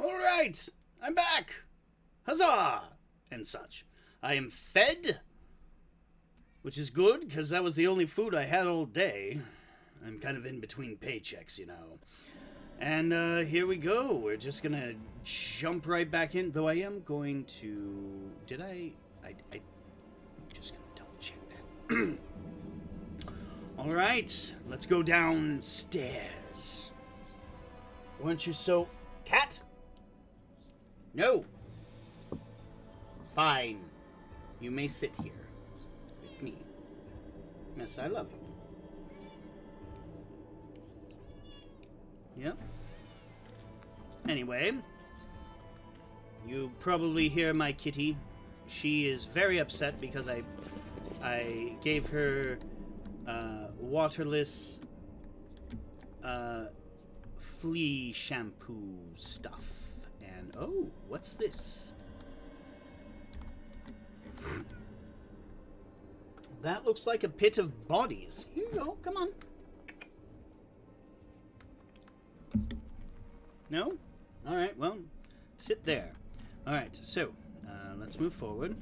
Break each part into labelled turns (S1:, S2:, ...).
S1: Alright, I'm back! Huzzah! And such. I am fed, which is good, because that was the only food I had all day. I'm kind of in between paychecks, you know. And here we go. We're just going to jump right back in, though I am going to... Did I'm just going to double check that. Alright, let's go downstairs. Weren't you so... Cat? No. Fine. You may sit here with me. Yes, I love you. Yep. Anyway, you probably hear my kitty. She is very upset because I gave her waterless flea shampoo stuff. And oh, what's this? That looks like a pit of bodies. Here you go, come on. No? Alright, well, sit there. Alright, so, let's move forward.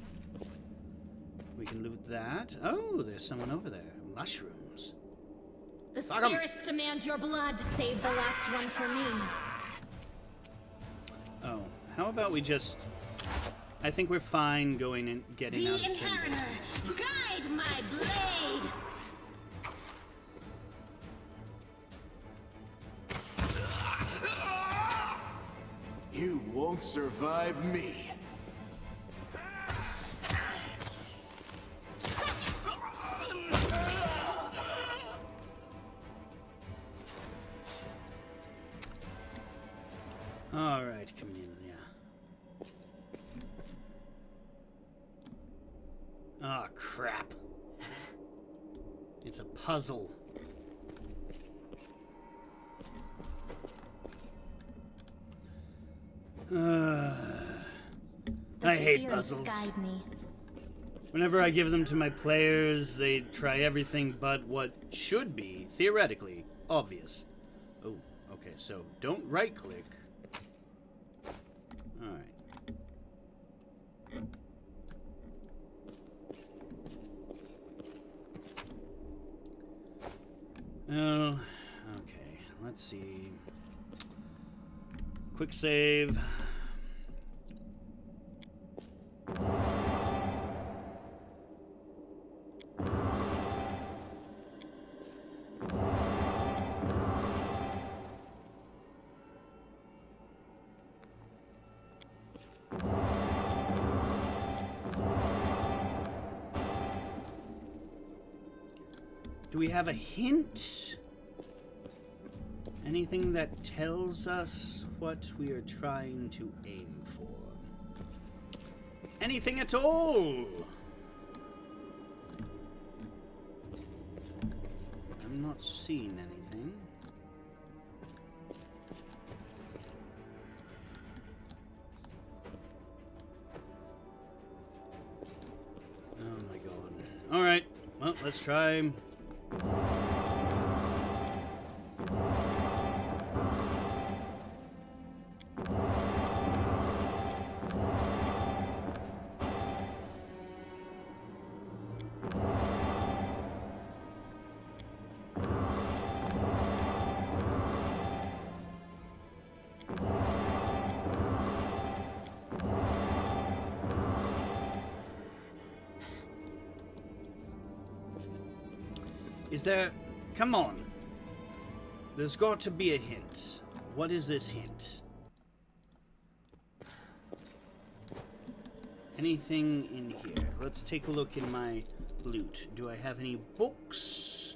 S1: We can loot that. Oh, there's someone over there. Mushrooms.
S2: The spirits demand your blood to save the last one for me.
S1: Oh, how about we just... I think we're fine going and getting out of
S2: the Inheritor, guide my blade!
S3: You won't survive me.
S1: All right, Camellia. Ah, oh, crap. It's a puzzle. I hate puzzles.
S2: Guide me.
S1: Whenever I give them to my players, they try everything but what should be, theoretically, obvious. Oh, okay, so don't right-click. Alright. Oh, okay, let's see. Quick save. Do we have a hint? Anything that tells us what we are trying to aim for? Anything at all? I'm not seeing anything. Oh my god. Alright, well, let's try. Is there... Come on. There's got to be a hint. What is this hint? Anything in here? Let's take a look in my loot. Do I have any books?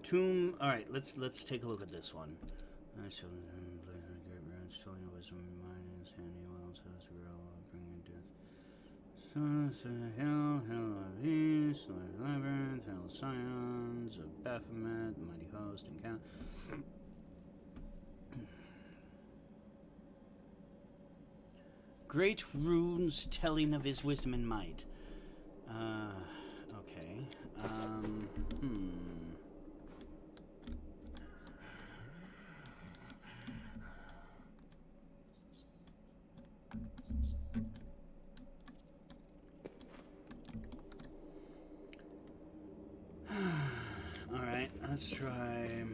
S1: Tomb... Alright, let's take a look at this one. Hell of East, Labyrinth, Hell of Scions, of Baphomet, the Mighty Host, and Count. Great runes telling of his wisdom and might. Okay. Let's try.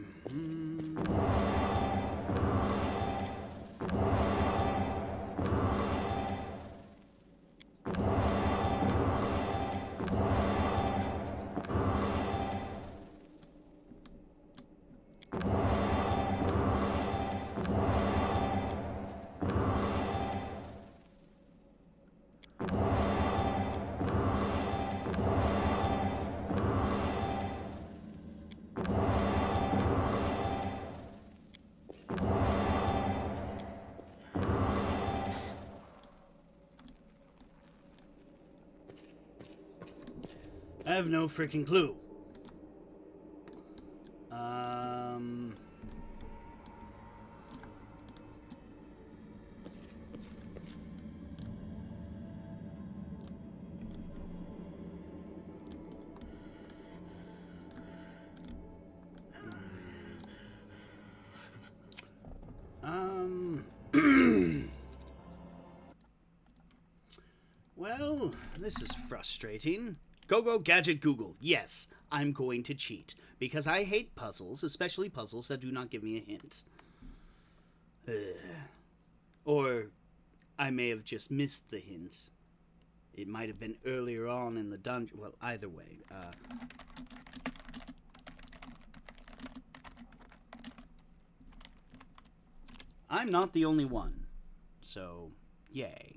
S1: I have no freaking clue. Well, this is frustrating. Go Gadget Google. Yes, I'm going to cheat because I hate puzzles, especially puzzles that do not give me a hint. Or I may have just missed the hints. It might have been earlier on in the dungeon. Well, either way. I'm not the only one. So, yay.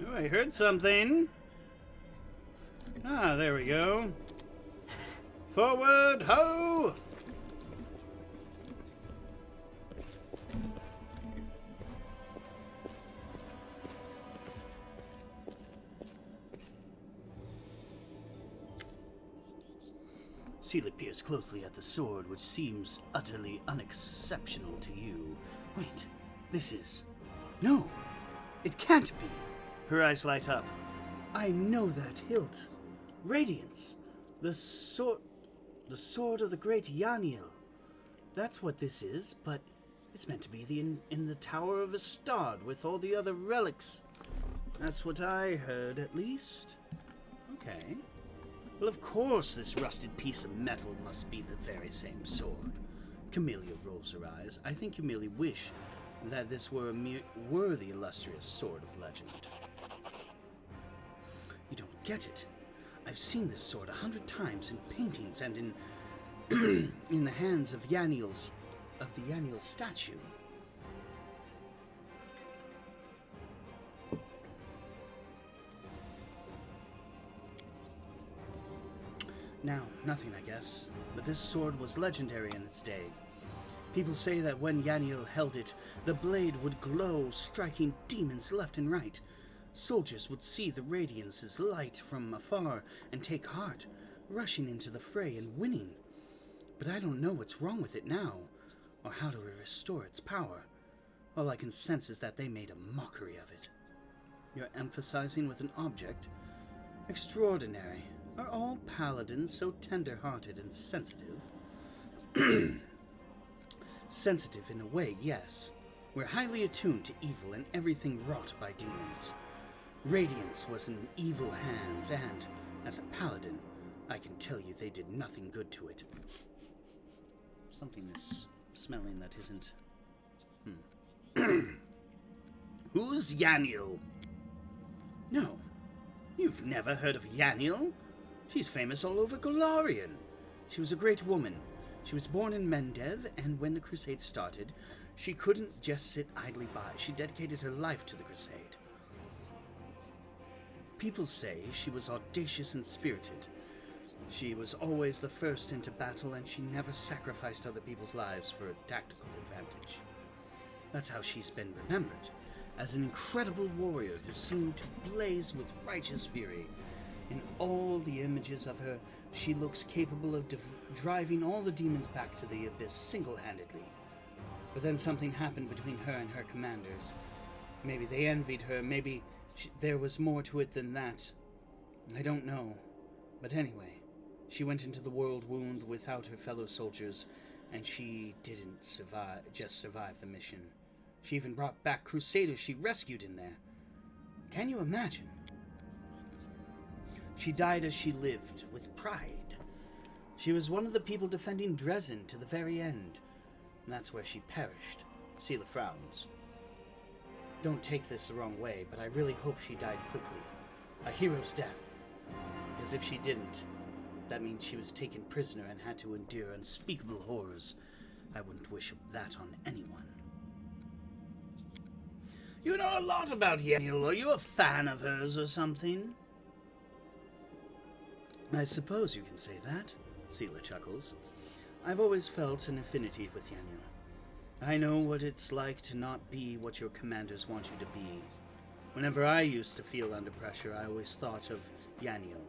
S1: Oh, I heard something. Ah, there we go. Forward, ho! Seela peers closely at the sword, which seems utterly unexceptional to you. Wait, this is... No, it can't be. Her eyes light up. I know that hilt. Radiance. The sword of the great Yaniel. That's what this is, but it's meant to be in the Tower of Astad with all the other relics. That's what I heard, at least. Okay. Well, of course this rusted piece of metal must be the very same sword. Camellia rolls her eyes. I think you merely wish that this were the illustrious sword of legend. You don't get it. I've seen this sword 100 times in paintings and in in the hands of the Yaniel statue. Now, nothing, I guess. But this sword was legendary in its day. People say that when Yaniel held it, the blade would glow, striking demons left and right. Soldiers would see the radiance's light from afar and take heart, rushing into the fray and winning. But I don't know what's wrong with it now, or how to restore its power. All I can sense is that they made a mockery of it. You're emphasizing with an object? Extraordinary. Are all paladins so tender-hearted and sensitive? Sensitive in a way, yes. We're highly attuned to evil and everything wrought by demons. Radiance was in evil hands, and, as a paladin, I can tell you they did nothing good to it. Something is smelling that isn't... Who's Yaniel? No, you've never heard of Yaniel? She's famous all over Golarion. She was a great woman. She was born in Mendev, and when the Crusade started, She couldn't just sit idly by. She dedicated her life to the crusade. People say she was audacious and spirited. She was always the first into battle, and she never sacrificed other people's lives for a tactical advantage. That's how she's been remembered, as an incredible warrior who seemed to blaze with righteous fury. In all the images of her, she looks capable of driving all the demons back to the abyss single-handedly. But then something happened between her and her commanders. Maybe they envied her, maybe there was more to it than that. I don't know. But anyway, she went into the world wound without her fellow soldiers, and she didn't just survive the mission. She even brought back crusaders she rescued in there. Can you imagine? She died as she lived, with pride. She was one of the people defending Dresden to the very end, and that's where she perished. Sela frowns. Don't take this the wrong way, but I really hope she died quickly. A hero's death. Because if she didn't, that means she was taken prisoner and had to endure unspeakable horrors. I wouldn't wish that on anyone. You know a lot about Yeniel. Are you a fan of hers or something? I suppose you can say that, Sela chuckles. I've always felt an affinity with Yeniel. I know what it's like to not be what your commanders want you to be. Whenever I used to feel under pressure, I always thought of Yeniel.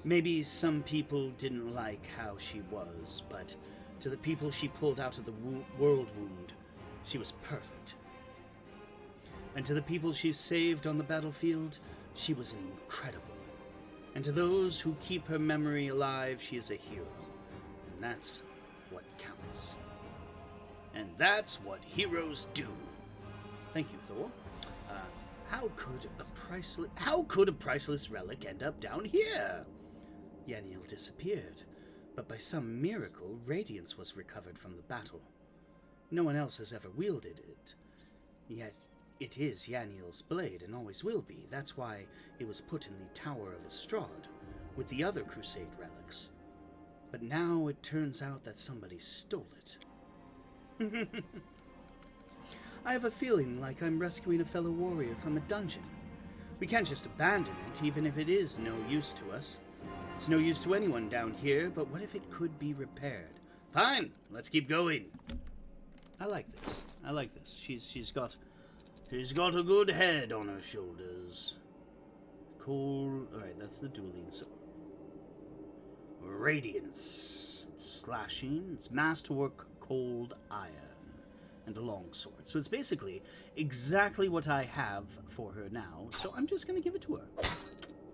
S1: Maybe some people didn't like how she was, but to the people she pulled out of the world wound, she was perfect. And to the people she saved on the battlefield, she was incredible. And to those who keep her memory alive, she is a hero. And that's what counts. And that's what heroes do. Thank you, Thor. How could a priceless relic end up down here? Yeniel disappeared, but by some miracle, radiance was recovered from the battle. No one else has ever wielded it. Yet, it is Yaniel's blade and always will be. That's why it was put in the Tower of Estrad, with the other Crusade relics. But now it turns out that somebody stole it. I have a feeling like I'm rescuing a fellow warrior from a dungeon. We can't just abandon it, even if it is no use to us. It's no use to anyone down here, but what if it could be repaired? Fine, let's keep going. I like this. I like this. She's got a good head on her shoulders. Cool. All right, that's the dueling sword. Radiance. It's slashing. It's masterwork, cold iron, and a long sword. So it's basically exactly what I have for her now. So I'm just gonna give it to her.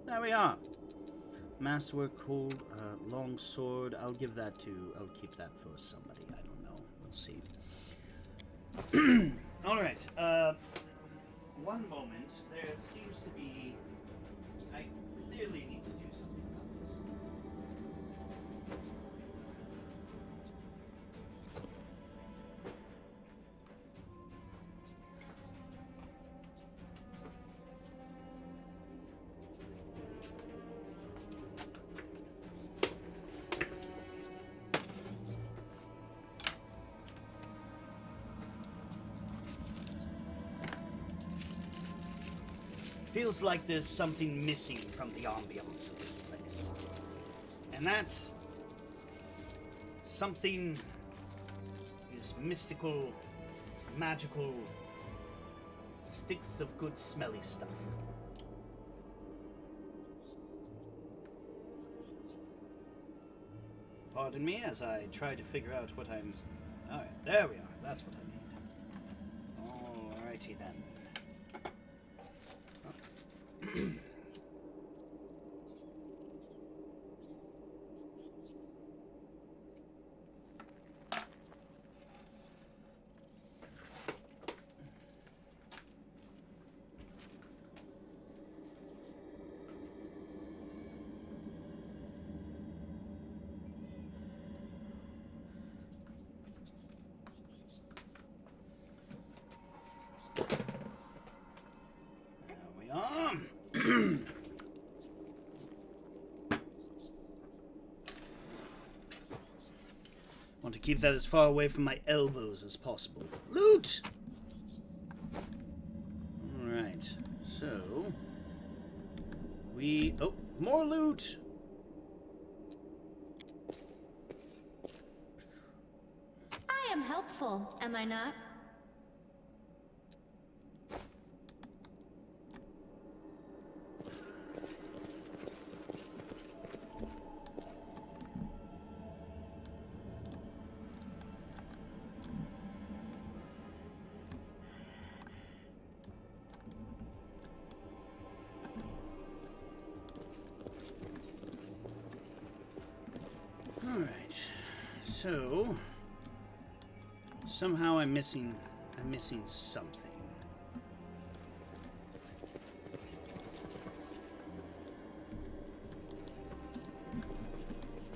S1: There we are. Masterwork, cold, long sword. I'll keep that for somebody. I don't know. We'll see. All right. One moment. There seems to be. I clearly need to do something about this. Feels like there's something missing from the ambiance of this place. And that something is mystical, magical, sticks of good smelly stuff. Pardon me as I try to figure out what I'm... Alright, there we are. That's what I need. Alrighty then. want to keep that as far away from my elbows as possible. Loot! Alright, so... Oh, more loot!
S2: I am helpful, am I not?
S1: Alright, so somehow I'm missing something.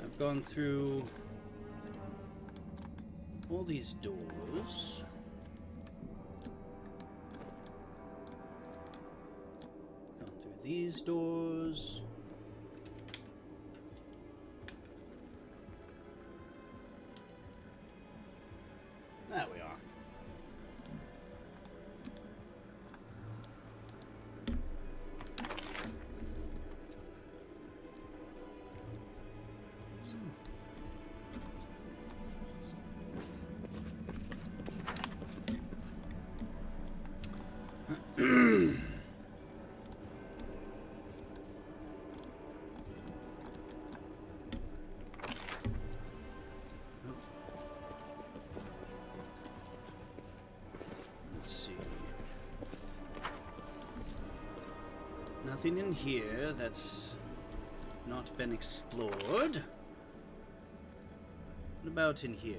S1: I've gone through all these doors. Gone through these doors. There we are. Nothing in here that's not been explored. What about in here?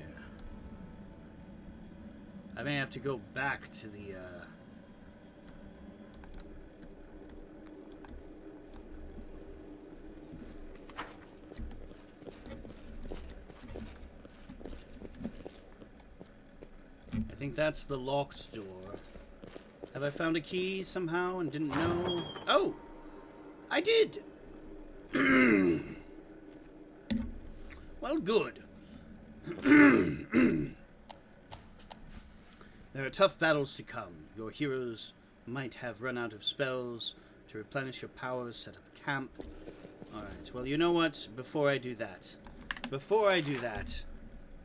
S1: I may have to go back to the, I think that's the locked door. Have I found a key somehow and didn't know? Oh! I did! Well, good. There are tough battles to come. Your heroes might have run out of spells. To replenish your powers, set up a camp. Alright, well, you know what? Before I do that,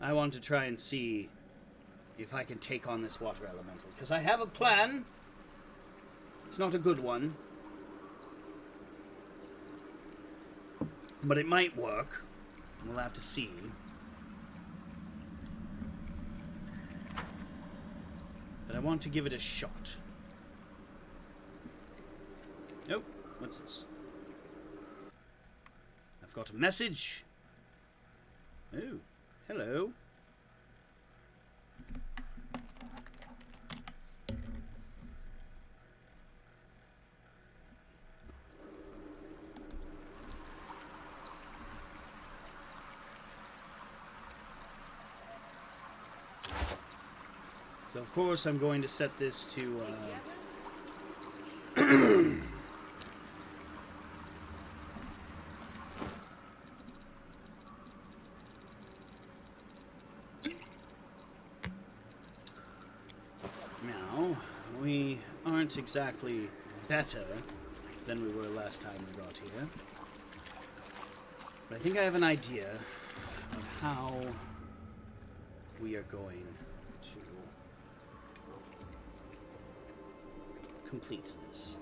S1: I want to try and see if I can take on this water elemental. Because I have a plan. It's not a good one. But it might work. We'll have to see. But I want to give it a shot. Nope. What's this? I've got a message. Oh, hello. So of course I'm going to set this to now we aren't exactly better than we were last time we got here. But I think I have an idea of how we are going to complete this.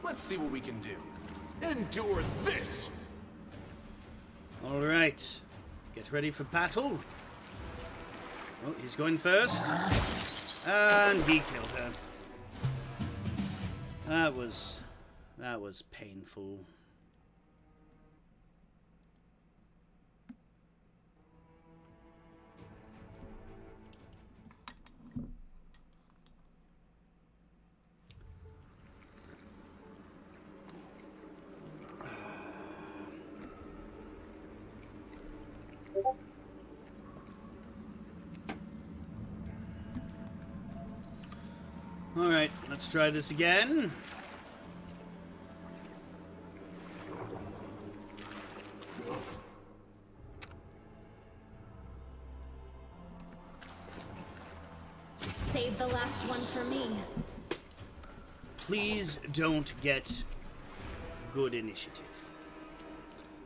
S3: Let's see what we can do. Endure this!
S1: Alright. Get ready for battle. Oh, he's going first. And he killed her. That was painful. Alright, let's try this again.
S2: the last one for me.
S1: Please don't get good initiative.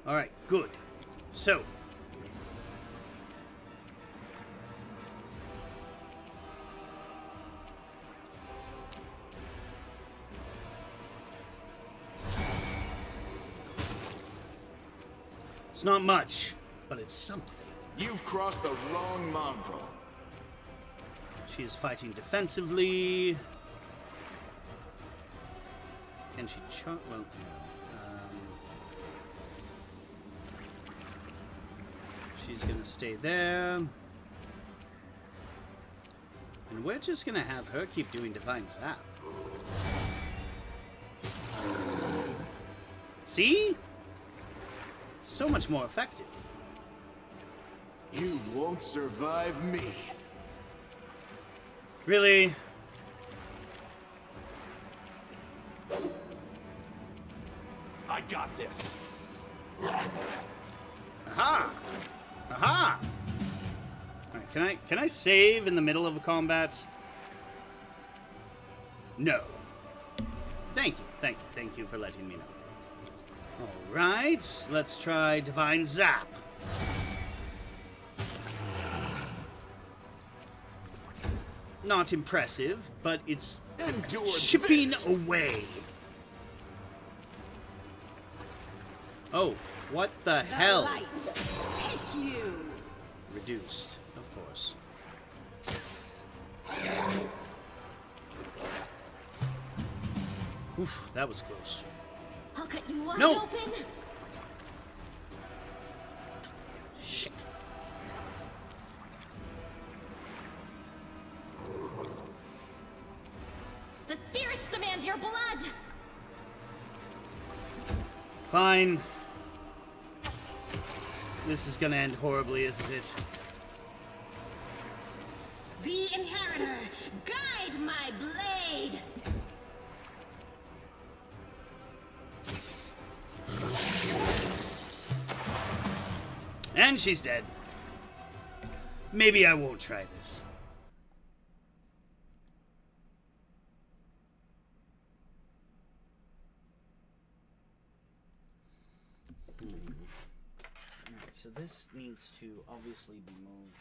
S1: Alright, good. So. It's not much, but it's something.
S3: You've crossed the wrong mongrel.
S1: She is fighting defensively. Can she charge? Well, no. She's gonna stay there. And we're just gonna have her keep doing Divine Zap. See? So much more effective.
S3: You won't survive me.
S1: Really?
S3: I got this.
S1: Aha! Aha! Alright, can I save in the middle of a combat? No. Thank you for letting me know. Alright, let's try Divine Zap. Not impressive, but it's
S3: Endure
S1: chipping
S3: this.
S1: away. Oh, what the hell?
S4: Light. Take you.
S1: Reduced, of course. Oof, that was close.
S2: I'll cut you wide
S1: No.
S2: open.
S1: Shit.
S2: The spirits demand your blood.
S1: Fine. This is gonna end horribly, isn't it?
S4: The Inheritor, guide my blade.
S1: And she's dead. Maybe I won't try this. Alright, so this needs to obviously be moved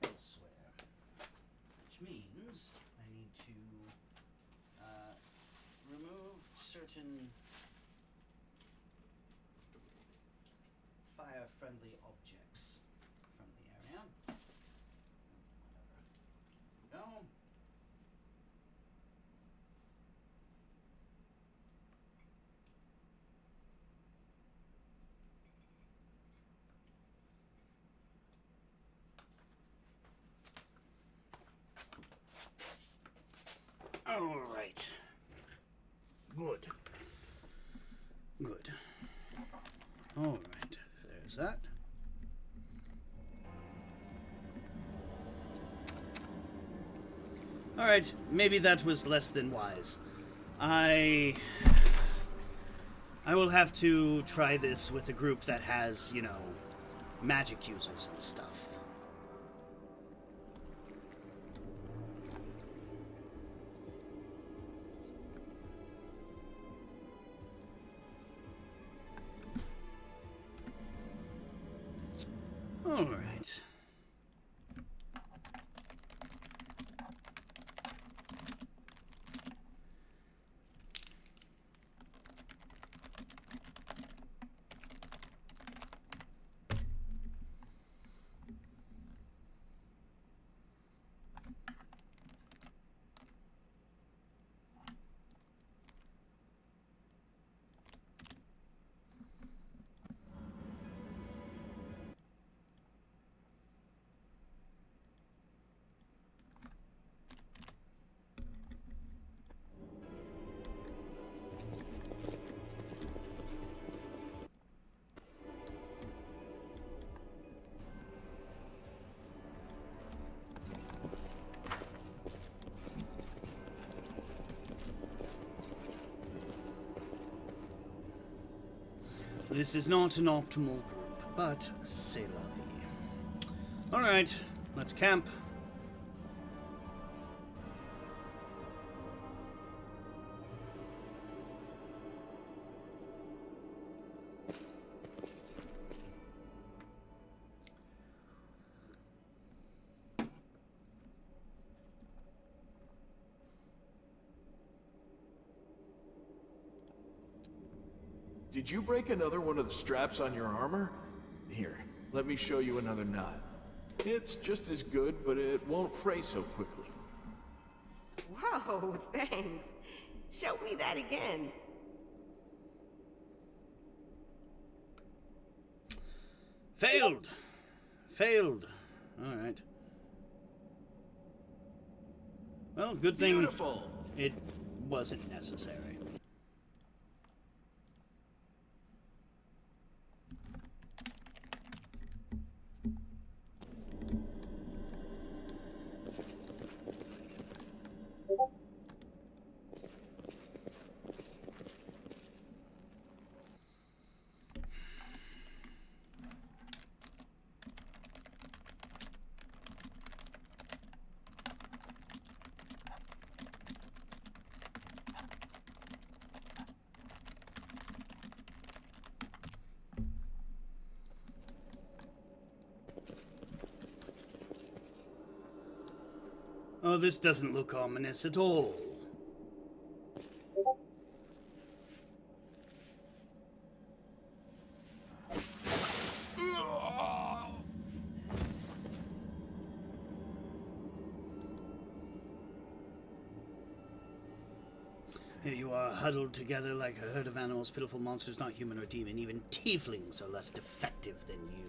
S1: elsewhere. Which means I need to remove certain fire-friendly objects from the area. Whatever. Go. All right. Good. Good. All right. There's that. All right. Maybe that was less than wise. I will have to try this with a group that has, you know, magic users and stuff. All right. This is not an optimal group, but c'est la vie. Alright, let's camp.
S3: Did you break another one of the straps on your armor? Here, let me show you another knot. It's just as good, but it won't fray so quickly.
S5: Whoa, thanks. Show me that again.
S1: Failed. Failed. All right. Well, good thing
S3: Beautiful.
S1: it wasn't necessary. Oh, this doesn't look ominous at all. Here you are, huddled together like a herd of animals, pitiful monsters, not human or demon. Even tieflings are less defective than you.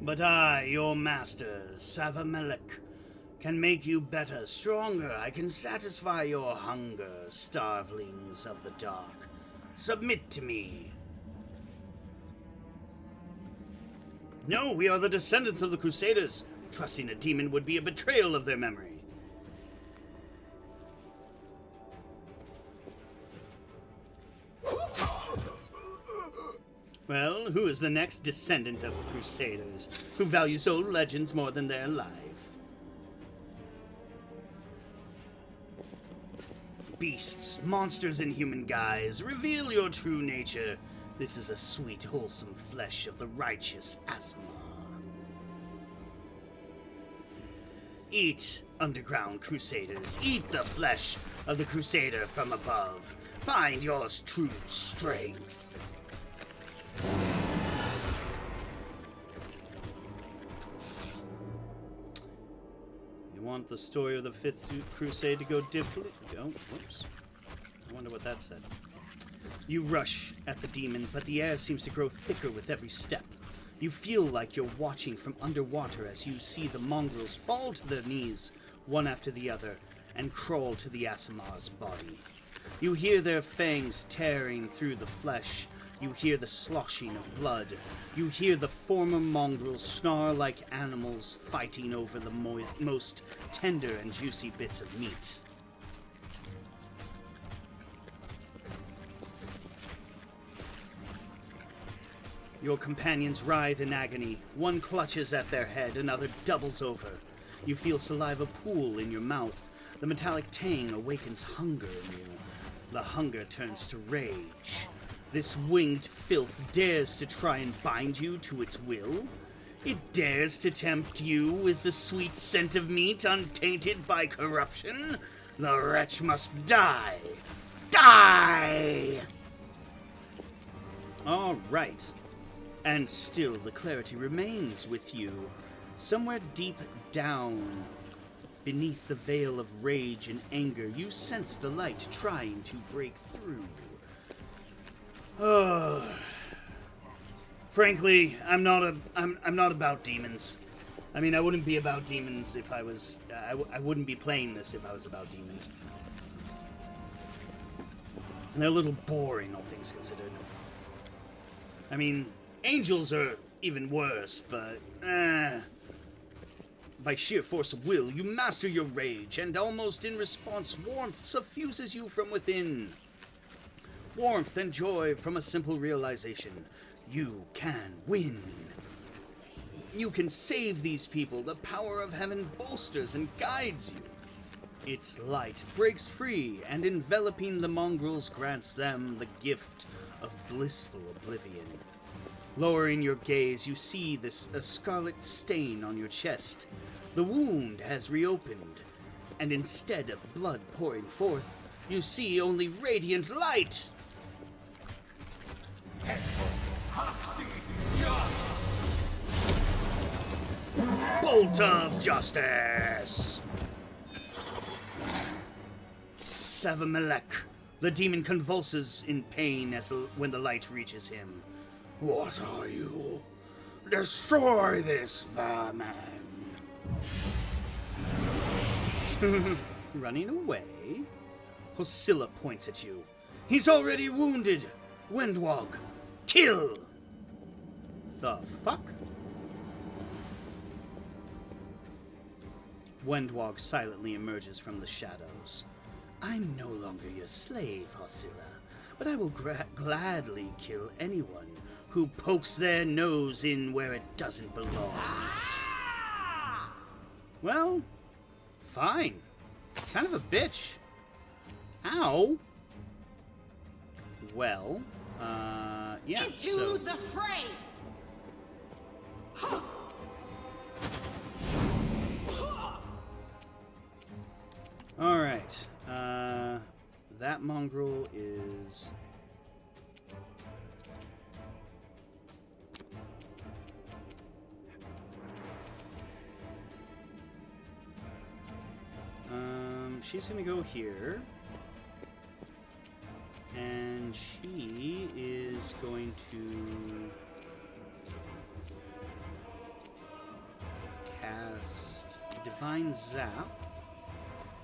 S1: But I, your master, Savamelek, can make you better, stronger. I can satisfy your hunger, starvelings of the dark. Submit to me. No, we are the descendants of the Crusaders. Trusting a demon would be a betrayal of their memory. Well, who is the next descendant of the Crusaders, who values old legends more than their life? Beasts, monsters in human guise, reveal your true nature. This is a sweet, wholesome flesh of the righteous Asimar. Eat, underground Crusaders, eat the flesh of the Crusader from above. Find your true strength. You want the story of the Fifth Crusade to go differently? Oh, whoops. I wonder what that said. You rush at the demon, but the air seems to grow thicker with every step. You feel like you're watching from underwater as you see the mongrels fall to their knees, one after the other, and crawl to the Asimar's body. You hear their fangs tearing through the flesh. You hear the sloshing of blood. You hear the former mongrels snarl like animals fighting over the most tender and juicy bits of meat. Your companions writhe in agony. One clutches at their head, another doubles over. You feel saliva pool in your mouth. The metallic tang awakens hunger in you. The hunger turns to rage. This winged filth dares to try and bind you to its will. It dares to tempt you with the sweet scent of meat untainted by corruption. The wretch must die. Die! All right. And still the clarity remains with you. Somewhere deep down, beneath the veil of rage and anger, you sense the light trying to break through. Frankly, I'm not about demons. I mean, I wouldn't be about demons if I was. I wouldn't be playing this if I was about demons. And they're a little boring, all things considered. I mean, angels are even worse, but by sheer force of will, you master your rage, and almost in response, warmth suffuses you from within. Warmth and joy from a simple realization. You can win. You can save these people. The power of heaven bolsters and guides you. Its light breaks free, and enveloping the mongrels grants them the gift of blissful oblivion. Lowering your gaze, you see a scarlet stain on your chest. The wound has reopened, and instead of blood pouring forth, You see only radiant light. Bolt of justice. Savamelech. The demon convulses in pain when the light reaches him. What are you? Destroy this vermin. Running away? Hosilla points at you. He's already wounded. Windwalk. Kill. The fuck? Windwalk silently emerges from the shadows. I'm no longer your slave, Hosilla, but I will gladly kill anyone who pokes their nose in where it doesn't belong. Well, fine. Kind of a bitch. Ow. Well, yeah.
S4: Into the fray!
S1: Alright. That mongrel is... she's gonna go here. And she is going to cast Divine Zap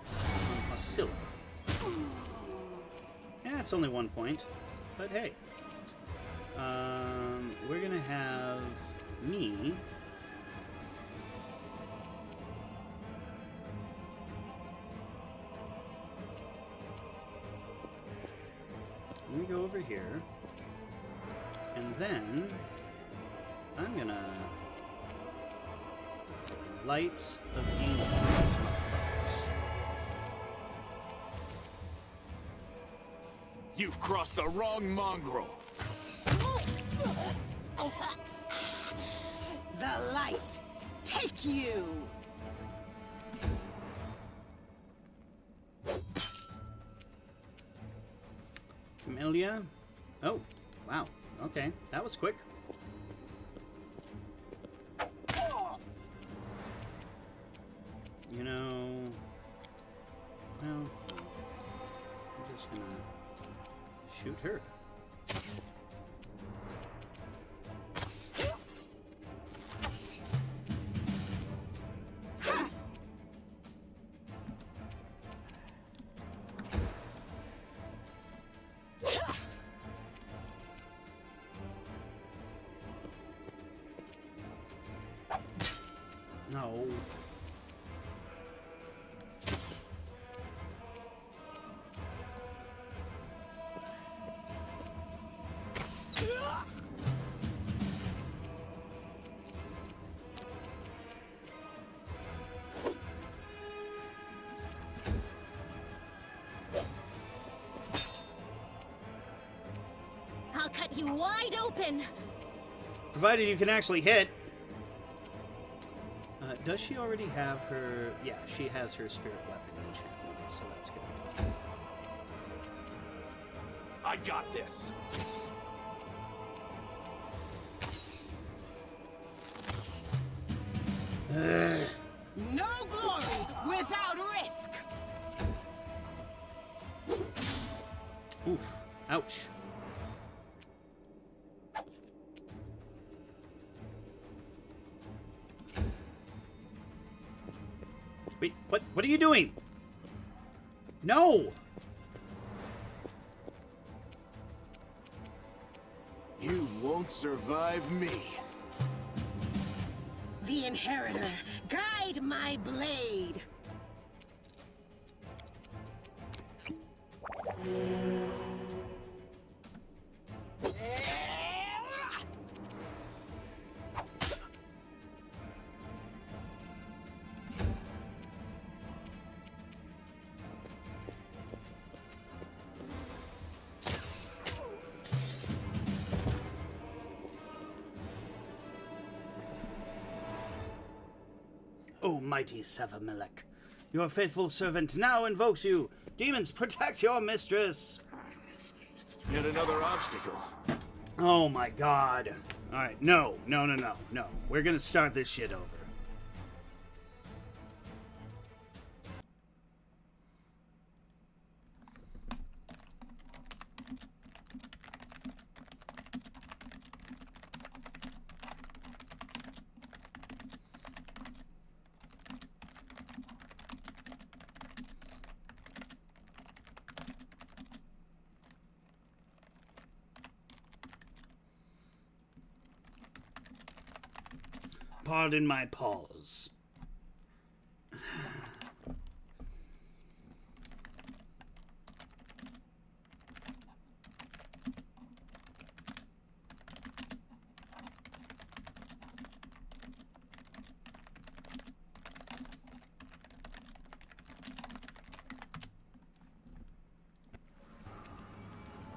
S1: on Hosilla. Yeah, it's only 1 point, but hey. We're gonna have me. Let me go over here, and then I'm gonna Light of Angels.
S3: You've crossed the wrong mongrel.
S4: The light, take you!
S1: Camellia? Oh, wow. Okay, that was quick. You know... Well, I'm just gonna shoot her. No.
S2: I'll cut you wide open.
S1: Provided you can actually hit. Does she already have her... Yeah, she has her spirit weapon enchantment, so that's good.
S3: I got this.
S4: No glory without risk!
S1: Oof. Ouch. Wait, what are you doing? No!
S3: You won't survive me.
S4: The Inheritor, guide my blade!
S1: O mighty Savamelech, Your faithful servant now invokes you. Demons, protect your mistress.
S3: Yet another obstacle.
S1: Oh my god. Alright, no. We're gonna start this shit over. Pardon my pause.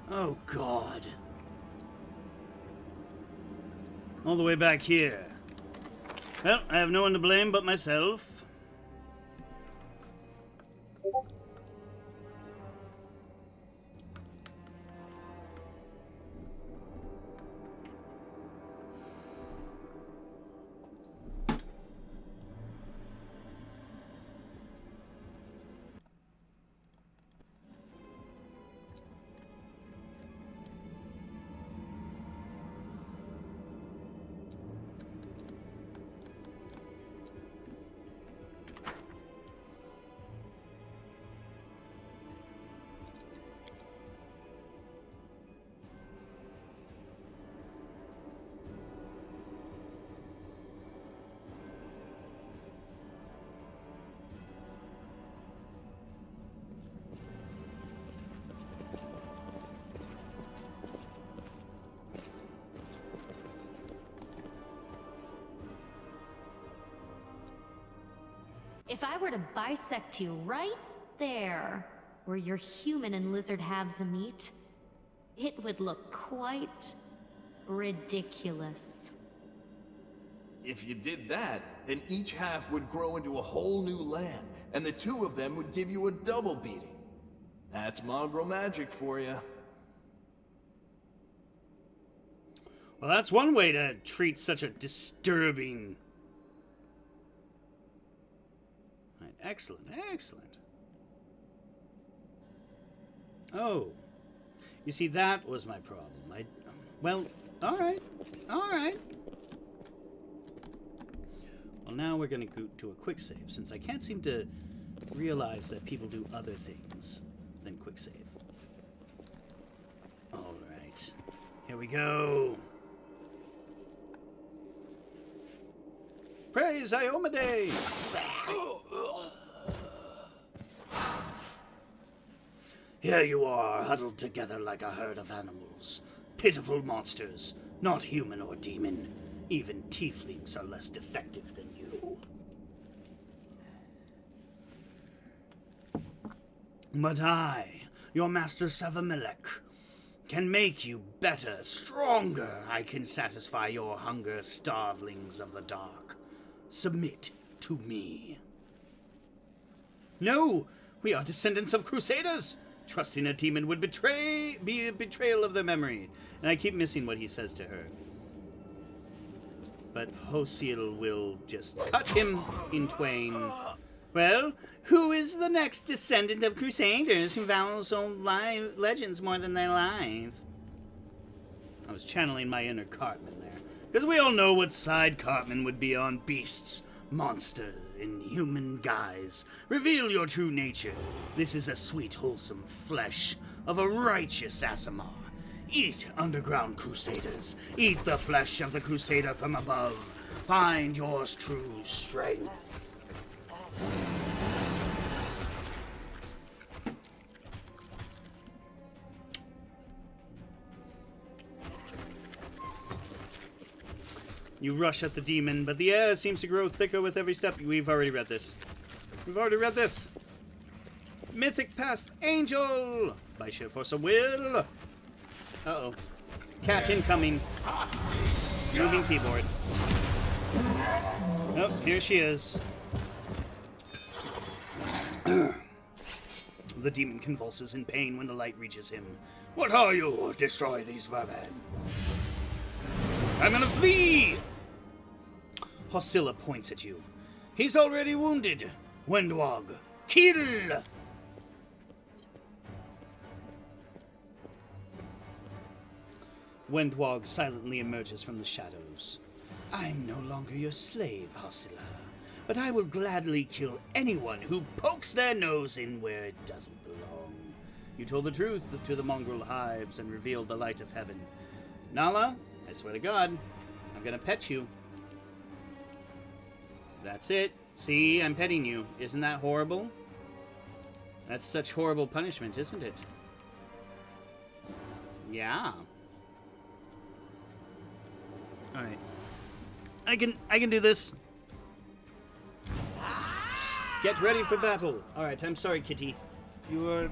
S1: Oh, God. All the way back here. Well, I have no one to blame but myself.
S2: If I were to bisect you right there, where your human and lizard halves meet, it would look quite ridiculous.
S3: If you did that, then each half would grow into a whole new land, and the two of them would give you a double beating. That's mongrel magic for you.
S1: Well, that's one way to treat such a disturbing... Right, excellent. Oh. You see, that was my problem. Well, alright. Well, now we're gonna go to a quick save, since I can't seem to realize that people do other things than quick save. Alright. Here we go. Praise Iomade! Here you are, huddled together like a herd of animals. Pitiful monsters, not human or demon. Even tieflings are less defective than you. But I, your master Savamelech, can make you better, stronger. I can satisfy your hunger, starvelings of the dark. Submit to me. No, we are descendants of crusaders. Trusting a demon would be a betrayal of their memory. And I keep missing what he says to her. But Hosil will just cut him in twain. Well, who is the next descendant of crusaders who vows old legends more than their life? I was channeling my inner Cartman there. Because we all know what side Cartman would be on. Beasts, monster, in human guise. Reveal your true nature. This is a sweet, wholesome flesh of a righteous Aasimar. Eat, underground crusaders. Eat the flesh of the crusader from above. Find your true strength. You rush at the demon, but the air seems to grow thicker with every step. We've already read this. Mythic Past Angel by sheer force of will. Uh-oh. Cat incoming. Moving keyboard. Oh, here she is. The demon convulses in pain when the light reaches him. What are you? Destroy these vermin. I'm gonna flee! Hosilla points at you. He's already wounded. Wendwog, kill! Wendwog silently emerges from the shadows. I'm no longer your slave, Hosilla, but I will gladly kill anyone who pokes their nose in where it doesn't belong. You told the truth to the mongrel hives and revealed the light of heaven. Nala, I swear to God, I'm gonna pet you. That's it. See, I'm petting you. Isn't that horrible? That's such horrible punishment, isn't it? Yeah. Alright. I can do this. Get ready for battle. Alright, I'm sorry, Kitty. You are...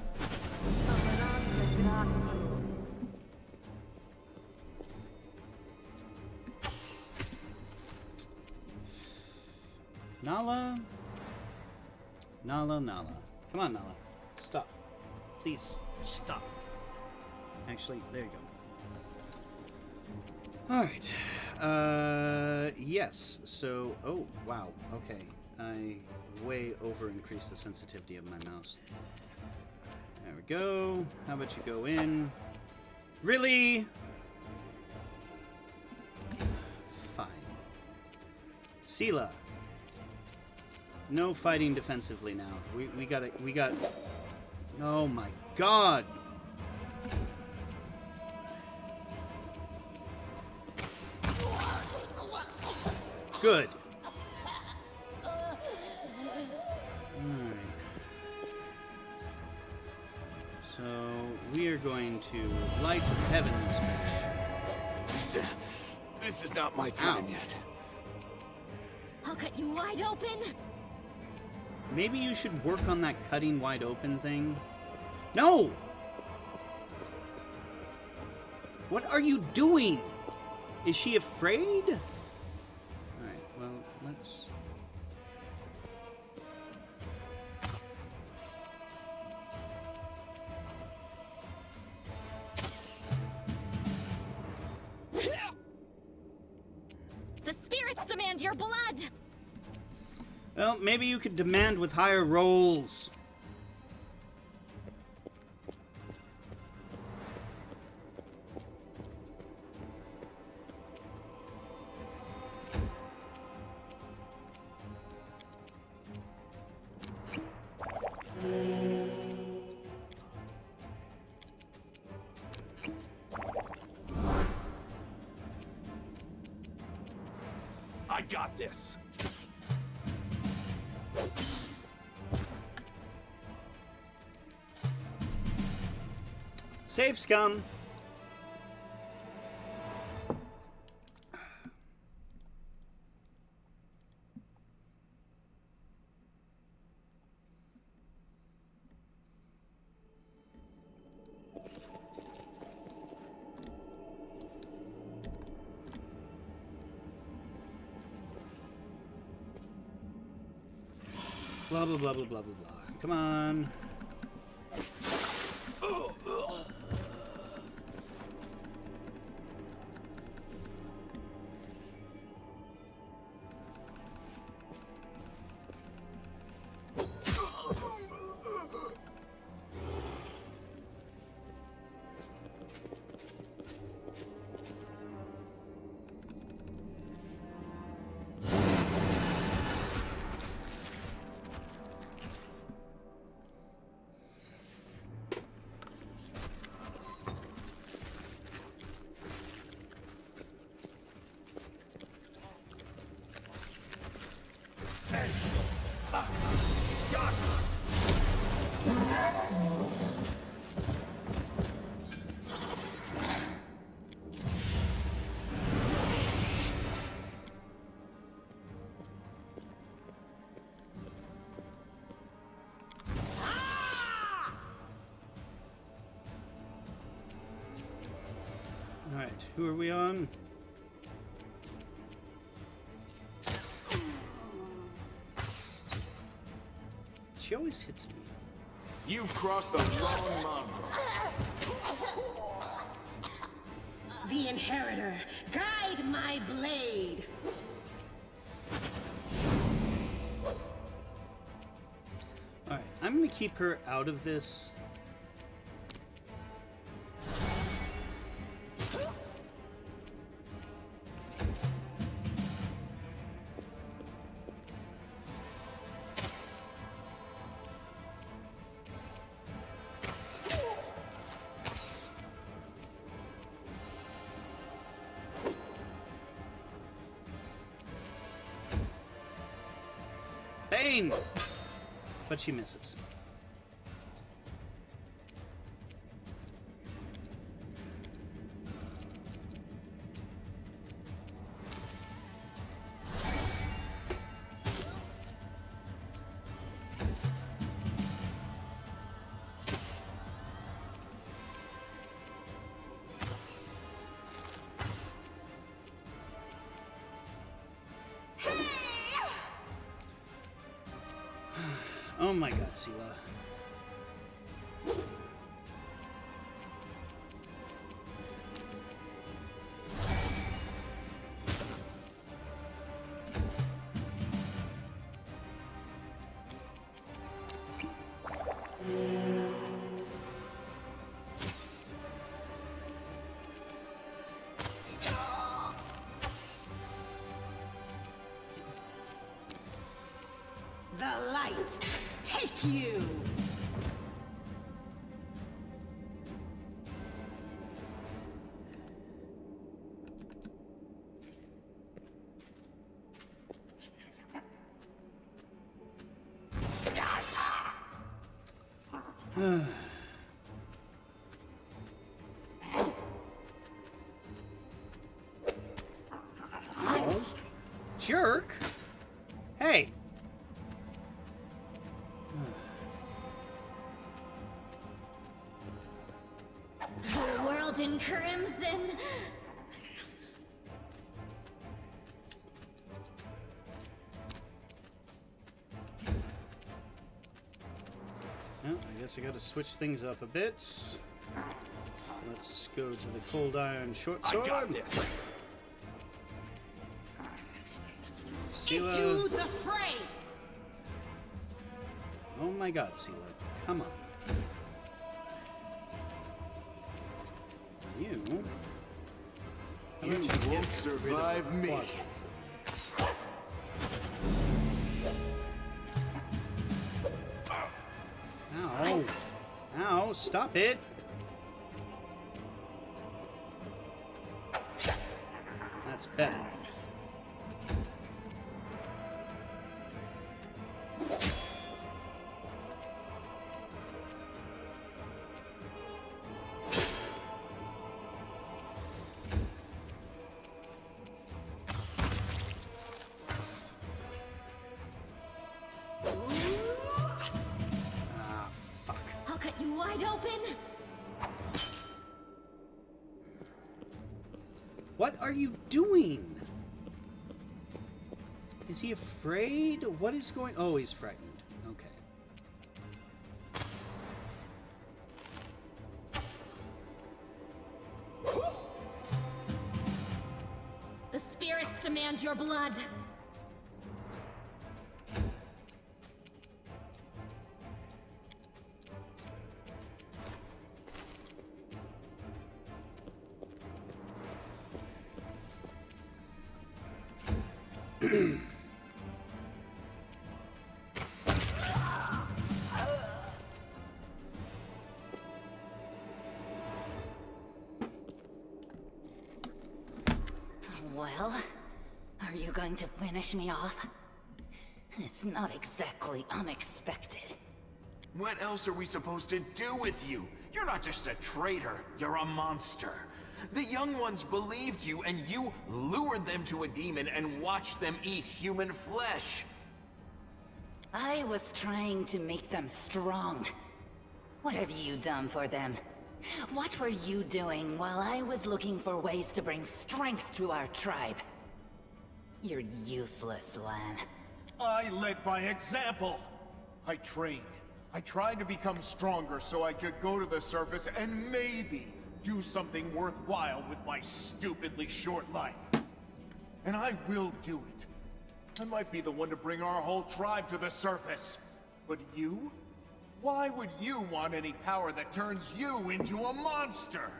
S1: Nala? Nala. Come on, Nala. Stop. Please, stop. Actually, there you go. Alright. Yes. So, oh, wow. Okay. I way over increased the sensitivity of my mouse. There we go. How about you go in? Really? Fine. Sela. No fighting defensively now. We got. Oh my God. Good. Alright. So, we are going to light of heaven this bitch.
S3: This is not my time yet.
S2: I'll cut you wide open.
S1: Maybe you should work on that cutting wide open thing. No! What are you doing? Is she afraid? Alright, well, let's...
S2: The spirits demand your blood.
S1: Well, maybe you could demand with higher rolls.
S3: I got this.
S1: Save, scum. Blah, blah, blah, blah, blah, blah, blah. Come on. Alright, who are we on? She always hits me.
S3: You've crossed the wrong mongrel.
S4: The Inheritor, guide my blade.
S1: Alright, I'm gonna keep her out of this. Bane! But she misses. Oh my god, Sela.
S4: The light, take you!
S1: Oh, jerk! Hey!
S2: The world in crimson.
S1: Well, I guess I gotta switch things up a bit. Let's go to the cold iron short sword.
S3: I got this.
S1: Sela.
S4: Into the fray!
S1: Oh my god, Sela. Come on. You. How about
S3: You
S1: get
S3: won't
S1: rid of
S3: survive
S1: the
S3: me.
S1: closet for me? Ow. Ow, stop it. That's better. Ah, fuck.
S2: I'll cut you wide open.
S1: What are you doing? Is he afraid? What is going... Oh, he's frightened. Okay.
S2: The spirits demand your blood.
S6: Well, are you going to finish me off? It's not exactly unexpected.
S3: What else are we supposed to do with you? You're not just a traitor, you're a monster. The young ones believed you, and you lured them to a demon and watched them eat human flesh.
S6: I was trying to make them strong. What have you done for them? What were you doing while I was looking for ways to bring strength to our tribe? You're useless, Lan.
S3: I led by example. I trained. I tried to become stronger so I could go to the surface and maybe do something worthwhile with my stupidly short life. And I will do it. I might be the one to bring our whole tribe to the surface. But you? Why would you want any power that turns you into a monster?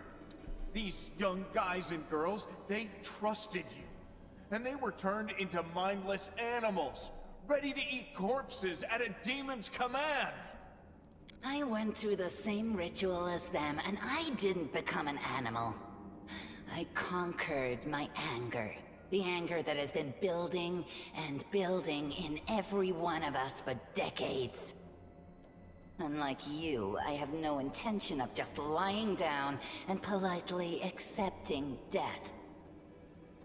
S3: These young guys and girls, they trusted you. And they were turned into mindless animals, ready to eat corpses at a demon's command.
S6: I went through the same ritual as them, and I didn't become an animal. I conquered my anger. The anger that has been building and building in every one of us for decades. Unlike you, I have no intention of just lying down and politely accepting death.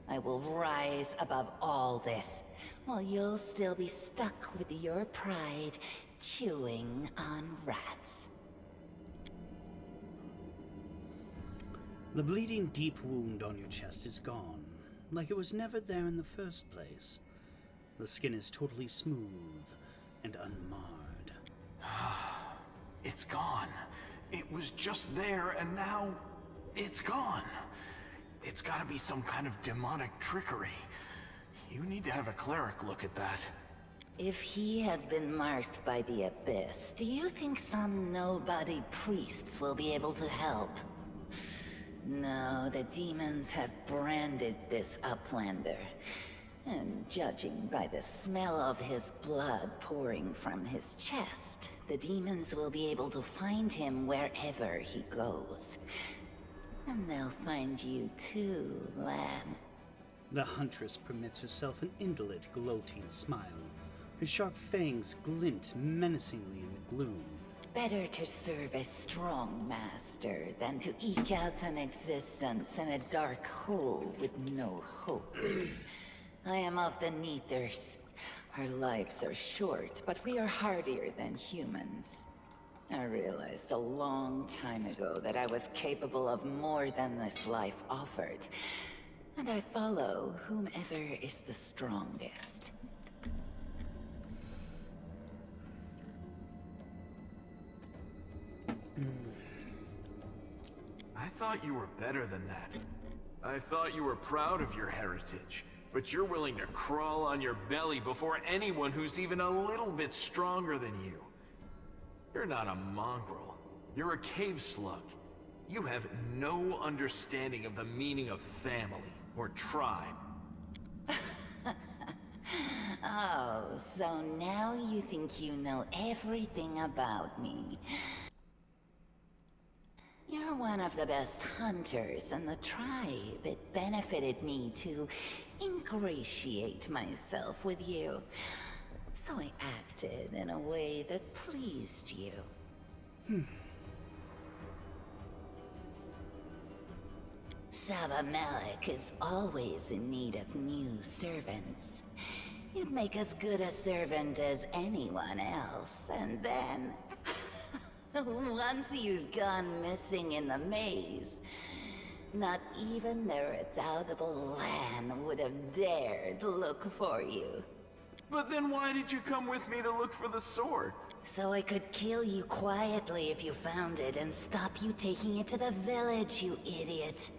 S6: I will rise above all this, while you'll still be stuck with your pride, chewing on rats.
S1: The bleeding deep wound on your chest is gone, like it was never there in the first place. The skin is totally smooth and unmarred.
S3: It's gone. It was just there, and now it's gone. It's gotta be some kind of demonic trickery. You need to have a cleric look at that.
S6: If he had been marked by the Abyss, do you think some nobody priests will be able to help? No, the demons have branded this Uplander. And judging by the smell of his blood pouring from his chest, the demons will be able to find him wherever he goes. And they'll find you too, Lan.
S1: The huntress permits herself an indolent, gloating smile. Her sharp fangs glint menacingly in the gloom.
S6: Better to serve a strong master than to eke out an existence in a dark hole with no hope. I am of the Neathers. Our lives are short, but we are hardier than humans. I realized a long time ago that I was capable of more than this life offered. And I follow whomever is the strongest.
S3: I thought you were better than that. I thought you were proud of your heritage. But you're willing to crawl on your belly before anyone who's even a little bit stronger than you. You're not a mongrel. You're a cave slug. You have no understanding of the meaning of family or tribe.
S6: Oh, so now you think you know everything about me. You're one of the best hunters in the tribe. It benefited me to ingratiate myself with you. So I acted in a way that pleased you. Savamelek is always in need of new servants. You'd make as good a servant as anyone else, and then... once you'd gone missing in the maze, not even the redoubtable Lan would have dared look for you.
S3: But then why did you come with me to look for the sword?
S6: So I could kill you quietly if you found it and stop you taking it to the village, you idiot.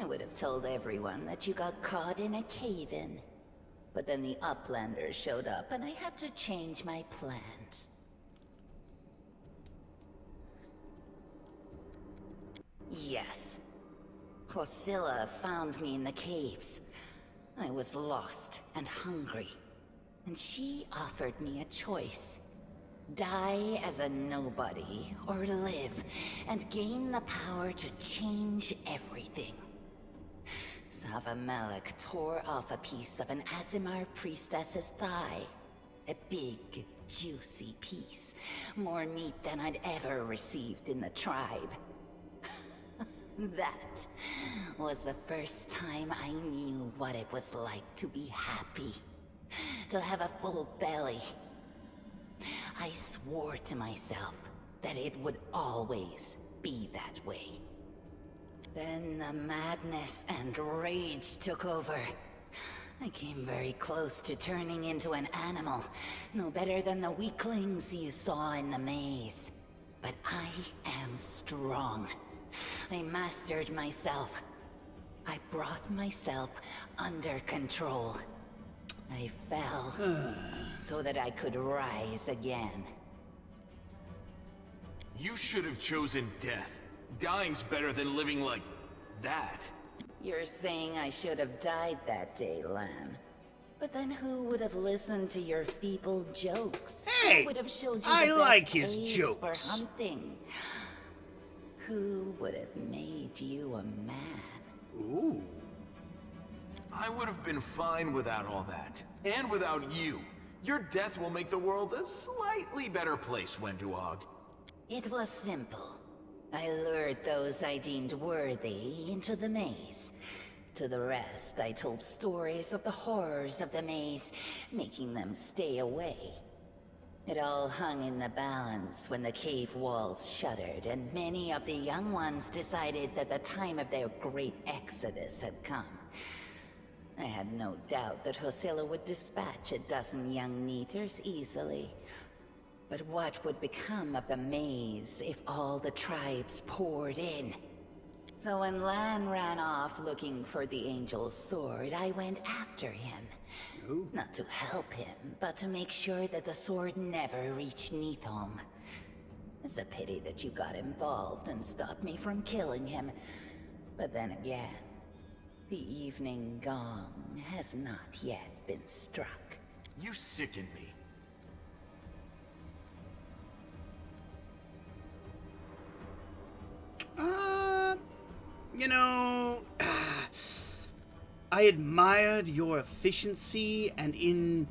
S6: I would have told everyone that you got caught in a cave-in. But then the Uplanders showed up and I had to change my plans. Yes. Hosilla found me in the caves. I was lost and hungry. And she offered me a choice. Die as a nobody, or live, and gain the power to change everything. Savamelek tore off a piece of an Azimar priestess's thigh. A big, juicy piece. More meat than I'd ever received in the tribe. That was the first time I knew what it was like to be happy. To have a full belly. I swore to myself that it would always be that way. Then the madness and rage took over. I came very close to turning into an animal. No better than the weaklings you saw in the maze. But I am strong. I mastered myself. I brought myself under control. I fell so that I could rise again.
S3: You should have chosen death. Dying's better than living like that.
S6: You're saying I should have died that day, Lan. But then who would have listened to your feeble jokes?
S1: Hey,
S6: Who would have showed you
S1: I
S6: the
S1: like
S6: best
S1: his
S6: caves
S1: jokes.
S6: for hunting? Who would have made you a man?
S1: Ooh.
S3: I would have been fine without all that. And without you. Your death will make the world a slightly better place, Wenduog.
S6: It was simple. I lured those I deemed worthy into the maze. To the rest, I told stories of the horrors of the maze, making them stay away. It all hung in the balance when the cave walls shuttered, and many of the young ones decided that the time of their great exodus had come. I had no doubt that Hosilla would dispatch a dozen young Neethers easily. But what would become of the maze if all the tribes poured in? So when Lan ran off looking for the Angel's sword, I went after him.
S1: Ooh.
S6: Not to help him, but to make sure that the sword never reached Neathholm. It's a pity that you got involved and stopped me from killing him. But then again, the evening gong has not yet been struck.
S3: You sicken me.
S1: You know, I admired your efficiency, and in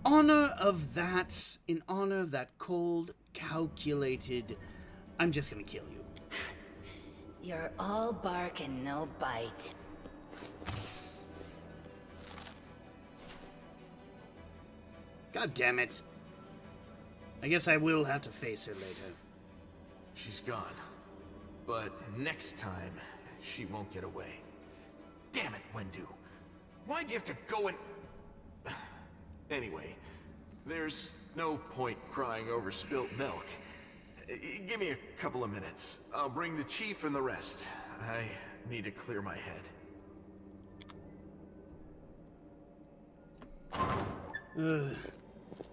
S1: honor of that cold, calculated, I'm just gonna kill you.
S6: You're all bark and no bite.
S1: God damn it. I guess I will have to face her later.
S3: She's gone. But next time, she won't get away. Damn it, Wendu. Why'd you have to go and... Anyway, there's no point crying over spilt milk. Give me a couple of minutes. I'll bring the chief and the rest. I need to clear my head.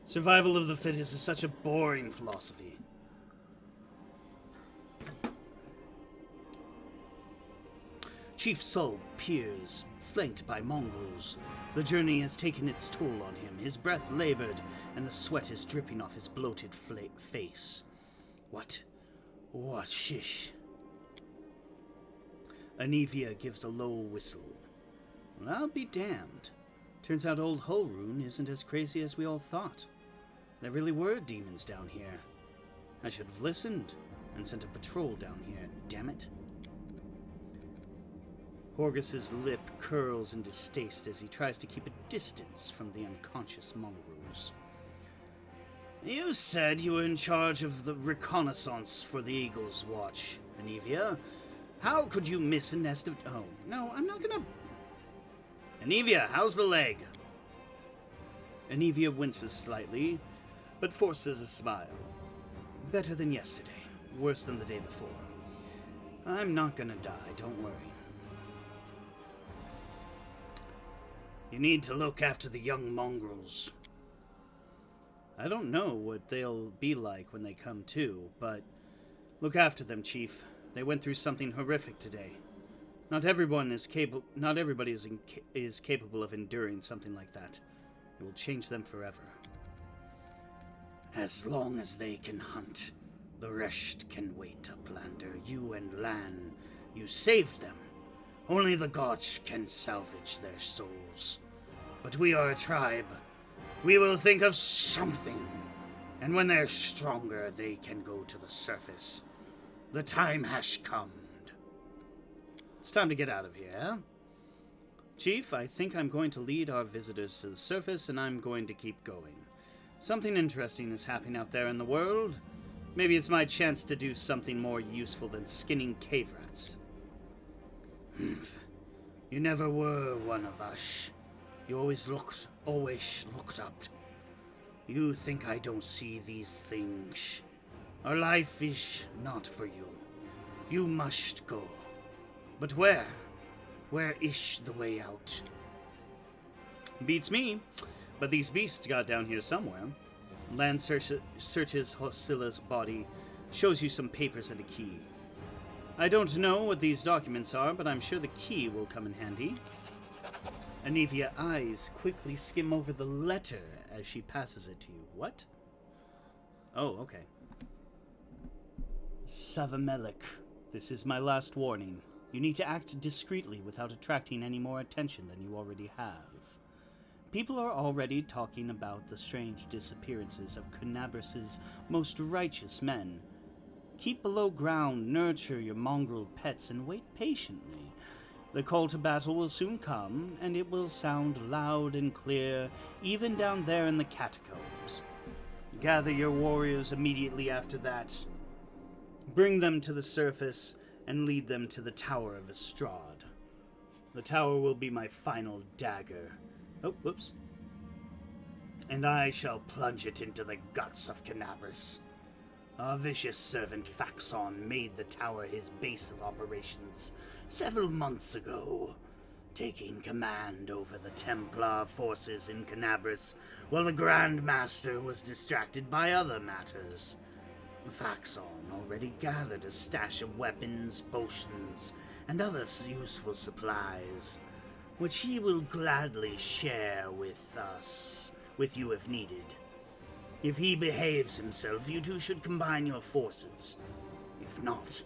S1: Survival of the fittest is such a boring philosophy. Chief Sul peers, flanked by mongrels. The journey has taken its toll on him. His breath labored, and the sweat is dripping off his bloated face. What? What shish? Anivia gives a low whistle. Well, I'll be damned. Turns out old Holrune isn't as crazy as we all thought. There really were demons down here. I should have listened and sent a patrol down here, damn it. Horgus's lip curls in distaste as he tries to keep a distance from the unconscious mongrels. You said you were in charge of the reconnaissance for the Eagle's Watch, Anivia. How could you miss a nest of... Oh, no, I'm not gonna... Anivia, how's the leg? Anivia winces slightly, but forces a smile. Better than yesterday. Worse than the day before. I'm not gonna die, don't worry. You need to look after the young mongrels. I don't know what they'll be like when they come to, but look after them, Chief. They went through something horrific today. Not everybody is capable of enduring something like that. It will change them forever. As long as they can hunt, the rest can wait, Uplander. You and Lan, you saved them. Only the gods can salvage their souls. But we are a tribe. We will think of something. And when they're stronger, they can go to the surface. The time has come. It's time to get out of here. Chief, I think I'm going to lead our visitors to the surface, and I'm going to keep going. Something interesting is happening out there in the world. Maybe it's my chance to do something more useful than skinning cave rats. You never were one of us. You always looked up. You think I don't see these things. Our life is not for you. You must go. But where? Where is the way out? Beats me. But these beasts got down here somewhere. Land searches Hosilla's body, shows you some papers and a key. I don't know what these documents are, but I'm sure the key will come in handy. Anivia's eyes quickly skim over the letter as she passes it to you. What? Oh, okay. Savamelik, this is my last warning. You need to act discreetly without attracting any more attention than you already have. People are already talking about the strange disappearances of Canabras's most righteous men. Keep below ground, nurture your mongrel pets, and wait patiently. The call to battle will soon come, and it will sound loud and clear, even down there in the catacombs. Gather your warriors immediately after that. Bring them to the surface, and lead them to the Tower of Estrad. The tower will be my final dagger. Oh, whoops. And I shall plunge it into the guts of Canabras. Our vicious servant Faxon made the tower his base of operations several months ago, taking command over the Templar forces in Canabras while the Grand Master was distracted by other matters. Faxon already gathered a stash of weapons, potions, and other useful supplies, which he will gladly share with you if needed. If he behaves himself, you two should combine your forces. If not,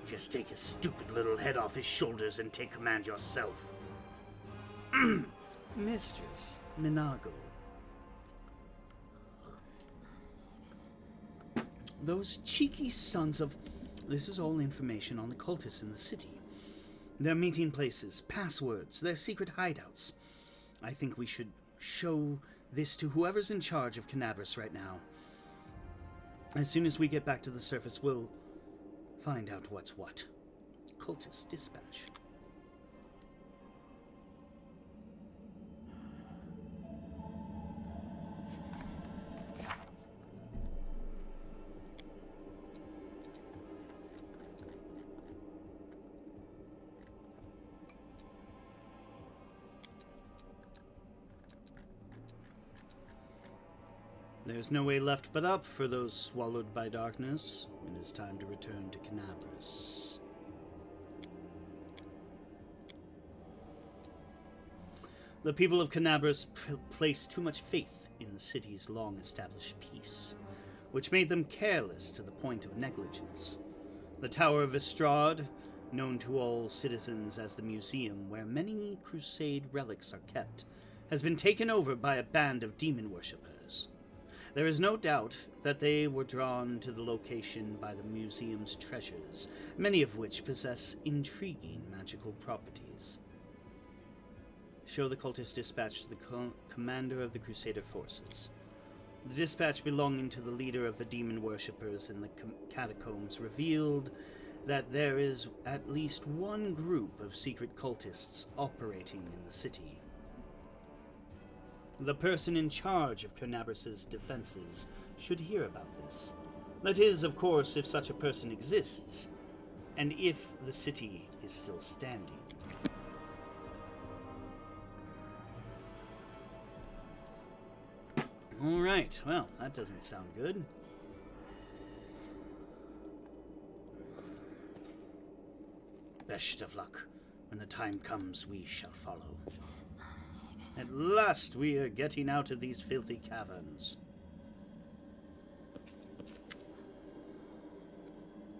S1: just take his stupid little head off his shoulders and take command yourself. Mistress Minago. Those cheeky sons of... This is all information on the cultists in the city. Their meeting places, passwords, their secret hideouts. I think we should show this to whoever's in charge of Canabras right now. As soon as we get back to the surface, we'll find out what's what. Cultist dispatch. There's no way left but up for those swallowed by darkness. It is time to return to Canabras. The people of Canabras place too much faith in the city's long-established peace, which made them careless to the point of negligence. The Tower of Estrad, known to all citizens as the museum where many Crusade relics are kept, has been taken over by a band of demon worshippers. There is no doubt that they were drawn to the location by the museum's treasures, many of which possess intriguing magical properties. Show the cultist dispatch to the commander of the Crusader forces. The dispatch belonging to the leader of the demon worshippers in the catacombs revealed that there is at least one group of secret cultists operating in the city. The person in charge of Canabras' defenses should hear about this. That is, of course, if such a person exists, and if the city is still standing. Alright, well, that doesn't sound good. Best of luck. When the time comes, we shall follow. At last we are getting out of these filthy caverns.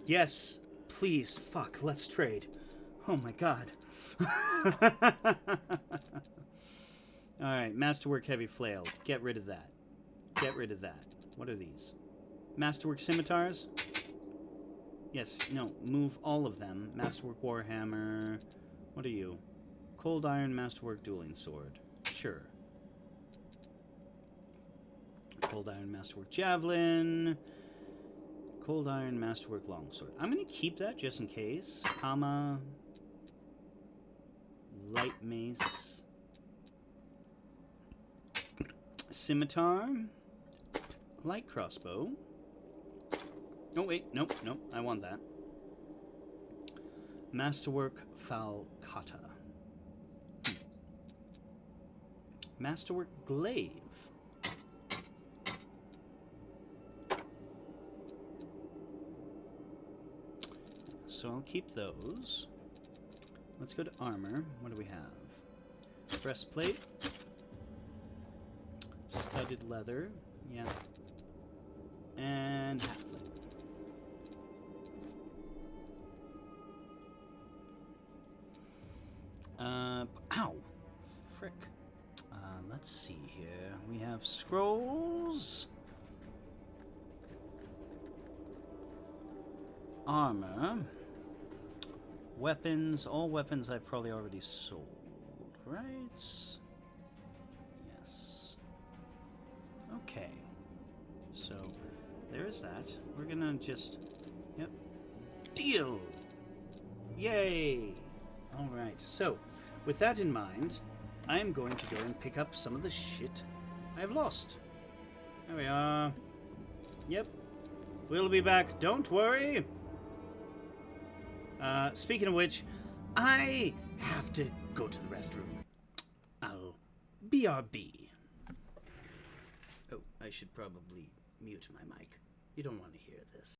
S1: Yes, please, fuck, let's trade. Oh my god. Alright, Masterwork Heavy Flail. Get rid of that. Get rid of that. What are these? Masterwork Scimitars? Yes, no, move all of them. Masterwork Warhammer. What are you? Cold Iron Masterwork Dueling Sword. Sure. Cold Iron Masterwork Javelin. Cold Iron Masterwork Longsword. I'm going to keep that just in case. Comma. Light Mace. Scimitar. Light crossbow. Oh, wait. Nope, nope. I want that. Masterwork falcata. Masterwork glaive. So I'll keep those. Let's go to armor. What do we have? Breastplate. Studded leather. Yeah. And half plate. Ow! Frick. Let's see here. We have scrolls. Armor. Weapons. All weapons I've probably already sold, right? Yes. Okay. So, there is that. We're gonna just... Yep. Deal! Yay! Alright, so, with that in mind, I'm going to go and pick up some of the shit I've lost. There we are. Yep. We'll be back, don't worry! Speaking of which, I have to go to the restroom. I'll BRB. Oh, I should probably mute my mic. You don't want to hear this.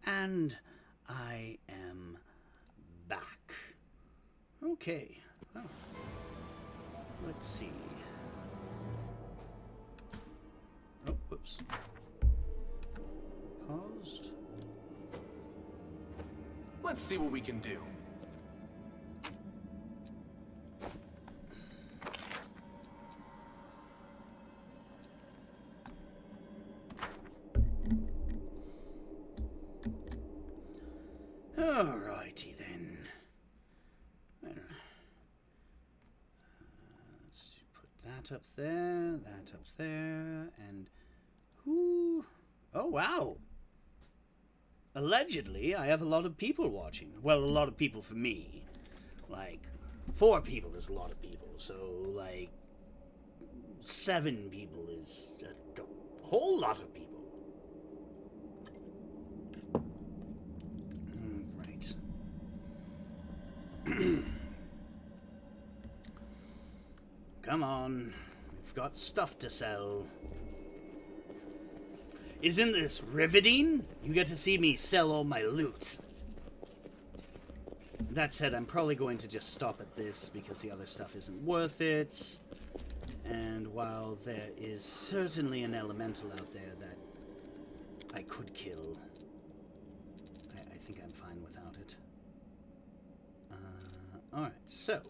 S1: And I am back. Okay. Oh. Let's see. Oh, whoops. Paused.
S7: Let's see what we can do.
S1: Alrighty then. Well, let's put that up there, and who? Oh wow! Allegedly, I have a lot of people watching. Well, a lot of people for me. Like, 4 people is a lot of people. So, like, 7 people is a whole lot of people. Right. Come on. We've got stuff to sell. Isn't this riveting? You get to see me sell all my loot. That said, I'm probably going to just stop at this because the other stuff isn't worth it. And while there is certainly an elemental out there that I could kill, I think I'm fine without it. Alright, so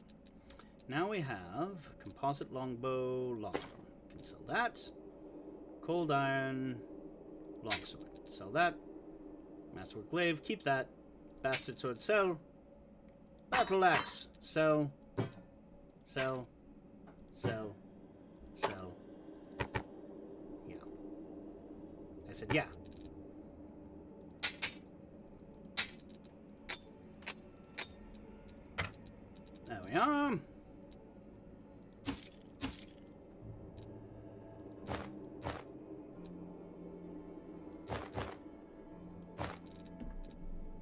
S1: now we have composite longbow, Can sell that. Cold iron, longsword. Sell that. Masterwork glaive, keep that. Bastard sword, sell. Battle axe, sell. Sell. Sell. Sell. Yeah. I said yeah. There we are.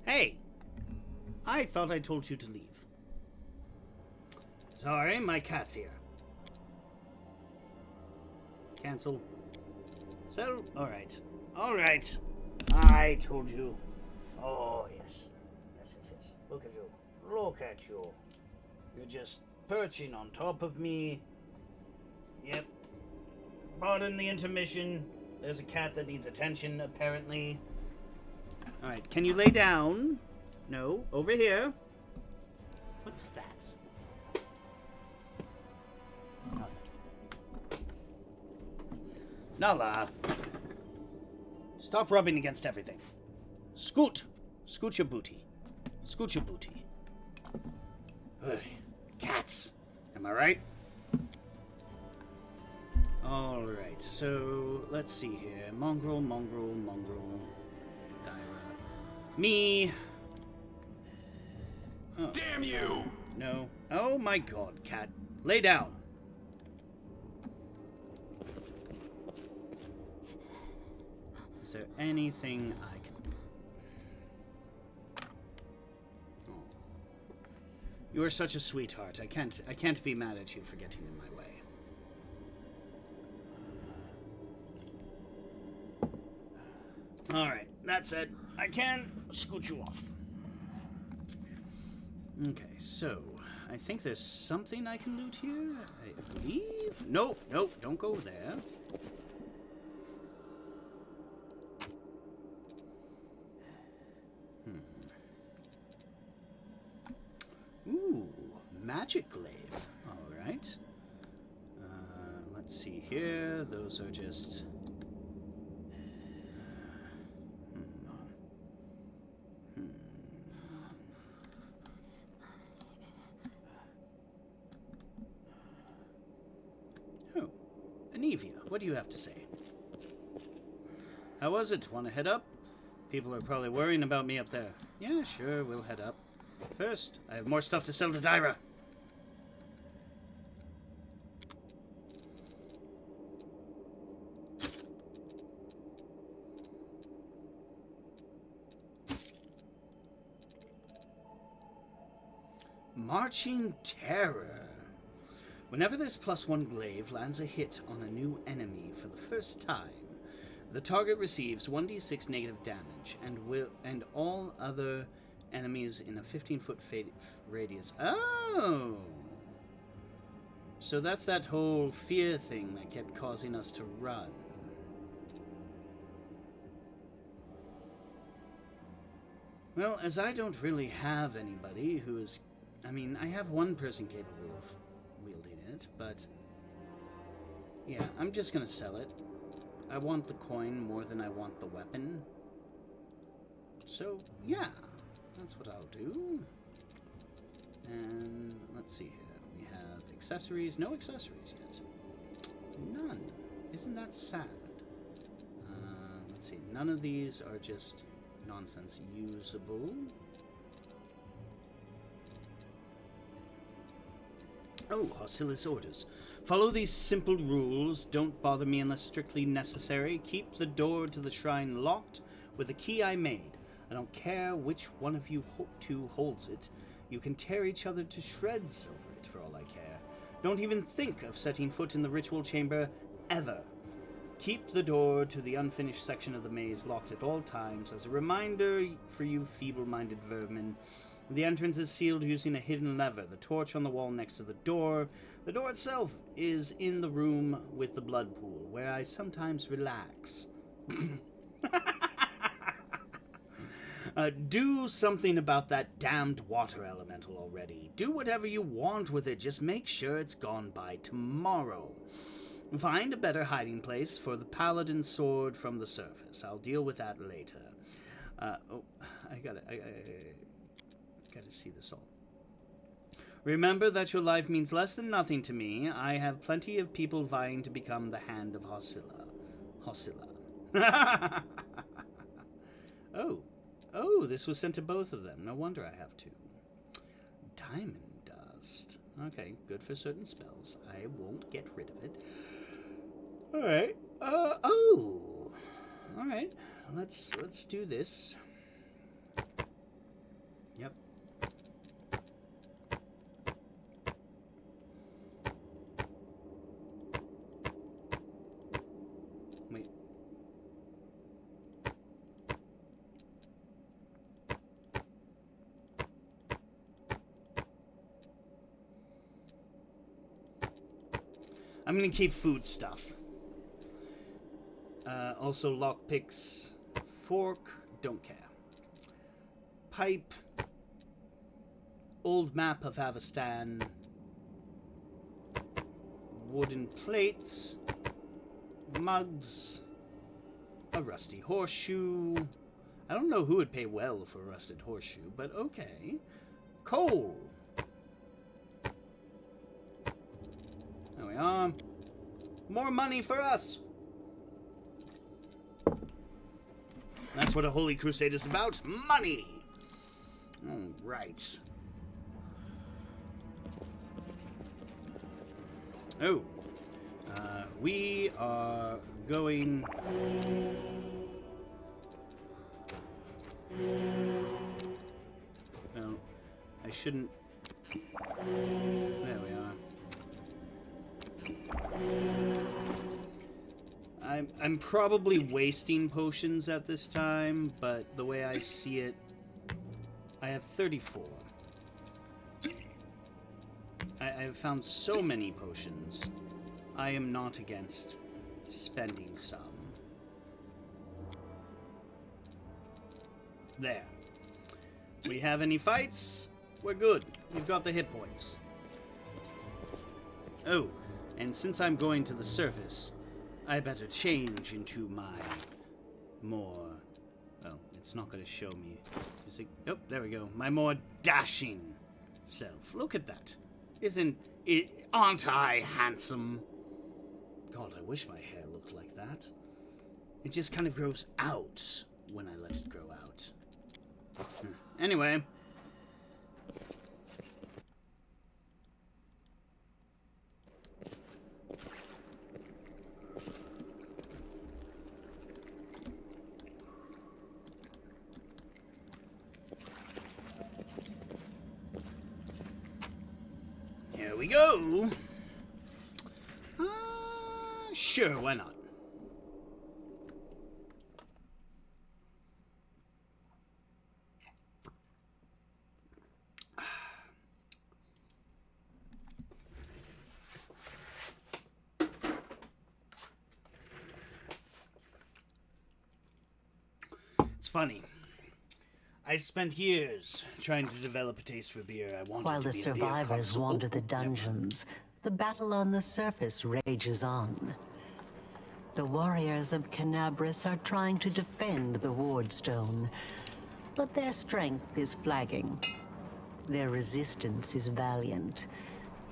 S1: Hey! I thought I told you to leave. Sorry, my cat's here. Cancel. So, alright. Alright. I told you. Oh, yes. Yes, yes, yes. Look at you. Look at you. You're just perching on top of me. Yep. Pardon the intermission. There's a cat that needs attention, apparently. Alright, can you lay down? No, over here. What's that? Nala. Stop rubbing against everything. Scoot. Scoot your booty. Scoot your booty. Ugh. Cats. Am I right? Alright, so let's see here. Mongrel. Dyra. Me. Oh.
S3: Damn you!
S1: No. Oh my god, cat. Lay down. Is there anything I can... Oh. You are such a sweetheart. I can't be mad at you for getting in my way. Alright, that said, I can scoot you off. Okay, so I think there's something I can loot here, I believe. Nope, don't go there. Ooh, magic glaive. All right. Let's see here. Those are just... Oh, Anivia, what do you have to say? How was it? Want to head up? People are probably worrying about me up there. Yeah, sure, we'll head up. First, I have more stuff to sell to Dyra. Marching Terror. Whenever this +1 glaive lands a hit on a new enemy for the first time, the target receives 1d6 negative damage, and all other enemies in a 15-foot radius. Oh! So that's that whole fear thing that kept causing us to run. Well, as I don't really have anybody who is... I mean, I have one person capable of wielding it, but... yeah, I'm just gonna sell it. I want the coin more than I want the weapon. So, yeah. That's what I'll do. And let's see here. We have accessories. No accessories yet. None. Isn't that sad? Let's see. None of these are just nonsense usable. Oh, Hostili's orders. Follow these simple rules. Don't bother me unless strictly necessary. Keep the door to the shrine locked with the key I made. I don't care which one of you two holds it. You can tear each other to shreds over it for all I care. Don't even think of setting foot in the ritual chamber ever. Keep the door to the unfinished section of the maze locked at all times as a reminder for you feeble-minded vermin. The entrance is sealed using a hidden lever, the torch on the wall next to the door. The door itself is in the room with the blood pool, where I sometimes relax. Do something about that damned water elemental already. Do whatever you want with it, just make sure it's gone by tomorrow. Find a better hiding place for the paladin sword from the surface. I'll deal with that later. I gotta see this all. Remember that your life means less than nothing to me. I have plenty of people vying to become the hand of Hossila. Oh, this was sent to both of them. No wonder I have two. Diamond dust. Okay, good for certain spells. I won't get rid of it. Alright. Alright. Let's do this. Yep. Wait. I'm gonna keep food stuff. Also lockpicks, fork, don't care. Pipe, old map of Avestan, wooden plates, mugs, a rusty horseshoe. I don't know who would pay well for a rusted horseshoe, but okay. Coal. There we are. More money for us. That's what a Holy Crusade is about. Money. All right. Oh. We are going... Well, I shouldn't... There we are. I'm probably wasting potions at this time, but the way I see it, I have 34. I have found so many potions. I am not against spending some. There. We have any fights? We're good. We've got the hit points. Oh, and since I'm going to the surface, I better change into my more... Well, it's not going to show me. Is it? Oh, there we go. My more dashing self. Look at that. Aren't I handsome? God, I wish my hair looked like that. It just kind of grows out when I let it grow out. Anyway. Here we go. Sure, why not? It's funny. I spent years trying to develop a taste for beer. I wanted
S7: While
S1: to
S7: the
S1: be a beer
S7: survivors
S1: connoisseur.
S7: wander the dungeons, the battle on the surface rages on. The warriors of Canabris are trying to defend the ward stone, but their strength is flagging. Their resistance is valiant,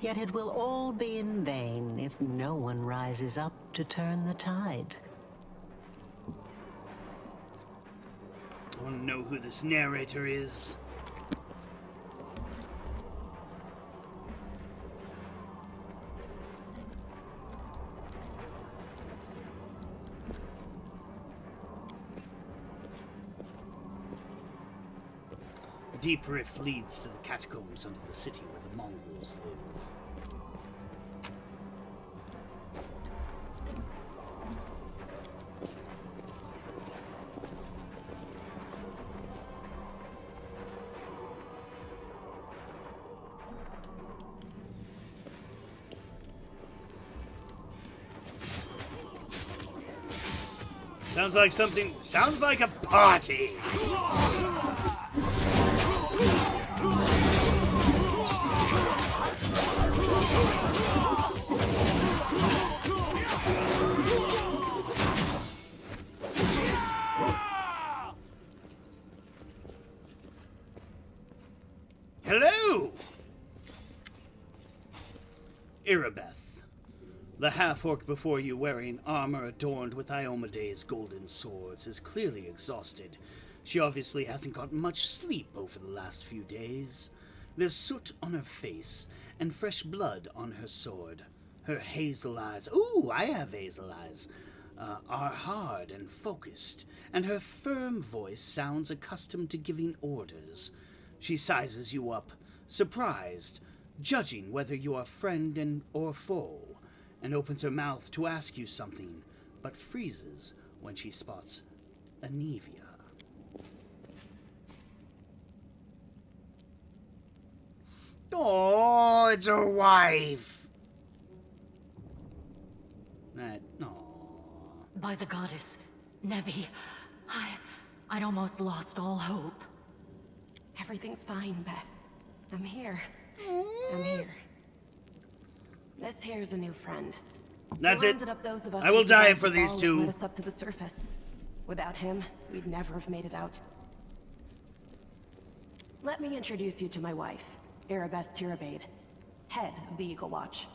S7: yet it will all be in vain if no one rises up to turn the tide.
S1: I want to know who this narrator is. A deep rift leads to the catacombs under the city where the Mongols live. Sounds like a party. Hello! Irabeth. The half-orc before you, wearing armor adorned with Iomede's golden swords, is clearly exhausted. She obviously hasn't gotten much sleep over the last few days. There's soot on her face and fresh blood on her sword. Her hazel eyes, ooh, I have hazel eyes, are hard and focused, and her firm voice sounds accustomed to giving orders. She sizes you up, surprised, judging whether you are friend or foe, and opens her mouth to ask you something, but freezes when she spots Anivia. Oh, it's her wife!
S8: By the goddess, Nevi, I'd almost lost all hope.
S5: Everything's fine, Beth. I'm here. I'm here. This here's a new friend.
S1: That's
S5: He
S1: it.
S5: rounded up those of us
S1: I will
S5: who
S1: die
S5: survived
S1: for
S5: the
S1: these
S5: fall and
S1: two.
S5: led us up to the surface. Without him, we'd never have made it out. Let me introduce you to my wife, Arabeth Tirabade, head of the Eagle Watch.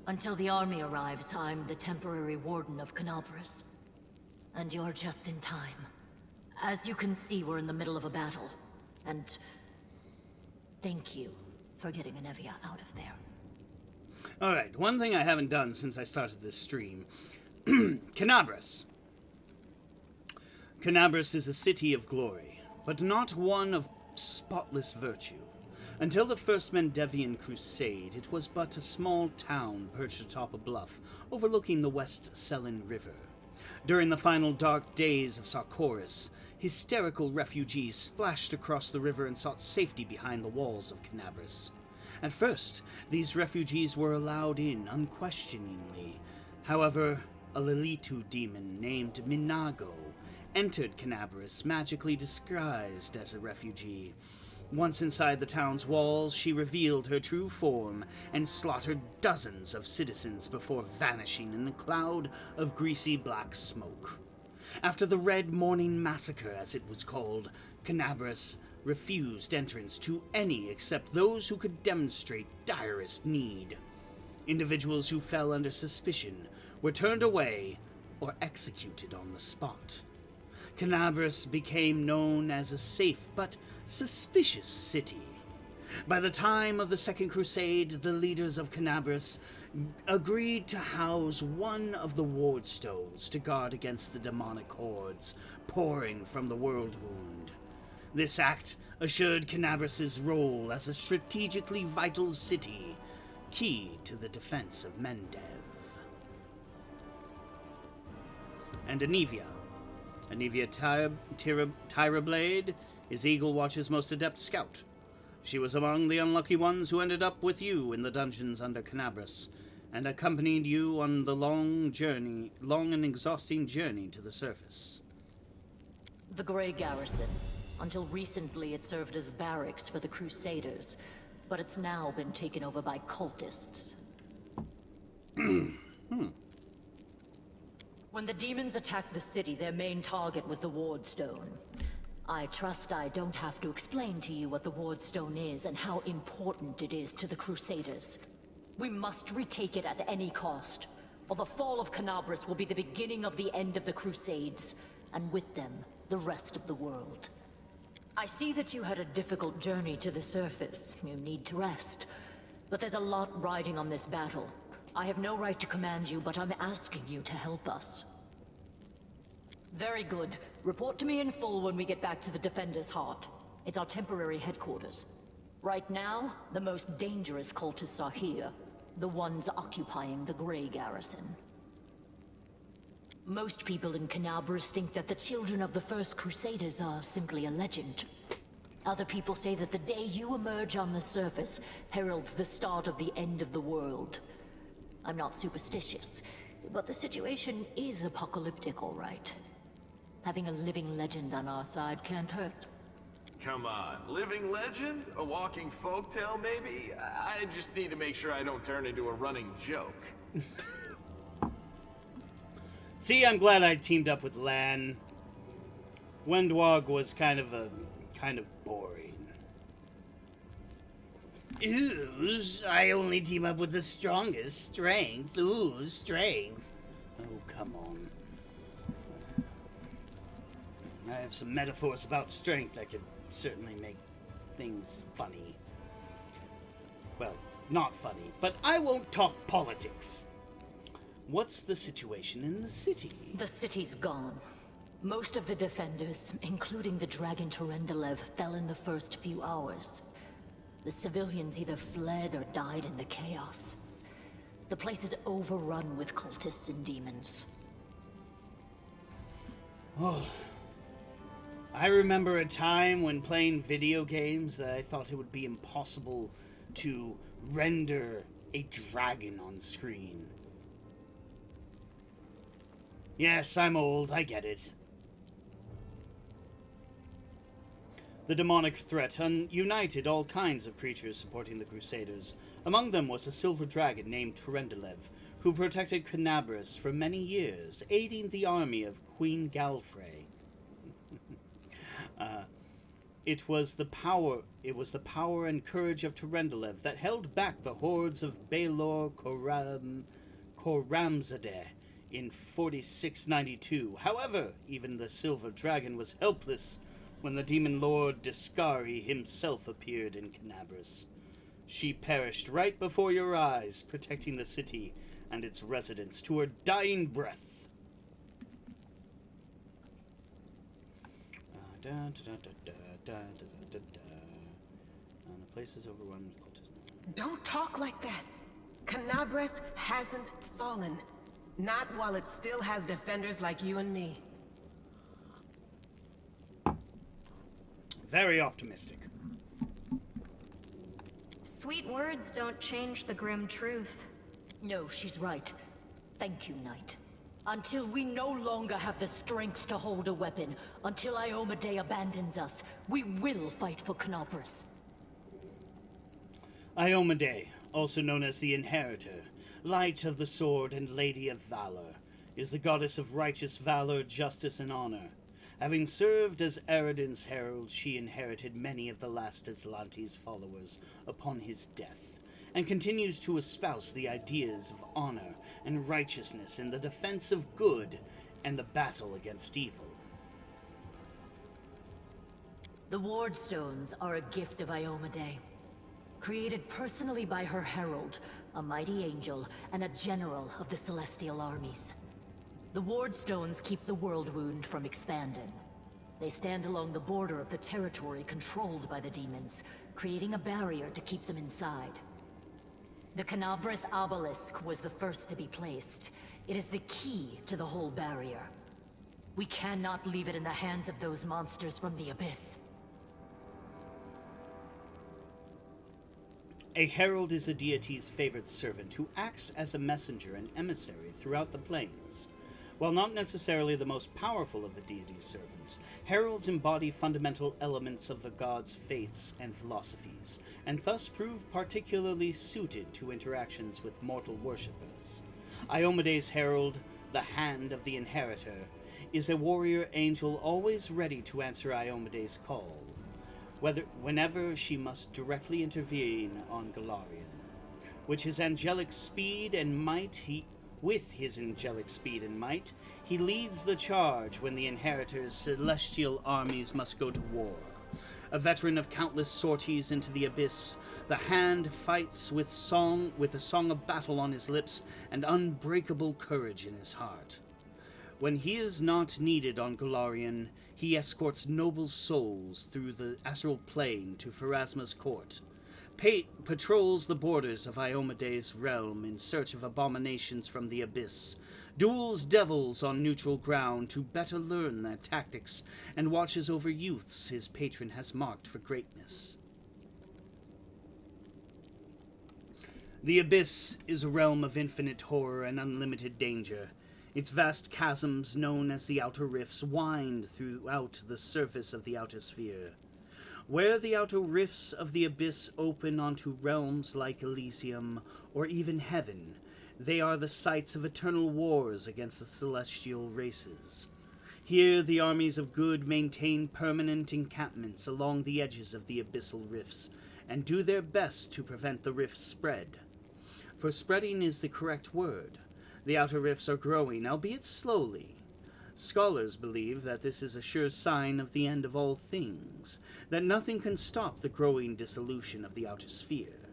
S8: Until the army arrives, I'm the temporary warden of Canabras. And you're just in time. As you can see, we're in the middle of a battle. And thank you for getting Anevia out of there.
S1: Alright, one thing I haven't done since I started this stream. Canabras. Canabras is a city of glory, but not one of spotless virtue. Until the First Mendevian Crusade, it was but a small town perched atop a bluff overlooking the West Selen River. During the final dark days of Sarkoris, hysterical refugees splashed across the river and sought safety behind the walls of Canabras. At first, these refugees were allowed in unquestioningly. However, a Lilitu demon named Minago entered Canabras magically disguised as a refugee. Once inside the town's walls, she revealed her true form and slaughtered dozens of citizens before vanishing in a cloud of greasy black smoke. After the Red Morning Massacre, as it was called, Canabras refused entrance to any except those who could demonstrate direst need. Individuals who fell under suspicion were turned away or executed on the spot. Canabras became known as a safe but suspicious city. By the time of the Second Crusade, the leaders of Canabras agreed to house one of the ward stones to guard against the demonic hordes pouring from the World Wound. This act assured Canabras' role as a strategically vital city, key to the defense of Mendev. And Anivia Tyrablade is Eagle Watch's most adept scout. She was among the unlucky ones who ended up with you in the dungeons under Canabras, and accompanied you on the long and exhausting journey to the surface.
S8: The Grey Garrison. Until recently, it served as barracks for the Crusaders, but it's now been taken over by cultists. When the demons attacked the city, their main target was the Ward Stone. I trust I don't have to explain to you what the Ward Stone is and how important it is to the Crusaders. We must retake it at any cost, or the fall of Canabras will be the beginning of the end of the Crusades, and with them, the rest of the world. I see that you had a difficult journey to the surface. You need to rest. But there's a lot riding on this battle. I have no right to command you, but I'm asking you to help us. Very good. Report to me in full when we get back to the Defender's Heart. It's our temporary headquarters. Right now, the most dangerous cultists are here. The ones occupying the Grey Garrison. Most people in Canabras think that the children of the First Crusaders are simply a legend. Other people say that the day you emerge on the surface heralds the start of the end of the world. I'm not superstitious, but the situation is apocalyptic, all right. Having a living legend on our side can't hurt.
S3: Come on, living legend? A walking folktale, maybe? I just need to make sure I don't turn into a running joke.
S1: See, I'm glad I teamed up with Lan. Wendwog was kind of boring. Ooze, I only team up with the strongest. Strength, ooh, strength. Oh, come on. I have some metaphors about strength that could certainly make things funny. Well, not funny, but I won't talk politics. What's the situation in the city?
S8: The city's gone. Most of the defenders, including the dragon Terendelev, fell in the first few hours. The civilians either fled or died in the chaos. The place is overrun with cultists and demons.
S1: Oh. I remember a time when playing video games that I thought it would be impossible to render a dragon on screen. Yes, I'm old, I get it. The demonic threat united all kinds of creatures supporting the Crusaders. Among them was a silver dragon named Terendelev, who protected Canabras for many years, aiding the army of Queen Galfrey. It was the power and courage of Terendelev that held back the hordes of Baelor Khorramzadeh in 4692. However, even the silver dragon was helpless when the demon lord Discari himself appeared in Canabras. She perished right before your eyes, protecting the city and its residents to her dying breath. The place is overrun with cultists.
S4: Don't talk like that. Canabras hasn't fallen. Not while it still has defenders like you and me.
S1: Very optimistic.
S2: Sweet words don't change the grim truth.
S8: No, she's right. Thank you, Knight. Until we no longer have the strength to hold a weapon, until Iomedae abandons us, we will fight for Canabras.
S1: Iomedae, also known as the Inheritor, Light of the Sword and Lady of Valor, is the goddess of righteous valor, justice, and honor. Having served as Eredin's herald, she inherited many of the last Aslante's followers upon his death, and continues to espouse the ideas of honor and righteousness in the defense of good and the battle against evil.
S8: The Ward Stones are a gift of Iomedae, created personally by her herald, a mighty angel and a general of the celestial armies. The Ward Stones keep the world wound from expanding. They stand along the border of the territory controlled by the demons, creating a barrier to keep them inside. The Canabras obelisk was the first to be placed. It is the key to the whole barrier. We cannot leave it in the hands of those monsters from the abyss.
S1: A herald is a deity's favored servant who acts as a messenger and emissary throughout the planes. While not necessarily the most powerful of the deity's servants, heralds embody fundamental elements of the god's faiths and philosophies, and thus prove particularly suited to interactions with mortal worshippers. Iomedae's herald, the hand of the Inheritor, is a warrior angel always ready to answer Iomede's call, whenever she must directly intervene on Golarion. With his angelic speed and might, he leads the charge when the Inheritor's celestial armies must go to war. A veteran of countless sorties into the abyss, the Hand fights with a song of battle on his lips and unbreakable courage in his heart. When he is not needed on Golarion, he escorts noble souls through the astral plane to Pharasma's court, patrols the borders of Iomede's realm in search of abominations from the abyss, duels devils on neutral ground to better learn their tactics, and watches over youths his patron has marked for greatness. The abyss is a realm of infinite horror and unlimited danger. Its vast chasms, known as the Outer Rifts, wind throughout the surface of the outer sphere. Where the outer rifts of the abyss open onto realms like Elysium or even heaven, they are the sites of eternal wars against the celestial races. Here the armies of good maintain permanent encampments along the edges of the abyssal rifts, and do their best to prevent the rifts' spread. For spreading is the correct word. The outer rifts are growing, albeit slowly. Scholars believe that this is a sure sign of the end of all things, that nothing can stop the growing dissolution of the outer sphere,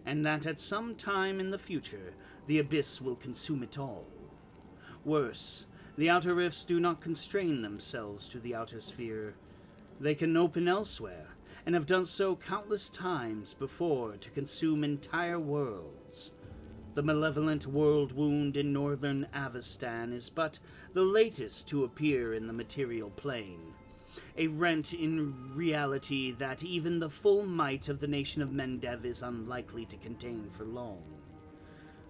S1: and that at some time in the future, the abyss will consume it all. Worse, the outer rifts do not constrain themselves to the outer sphere. They can open elsewhere, and have done so countless times before to consume entire worlds. The malevolent world wound in northern Avestan is but the latest to appear in the material plane, a rent in reality that even the full might of the nation of Mendev is unlikely to contain for long.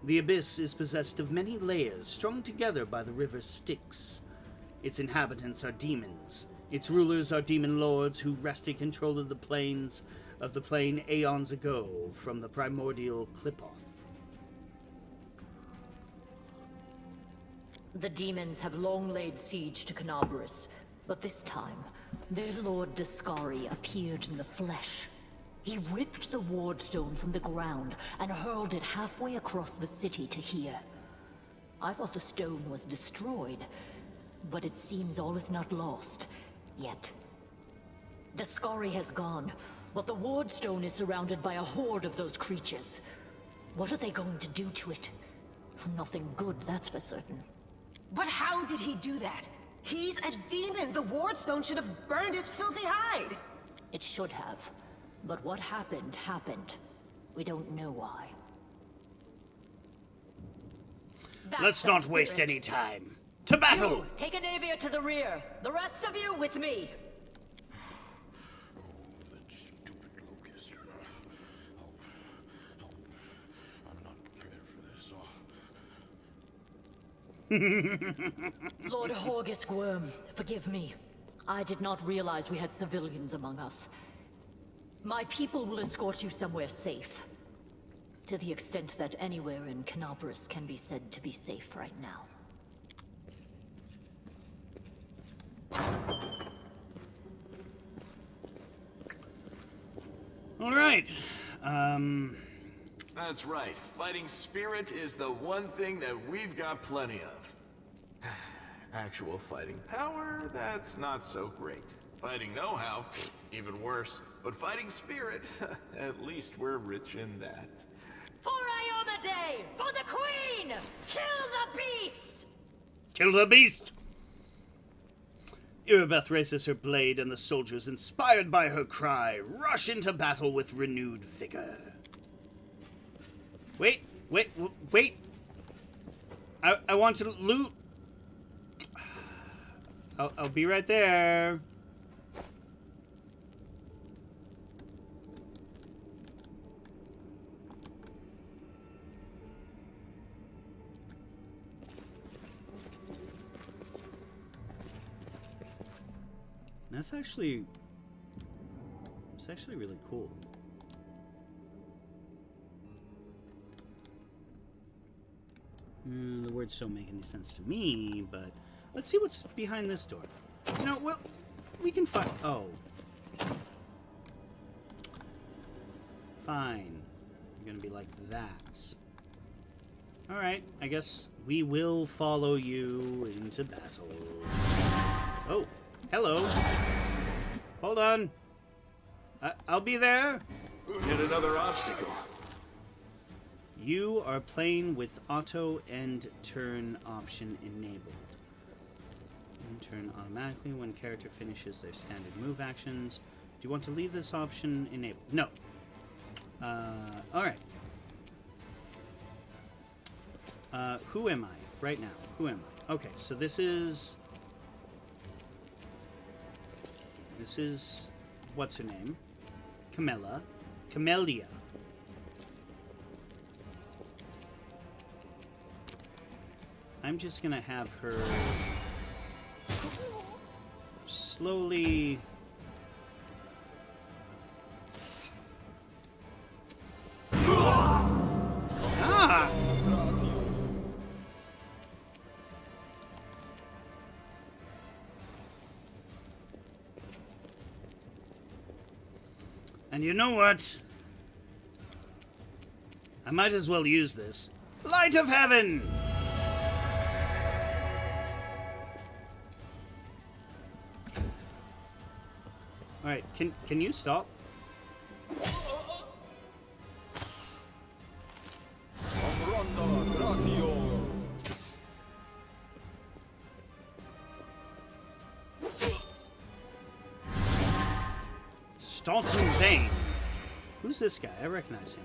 S1: The abyss is possessed of many layers strung together by the river Styx. Its inhabitants are demons. Its rulers are demon lords who wrested control of the plane aeons ago from the primordial Clipoth.
S8: The demons have long laid siege to Canabris, but this time, their lord Dascari appeared in the flesh. He ripped the ward stone from the ground and hurled it halfway across the city to here. I thought the stone was destroyed, but it seems all is not lost, yet. Dascari has gone, but the ward stone is surrounded by a horde of those creatures. What are they going to do to it? Nothing good, that's for certain.
S4: But how did he do that? He's a demon! The wardstone should have burned his filthy hide!
S8: It should have. But what happened, happened. We don't know why.
S1: Let's not waste any time. To battle!
S8: You, take a Navier to the rear. The rest of you with me.
S3: That stupid locust. I'm not prepared for this.
S8: Lord Horgus Worm, forgive me. I did not realize we had civilians among us. My people will escort you somewhere safe. To the extent that anywhere in Canabris can be said to be safe right now.
S1: All right.
S3: That's right. Fighting spirit is the one thing that we've got plenty of. Actual fighting power, that's not so great. Fighting know-how, even worse. But fighting spirit, at least we're rich in that.
S8: For Iomedae! For the Queen! Kill the beast!
S1: Kill the beast! Irabeth raises her blade, and the soldiers, inspired by her cry, rush into battle with renewed vigor. Wait! I want to loot. I'll be right there. It's actually really cool. The words don't make any sense to me, but let's see what's behind this door. You know, well, we can find... Oh. Fine. You're gonna be like that. Alright, I guess we will follow you into battle. Oh, hello. Hold on. I'll be there.
S3: Yet another obstacle.
S1: You are playing with auto end turn option enabled. End turn automatically when character finishes their standard move actions. Do you want to leave this option enabled? No. Alright. Who am I right now? Who am I? Okay, so this is... What's her name? Camellia. I'm just gonna have her slowly... Ah! And you know what? I might as well use this. Light of Heaven! Alright, can you stop? Staunton Vane. Who's this guy? I recognize him.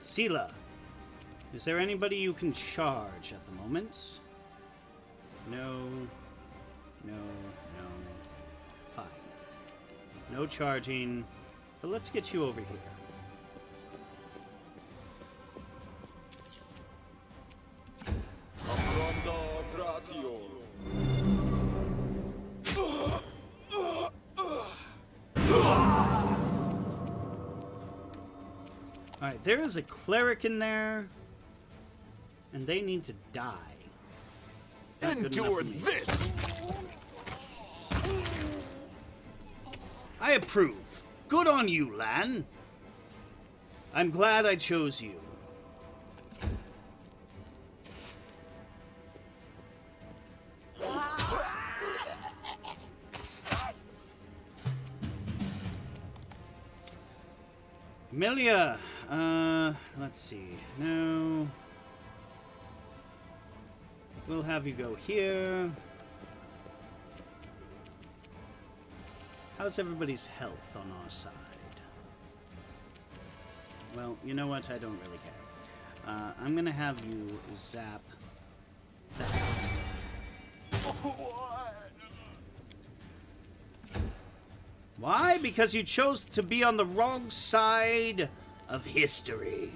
S1: Sela. Is there anybody you can charge at the moment? No. Fine. No charging. But let's get you over here. Alright, there is a cleric in there. And they need to die.
S3: Endure this!
S1: I approve. Good on you, Lan. I'm glad I chose you. Amelia, let's see. No. We'll have you go here. How's everybody's health on our side? Well, you know what? I don't really care. I'm gonna have you zap that. Why? Because you chose to be on the wrong side of history.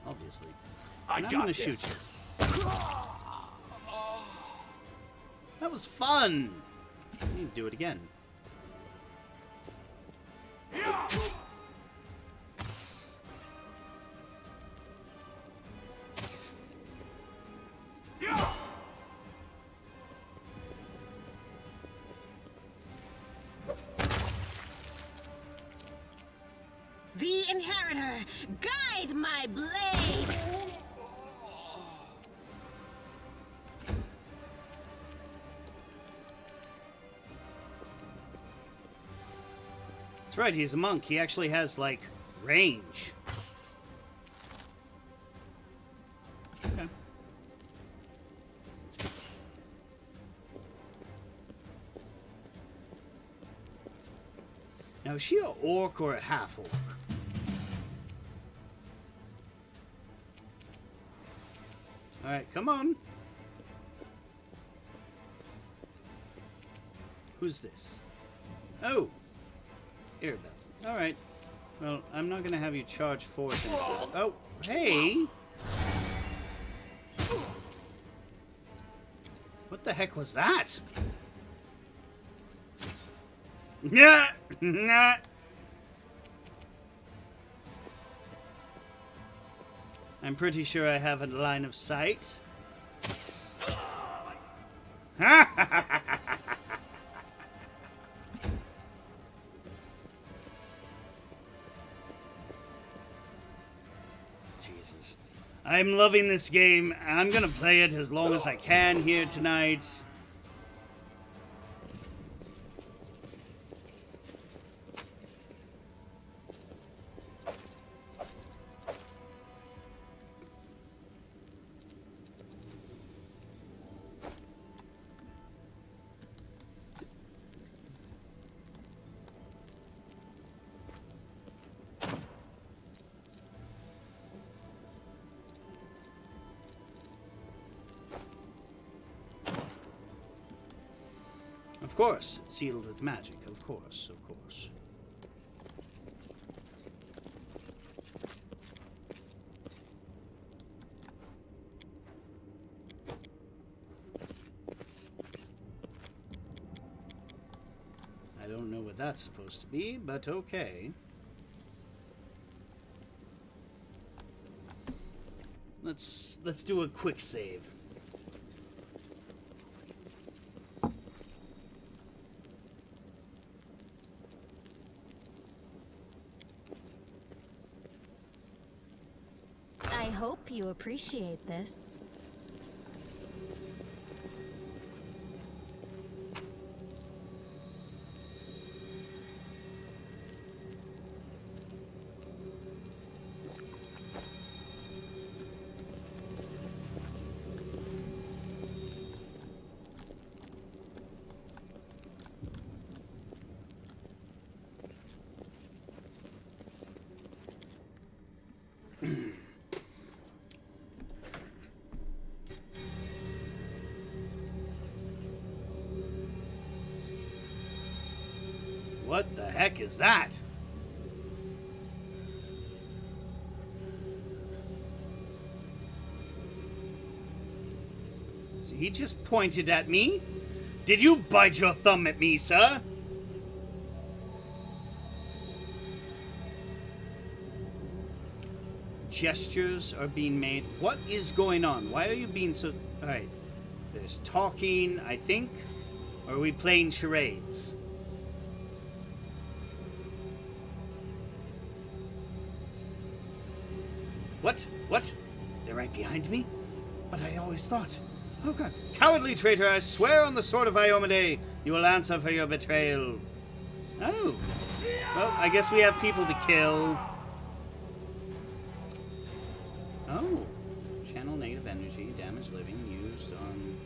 S1: Obviously. And I'm gonna shoot you. That was fun. I need to do it again.
S4: The Inheritor, guide my blade!
S1: That's right, he's a monk. He actually has, like, range. Okay. Now, is she an orc or a half-orc? Alright, come on. Who's this? Oh! Erebeth. Alright. Well, I'm not gonna have you charge forward. Oh, hey! What the heck was that? Yeah. Nah. I'm pretty sure I have a line of sight. Jesus. I'm loving this game. I'm gonna play it as long as I can here tonight. Of course, it's sealed with magic. Of course, of course. I don't know what that's supposed to be, but okay. Let's do a quick save.
S2: I hope you appreciate this. What the heck is that? So he just pointed at me? Did you bite your thumb at me, sir? Gestures are being made. What is going on? Why are you being so... Alright. There's talking, I think. Or are we playing charades? What? What? They're right behind me? But I always thought... Oh god. Cowardly traitor, I swear on the sword of Iomade, you will answer for your betrayal. Oh. Well, I guess we have people to kill. Oh. Channel negative energy, damage living, used on...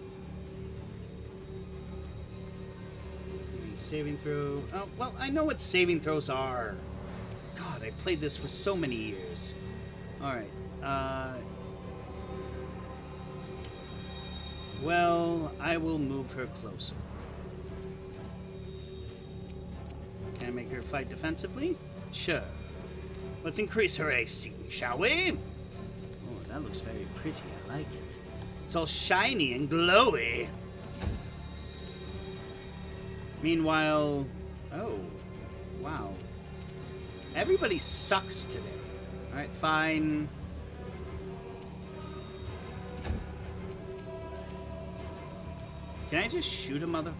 S2: Saving throw... Oh, well, I know what saving throws are. God, I played this for so many years. Alright, well, I will move her closer. Can I make her fight defensively? Sure. Let's increase her AC, shall we? Oh, that looks very pretty. I like it. It's all shiny and glowy. Meanwhile... Oh, wow. Everybody sucks today. Alright, fine. Can I just shoot a mother?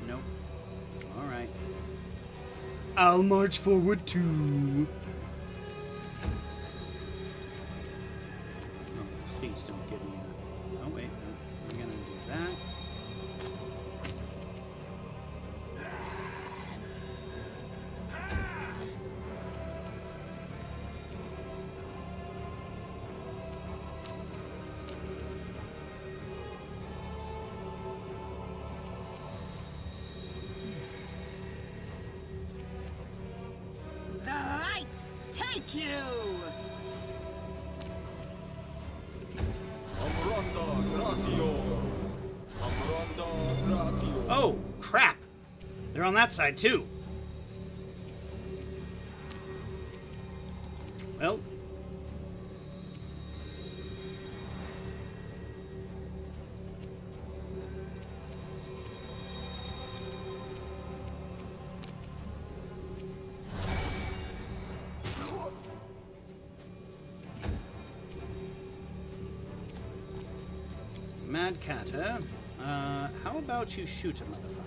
S2: Nope. Alright. I'll march forward too. Oh, please don't give me a... Oh, wait. No. I'm gonna do that. Oh, crap! They're on that side, too. Well.
S1: Mad Catter, how about you shoot a motherfucker?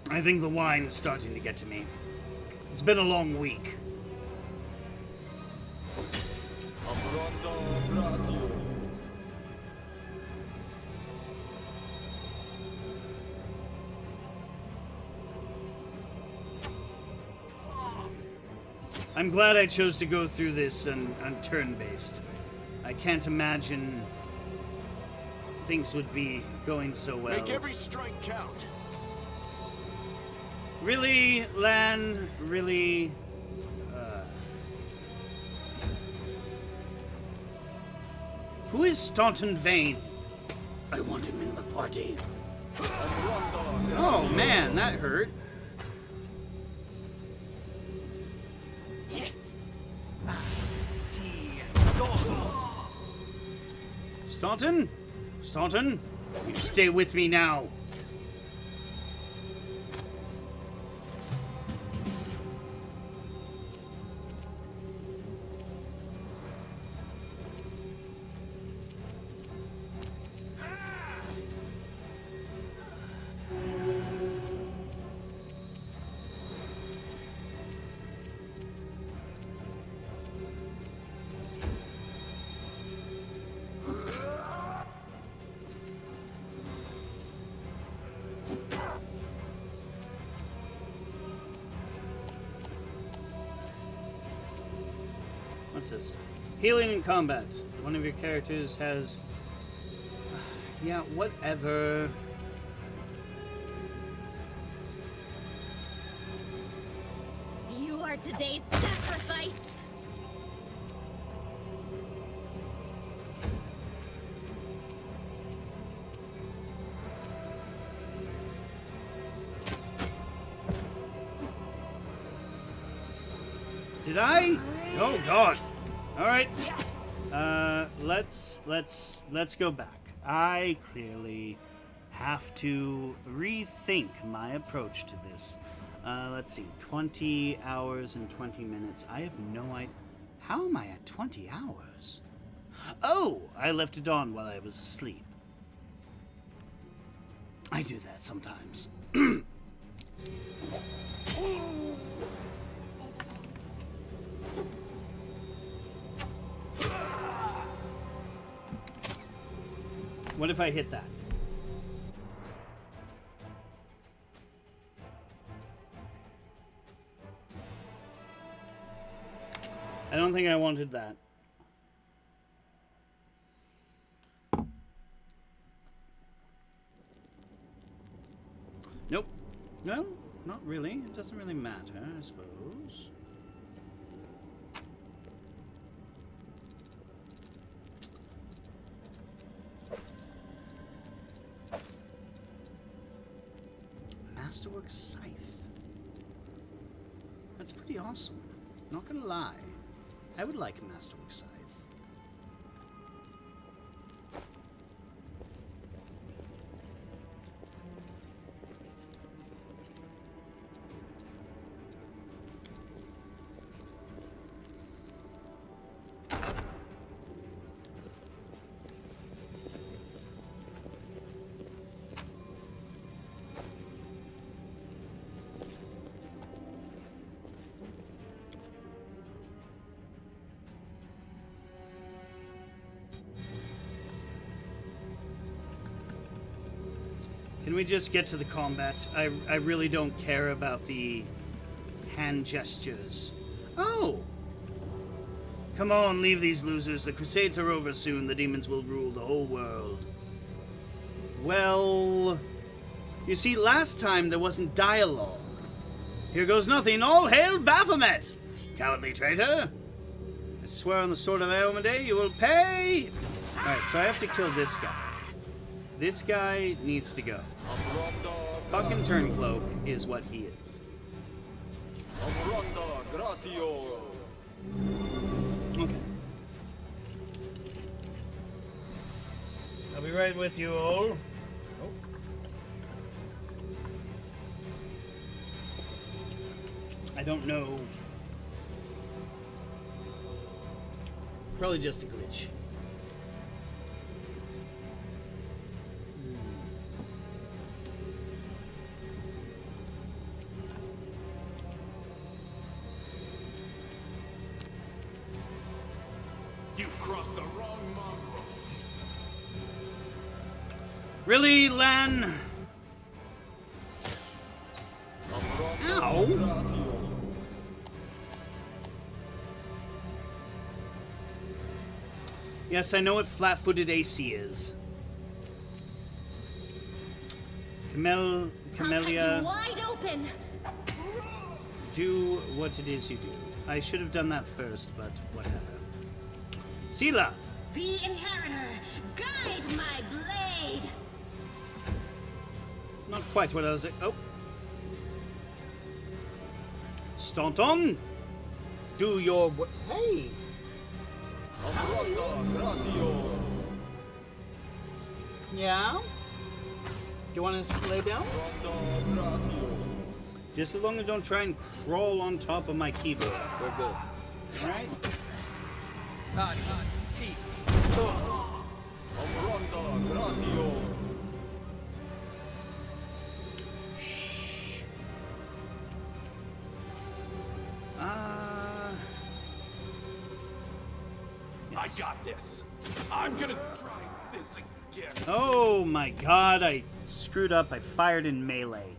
S1: I think the wine's starting to get to me. It's been a long week. I'm glad I chose to go through this on turn-based. I can't imagine things would be going so well.
S9: Make every strike count.
S1: Really, Lan? Really? Who is Staunton Vane? I want him in the party. Oh man, that hurt. Staunton? Staunton? You stay with me now. What's this? Healing in combat. One of your characters has... yeah, whatever.
S10: You are today's sacrifice!
S1: Did I? Oh God! All right. Let's go back. I clearly have to rethink my approach to this. Let's see. 20 hours and 20 minutes. I have no idea. How am I at 20 hours? Oh, I left it on while I was asleep. I do that sometimes. What if I hit that? I don't think I wanted that. Nope. No, not really. It doesn't really matter, I suppose. Masterwork Scythe. That's pretty awesome. Not gonna lie. I would like a Masterwork Scythe. Can we just get to the combat? I really don't care about the hand gestures. Oh! Come on, leave these losers. The Crusades are over soon. The demons will rule the whole world. Well... you see, last time there wasn't dialogue. Here goes nothing. All hail Baphomet! Cowardly traitor! I swear on the sword of Iomedae, you will pay! Alright, so I have to kill this guy. This guy needs to go. Fucking Turncloak is what he is. Okay. right with you all. I don't know. Probably just a glitch.
S3: You've crossed the wrong mongrel.
S1: Really, Len? Ow! Yes, I know what flat-footed AC is.
S10: I'll cut
S1: Camellia,
S10: you wide open.
S1: do what it is you do. I should have done that first, but whatever. Sela!
S10: The Inheritor, guide my blade.
S1: Not quite what I was... Oh. Staunton! Do your... Hey! Yeah? Do you want to lay down? Just as long as don't try and crawl on top of my keyboard. We're good. Alright? Shh.
S3: I got this. I'm gonna try this again.
S1: Oh my god, I screwed up. I fired in melee.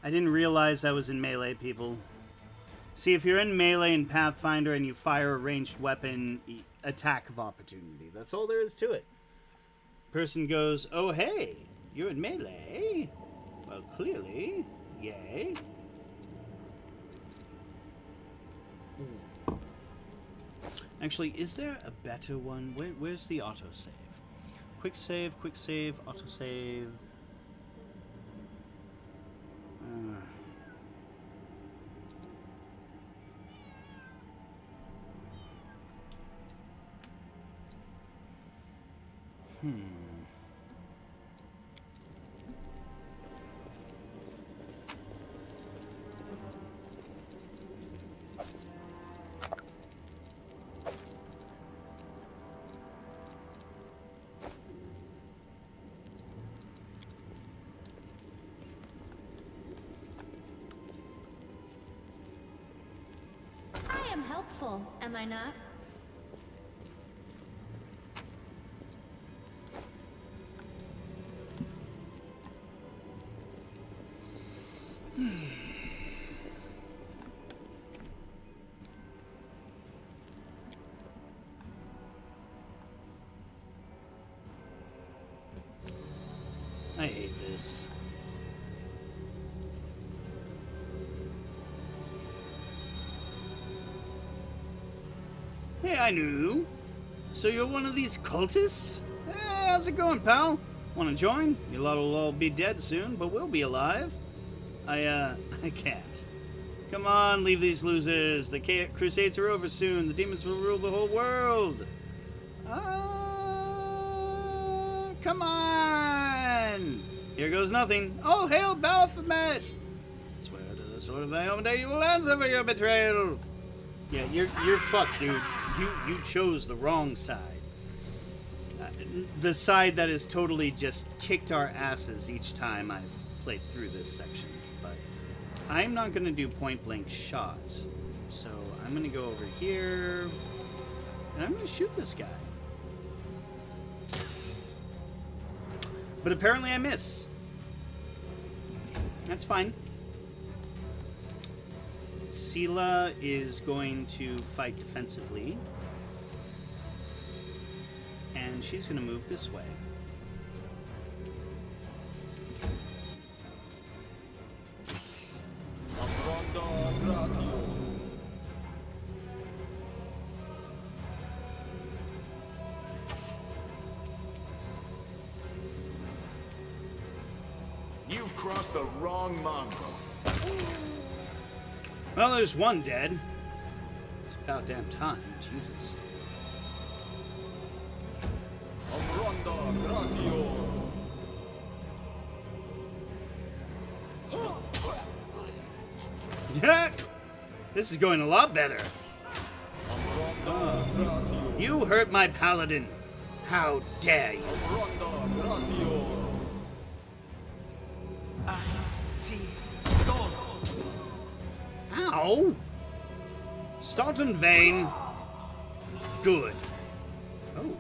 S1: I didn't realize I was in melee, people. See, if you're in melee in Pathfinder and you fire a ranged weapon, attack of opportunity. That's all there is to it. Person goes, oh hey, you're in melee? Well, clearly, yay. Actually, is there a better one? Where's the autosave? Quick save, autosave.
S10: I am helpful, am I not?
S1: I hate this. Hey, I knew. So you're one of these cultists? Hey, how's it going, pal? Want to join? You lot'll all be dead soon, but we'll be alive. I can't. Come on, leave these losers. The Crusades are over soon. The demons will rule the whole world. Come on! Here goes nothing. All hail Baphomet! Swear to the sword of Iomade you will answer for your betrayal. Yeah, you're fucked, dude. You chose the wrong side. The side that has totally just kicked our asses each time I've played through this section. But I'm not going to do point-blank shots. So I'm going to go over here, and I'm going to shoot this guy. But apparently I miss. That's fine. Sela is going to fight defensively. And she's going to move this way.
S3: You've crossed the wrong mongrel.
S1: Well, there's one dead. It's about damn time. Jesus. This is going a lot better. You hurt my paladin. How dare you? Ow! Start in vain. Good. Oh.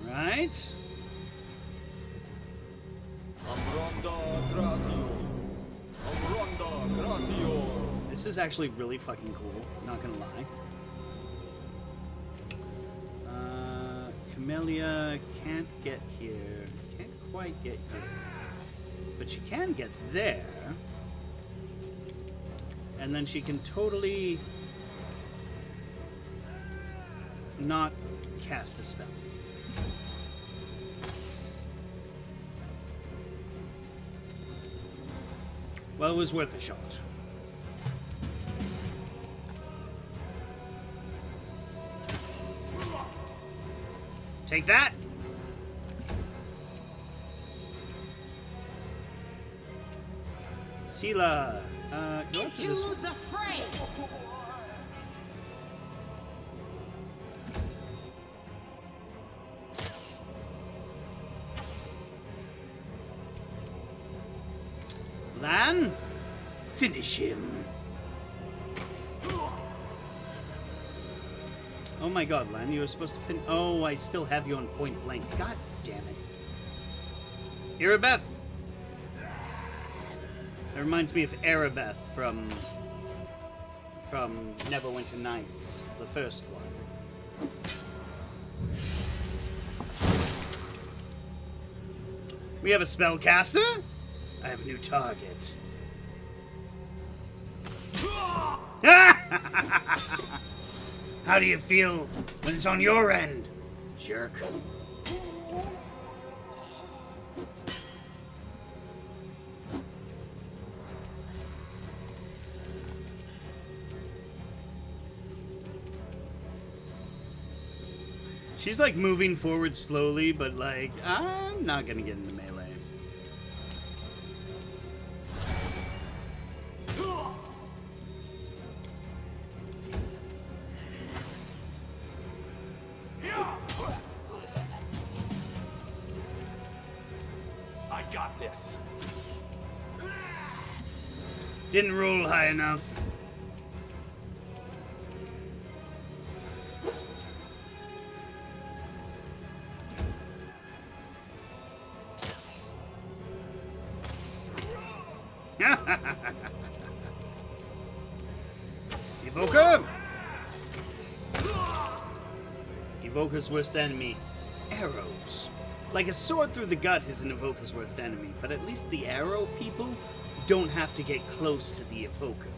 S1: Right. This is actually really fucking cool, not gonna lie. Camellia can't get here, can't quite get here, but she can get there, and then she can totally not cast a spell. Well, it was worth a shot. Take that! Sela, go up to this one.
S4: the fray!
S1: Lan, finish him. Oh my god, Lan, you were supposed to finish. Oh, I still have you on point blank. God damn it. Erebeth! That reminds me of Erebeth from Neverwinter Nights, the first one. We have a spellcaster? I have a new target. How do you feel when it's on your end, jerk? She's like moving forward slowly, but like, I'm not gonna get into melee.
S3: I got this.
S1: Didn't roll high enough. Evoker! Evoker's worst enemy. Arrows. Like a sword through the gut is an evoker's worst enemy, but at least the arrow people don't have to get close to the evoker.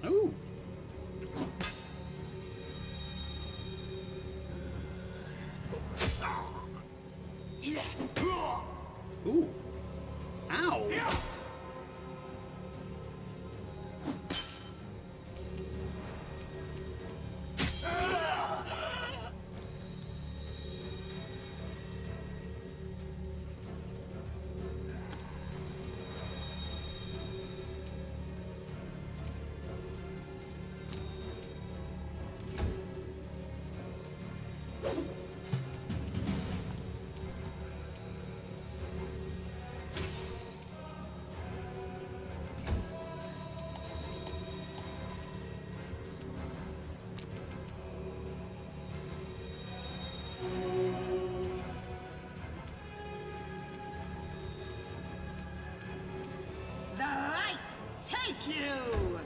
S1: Ooh. Ooh. Ow.
S4: The light take you!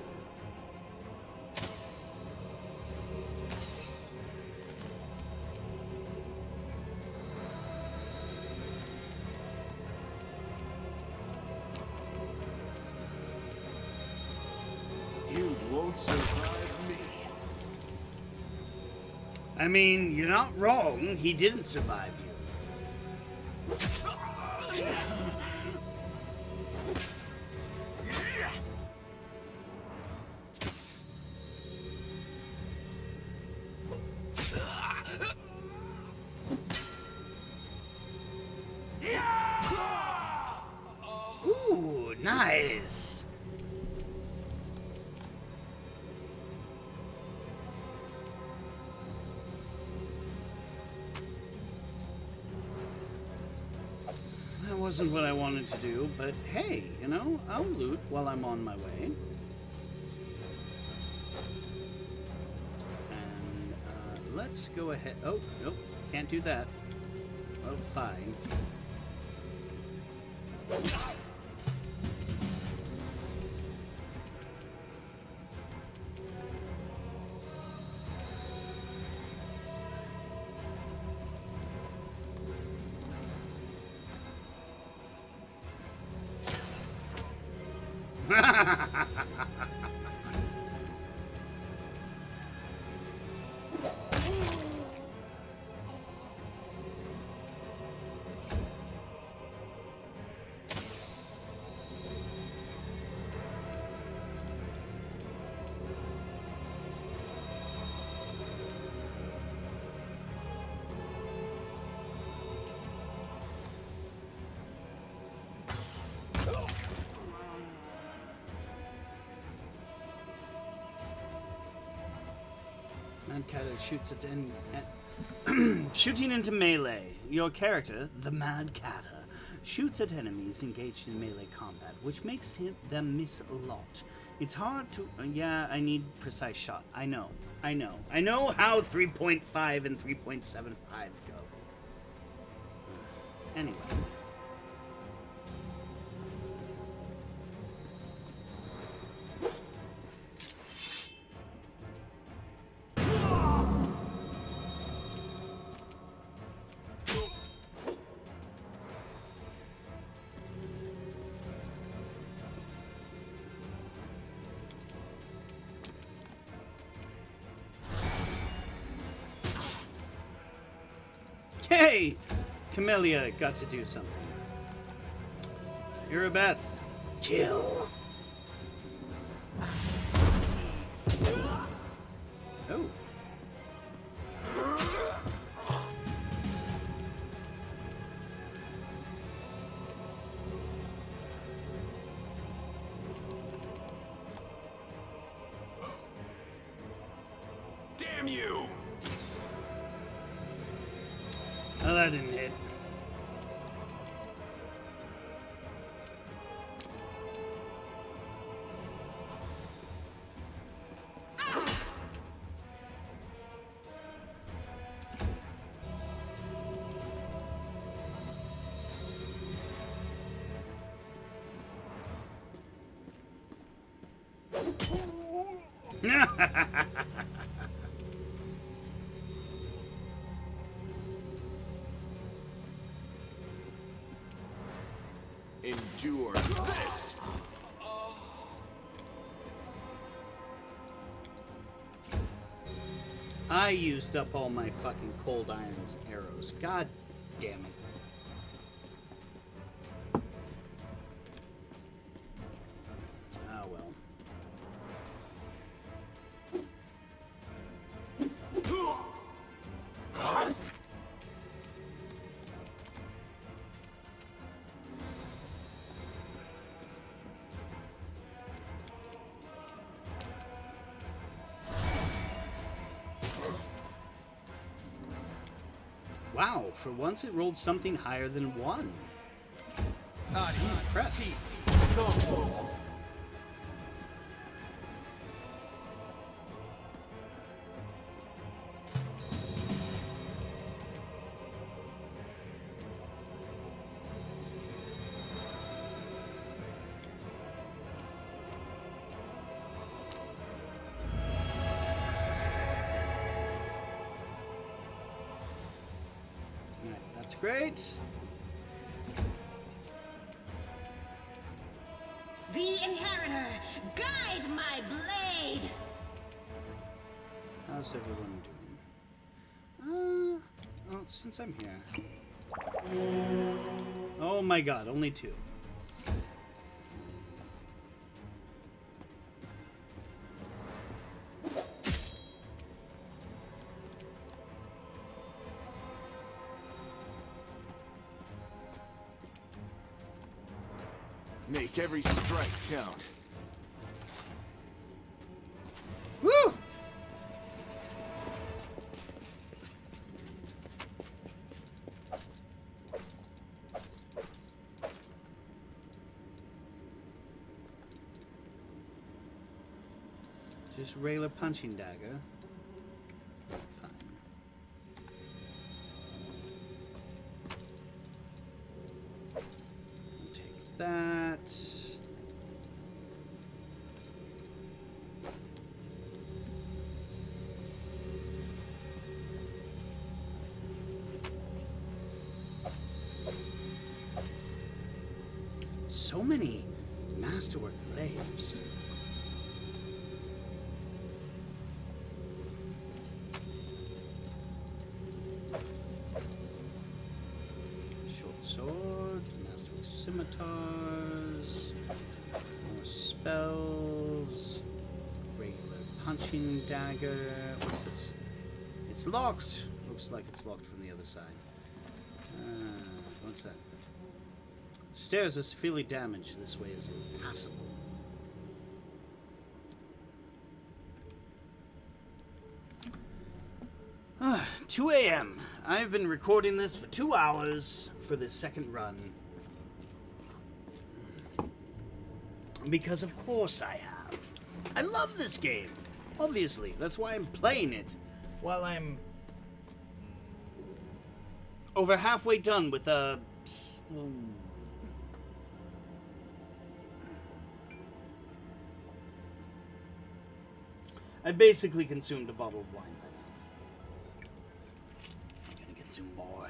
S3: won't survive me.
S1: I mean, you're not wrong. He didn't survive you. Ooh, nice. That wasn't what I wanted to do, but hey, you know, I'll loot while I'm on my way. And let's go ahead. Oh, nope, can't do that. Oh, fine. Mad Catter shoots at shooting into melee. Your character, the Mad Catter, shoots at enemies engaged in melee combat, which makes them miss a lot. It's hard to... yeah, I need precise shot. I know how 3.5 and 3.75 go. Anyway. Hey! Camellia got to do something. Irabeth, kill. Oh.
S3: Damn you!
S1: Oh, that didn't hit.
S3: Endure this!
S1: I used up all my fucking cold iron arrows. God damn it. Oh well. Wow, for once it rolled something higher than 1. I'm impressed. That's great.
S10: The Inheritor, guide my blade!
S1: How's everyone doing? Oh, since I'm here. Oh my god, only 2.
S3: Make every strike count.
S1: Woo! Just regular punching dagger. Fine. I'll take that. So many masterwork glaives. 'Short sword, masterwork scimitars, more spells, regular punching dagger. What's this? It's locked. Looks like it's locked from the other side. What's that? Stairs are severely damaged. This way is impassable. 2 a.m. I've been recording this for 2 hours for this second run. Because of course I have. I love this game. Obviously. That's why I'm playing it. While I'm over halfway done with a... I basically consumed a bottle of wine by now. I'm gonna consume more.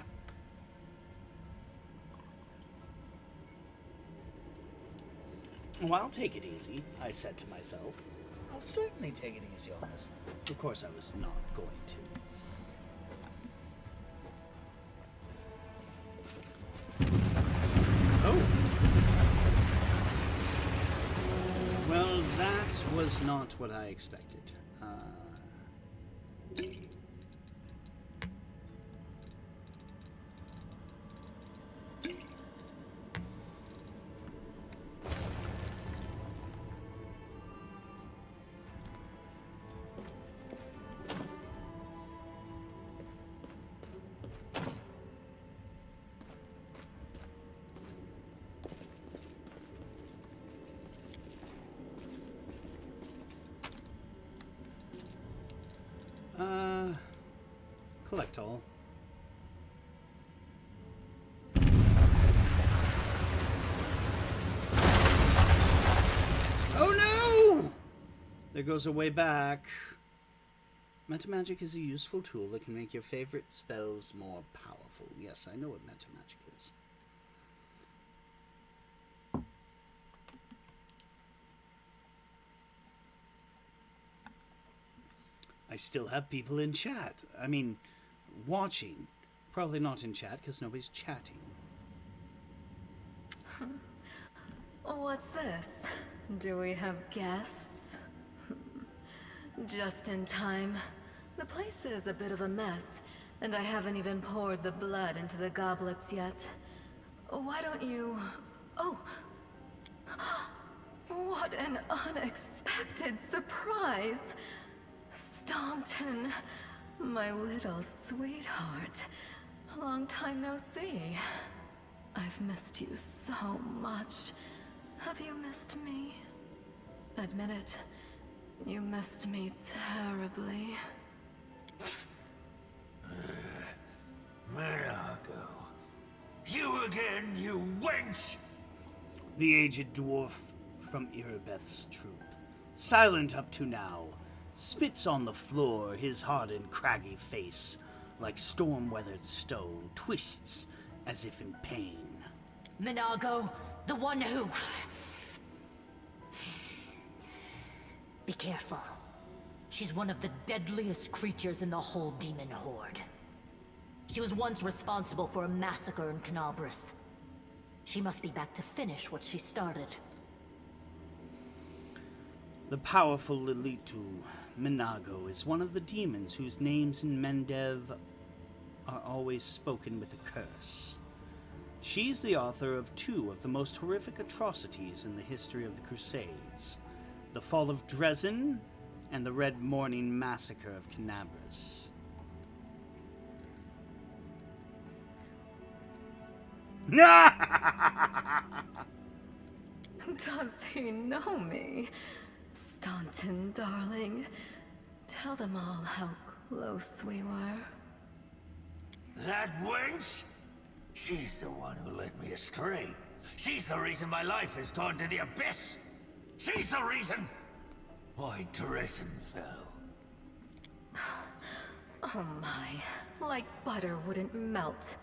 S1: Well, I'll take it easy, I said to myself. I'll certainly take it easy on this. Of course I was not going to. Oh! Well, that was not what I expected. Collect all. Oh no! There goes a way back. Metamagic is a useful tool that can make your favorite spells more powerful. Yes, I know what metamagic is. I still have people in chat. I mean, watching. Probably not in chat because nobody's chatting.
S5: What's this? Do we have guests? Just in time. The place is a bit of a mess, and I haven't even poured the blood into the goblets yet. Why don't you... Oh! What an unexpected surprise! Staunton, my little sweetheart. Long time no see. I've missed you so much. Have you missed me? Admit it. You missed me terribly.
S3: Mirago. You again, you wench!
S1: The aged dwarf from Irabeth's troop, silent up to now, spits on the floor, his hard and craggy face, like storm-weathered stone, twists as if in pain.
S8: Minago, the one who... Be careful. She's one of the deadliest creatures in the whole demon horde. She was once responsible for a massacre in Canabras. She must be back to finish what she started.
S1: The powerful Lilitu Minago is one of the demons whose names in Mendev are always spoken with a curse. She's the author of two of the most horrific atrocities in the history of the Crusades, the fall of Dresden and the Red Morning Massacre of Canabras.
S5: Does he know me? Staunton, darling. Tell them all how close we were.
S9: That wench? She's the one who led me astray. She's the reason my life has gone to the abyss. She's the reason why Dresden fell.
S5: Oh my, like butter wouldn't melt.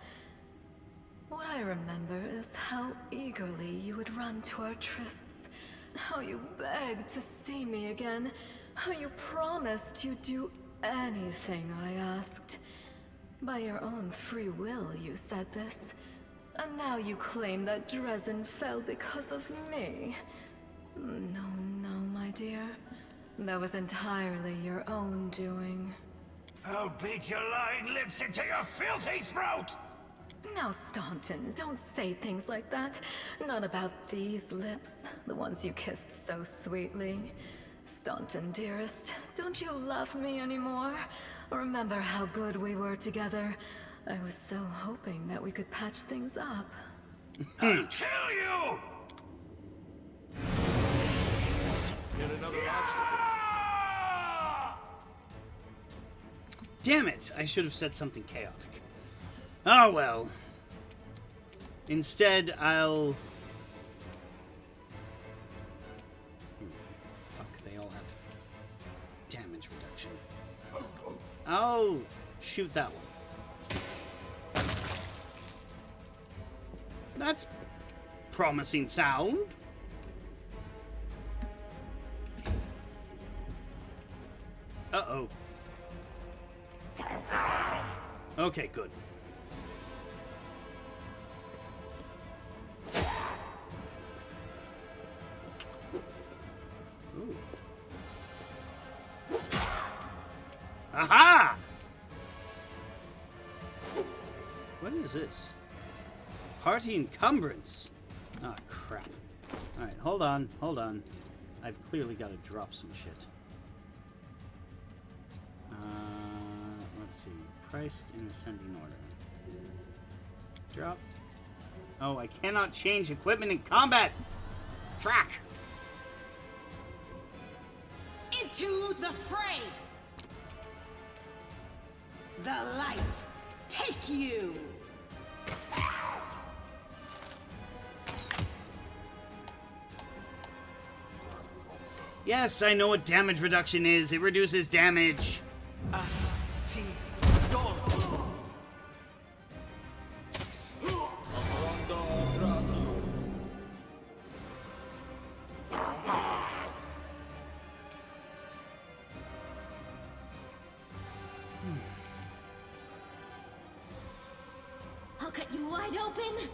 S5: What I remember is how eagerly you would run to our trysts, how you begged to see me again, how you promised you'd do anything I asked. By your own free will, you said this. And now you claim that Dresden fell because of me. No, no, my dear. That was entirely your own doing.
S9: I'll beat your lying lips into your filthy throat!
S5: Now, Staunton, don't say things like that. Not about these lips, the ones you kissed so sweetly. Staunton, dearest, don't you love me anymore? Remember how good we were together? I was so hoping that we could patch things up.
S9: I'll kill you!
S3: Yet another obstacle.
S1: Damn it! I should have said something chaotic. Oh well. Instead, I'll... Fuck, they all have damage reduction. I'll shoot that one. That's promising sound. Uh-oh. Okay, good. Ooh. Aha! What is this? Party encumbrance. Oh, crap. Alright, hold on, hold on. I've clearly got to drop some shit. Let's see. Priced in ascending order. Drop. Oh, I cannot change equipment in combat! Track!
S4: Into the fray! The light take you!
S1: Yes, I know what damage reduction is. It reduces damage.
S10: I'll cut you wide open.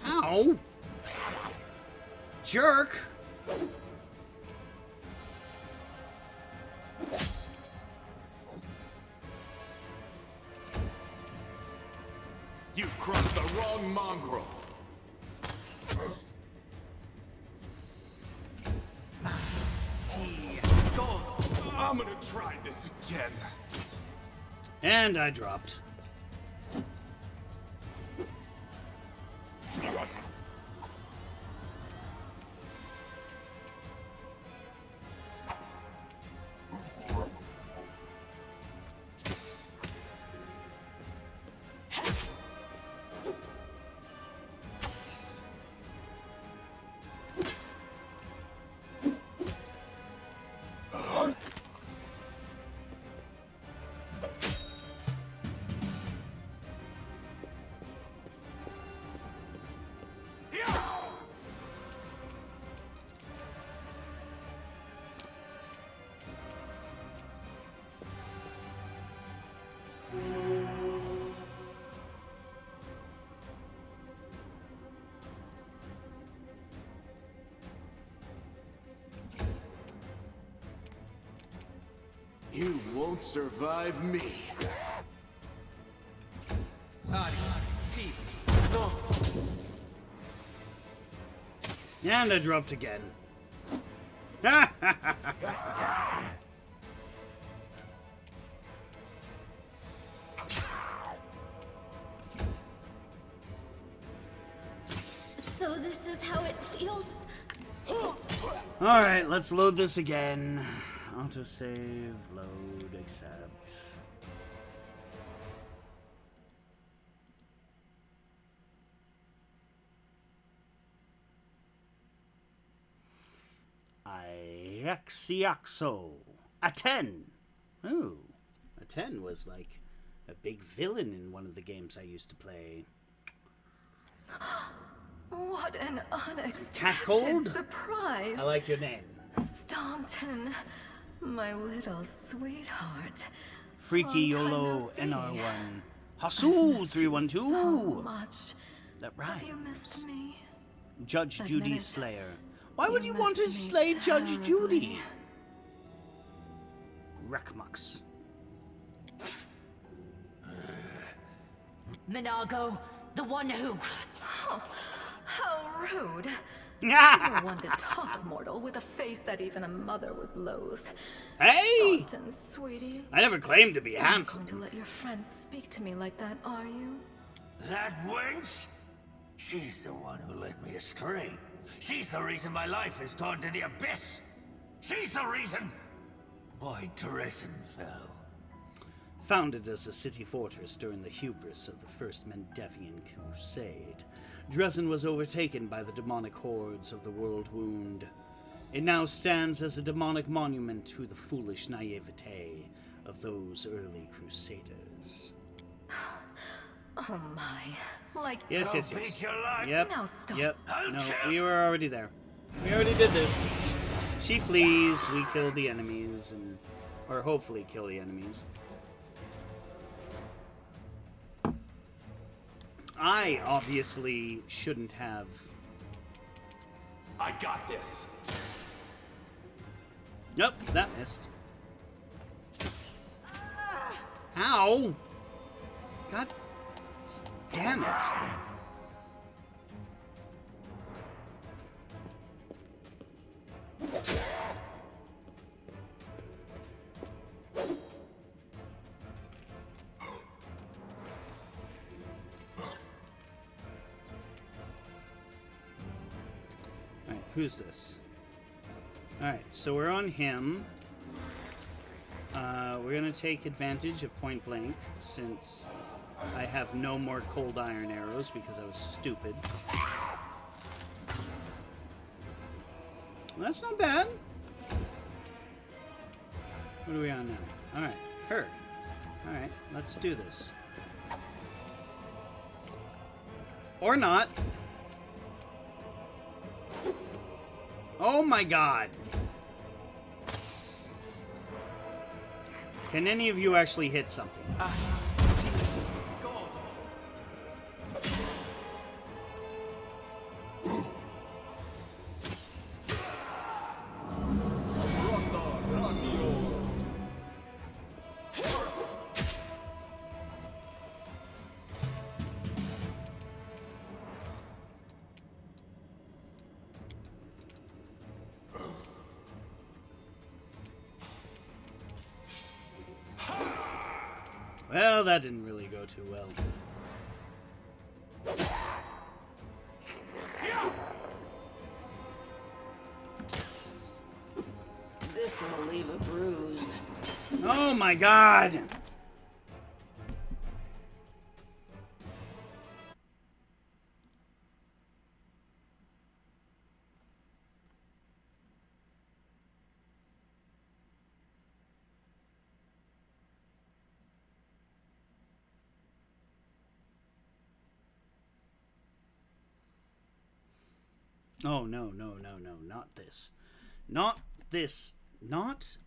S1: Ow! Jerk!
S3: You've crossed the wrong mongrel. I'm gonna try this again.
S1: And I dropped.
S3: You won't survive me.
S1: And I dropped again.
S10: So this is how it feels?
S1: Alright, let's load this again. Autosave, load, accept. Iaxiaxo. A 10. Ooh. A 10 was like a big villain in one of the games I used to play.
S5: What an unexpected
S1: Catcold?
S5: surprise.
S1: I like your name.
S5: Staunton, my little sweetheart.
S1: Freaky
S5: Long time
S1: YOLO
S5: no see.
S1: NR1.
S5: I've
S1: Hasu
S5: missed you
S1: 312.
S5: so much.
S1: That
S5: Have you
S1: rhymes.
S5: missed me?
S1: Judge
S5: Admit
S1: Judy
S5: it.
S1: Slayer. Why would you
S5: You
S1: want to
S5: missed me
S1: slay Judge
S5: terribly.
S1: Judy? Rekmux.
S8: Minago, the one who...
S5: How rude. You're
S1: Ah!
S5: one to talk, mortal, with a face that even a mother would loathe.
S1: Hey!
S5: Staunton, sweetie.
S1: I never claimed to be
S5: You're not
S1: handsome.
S5: going to let your friends speak to me like that, are you?
S9: That wench? She's the one who led me astray. She's the reason my life has gone to the abyss. She's the reason why Dresden fell.
S1: Founded as a city fortress during the hubris of the First Mendevian Crusade, Dresden was overtaken by the demonic hordes of the World Wound. It now stands as a demonic monument to the foolish naivete of those early crusaders.
S5: Oh my. Like,
S1: Yes,
S9: I'll
S1: yes,
S9: beat
S1: yes.
S9: your life.
S1: Yep.
S5: now stop.
S1: Yep.
S9: I'll
S1: No,
S9: kill-
S1: we were already there. We already did this. She flees, we kill the enemies, and or hopefully kill the enemies. I obviously shouldn't have.
S3: I got this.
S1: Nope, that missed. Ow! God damn it. Alright, who's this? Alright, so we're on him. We're gonna take advantage of point blank since I have no more cold iron arrows because I was stupid. Well, that's not bad. What are we on now? Alright, her. Alright, let's do this. Or not. Oh my god. Can any of you actually hit something? Well, that didn't really go too well.
S4: This'll leave a bruise.
S1: Oh my god! Oh, no, no, no, no, not this. Not this. Not...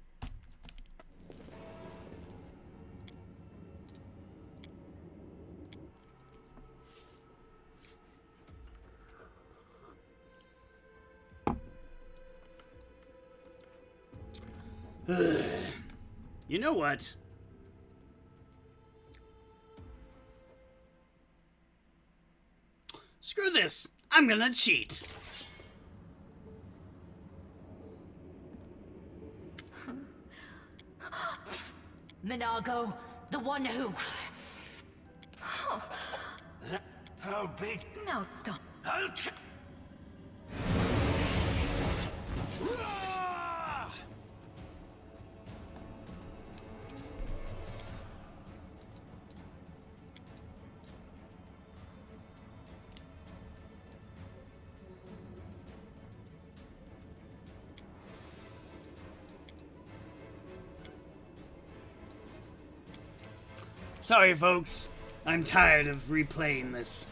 S1: You know what? Screw this. I'm gonna cheat.
S8: Minago, the one who...
S9: I'll beat...
S5: Now stop.
S9: I'll...
S1: Sorry, folks. I'm tired of replaying this.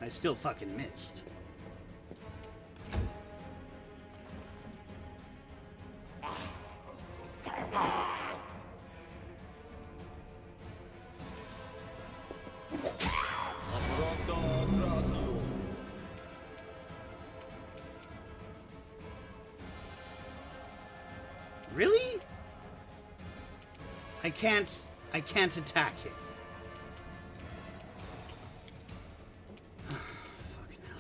S1: I still fucking missed. Really? I can't attack him. Fucking hell.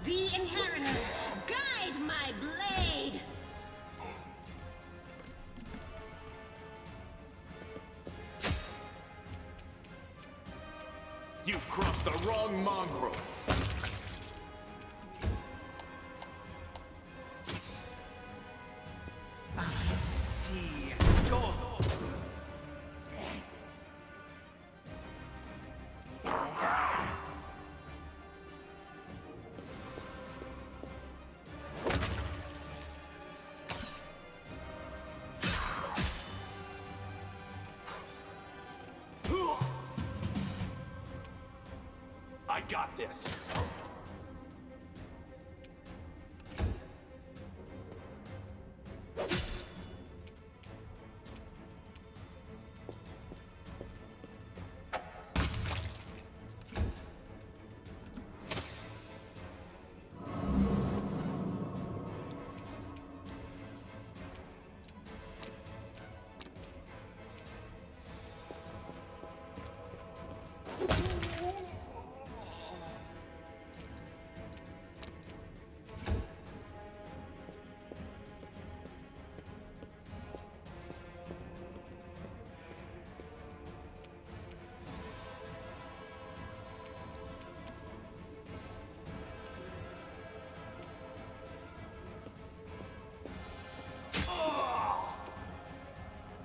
S10: The Inheritor, guide my blade!
S3: You've crossed the wrong mongrel. I got this.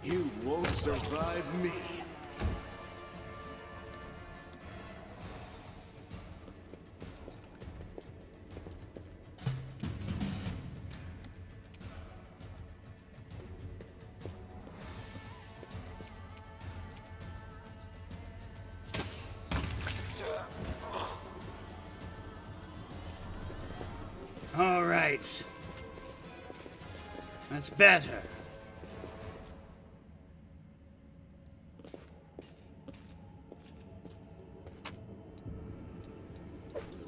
S3: You won't survive me.
S1: All right. That's better.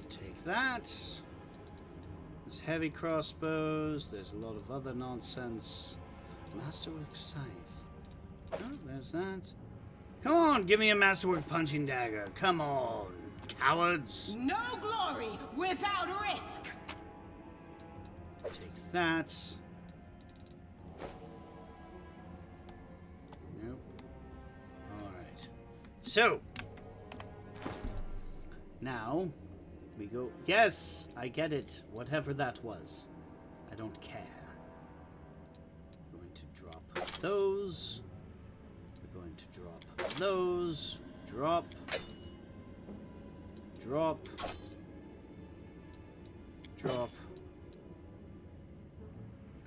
S1: Take that. This heavy crossbows. There's a lot of other nonsense. Masterwork scythe. Oh, there's that. Come on, give me a masterwork punching dagger. Come on, cowards.
S4: No glory without risk.
S1: Take that. Nope. Alright. So. Now, we go. Yes, I get it. Whatever that was. I don't care. We're going to drop those. We're going to drop those. Drop. Drop. Drop.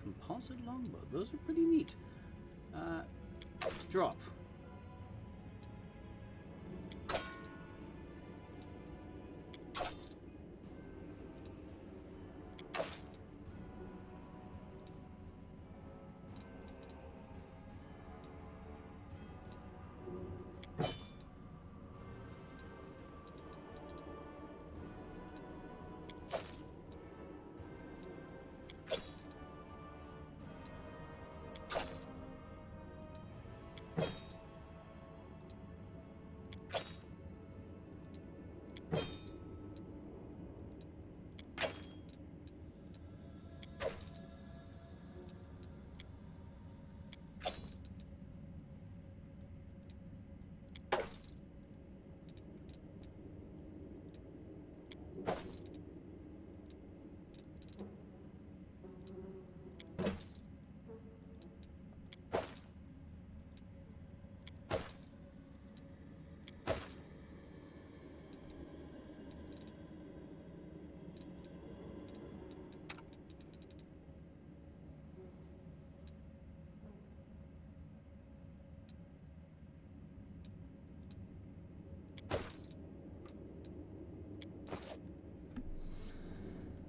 S1: Composite longbow. Those are pretty neat. Drop.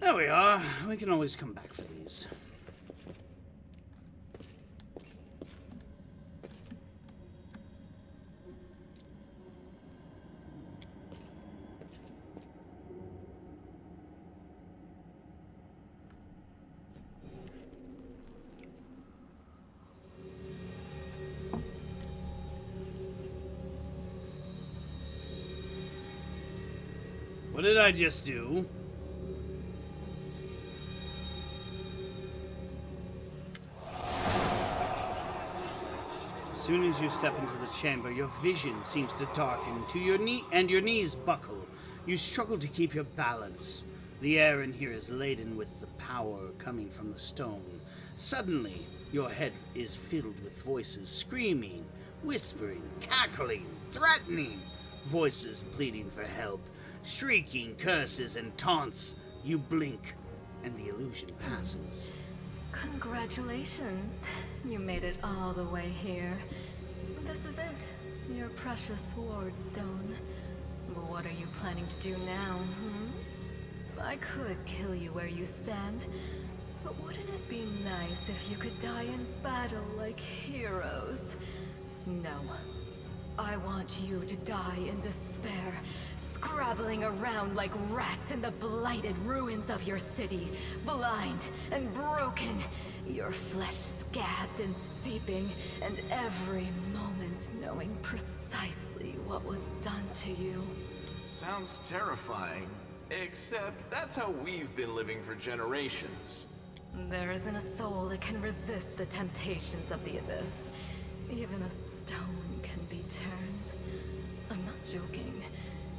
S1: There we are. We can always come back for these. What did I just do? As soon as you step into the chamber, your vision seems to darken to your your knees buckle. You struggle to keep your balance. The air in here is laden with the power coming from the stone. Suddenly, your head is filled with voices screaming, whispering, cackling, threatening. Voices pleading for help, shrieking curses and taunts. You blink, and the illusion passes.
S5: Congratulations. You made it all the way here. This is it. Your precious ward stone. But what are you planning to do now, I could kill you where you stand, but wouldn't it be nice if you could die in battle like heroes? No. I want you to die in despair, scrabbling around like rats in the blighted ruins of your city, blind and broken, your flesh scabbed and seeping, and every moment knowing precisely what was done to you.
S3: Sounds terrifying. Except that's how we've been living for generations.
S5: There isn't a soul that can resist the temptations of the abyss. Even a stone can be turned. I'm not joking.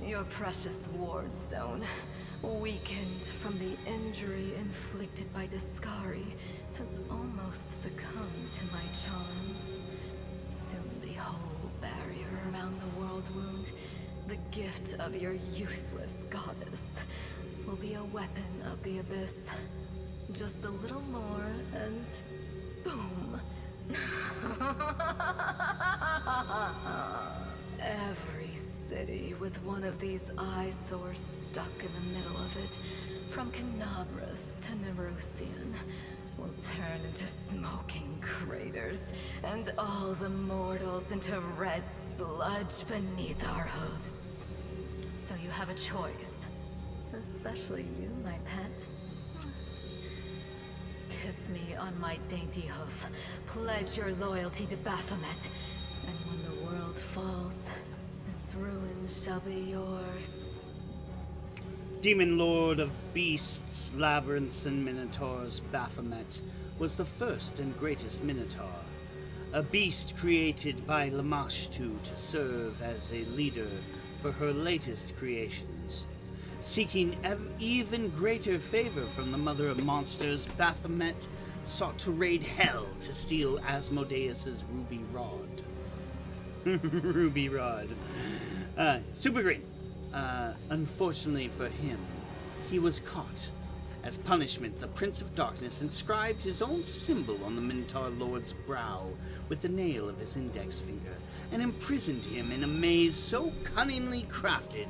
S5: Your precious ward stone, weakened from the injury inflicted by Discari, has almost succumbed to my charms. Soon the whole barrier around the world wound, the gift of your useless goddess, will be a weapon of the abyss. Just a little more, and boom. Every city with one of these eyesores stuck in the middle of it, from Canabras to Nerosian, will turn into smoking craters, and all the mortals into red sludge beneath our hooves. So you have a choice. Especially you, my pet. Kiss me on my dainty hoof. Pledge your loyalty to Baphomet. And when the world falls, its ruins shall be yours.
S1: Demon Lord of Beasts, Labyrinths, and Minotaurs, Baphomet was the first and greatest Minotaur. A beast created by Lamashtu to serve as a leader for her latest creations. Seeking even greater favor from the Mother of Monsters, Baphomet sought to raid Hell to steal Asmodeus' Ruby Rod. Ruby Rod. Super Green. Unfortunately for him, he was caught. As punishment, the Prince of Darkness inscribed his own symbol on the Minotaur Lord's brow with the nail of his index finger, and imprisoned him in a maze so cunningly crafted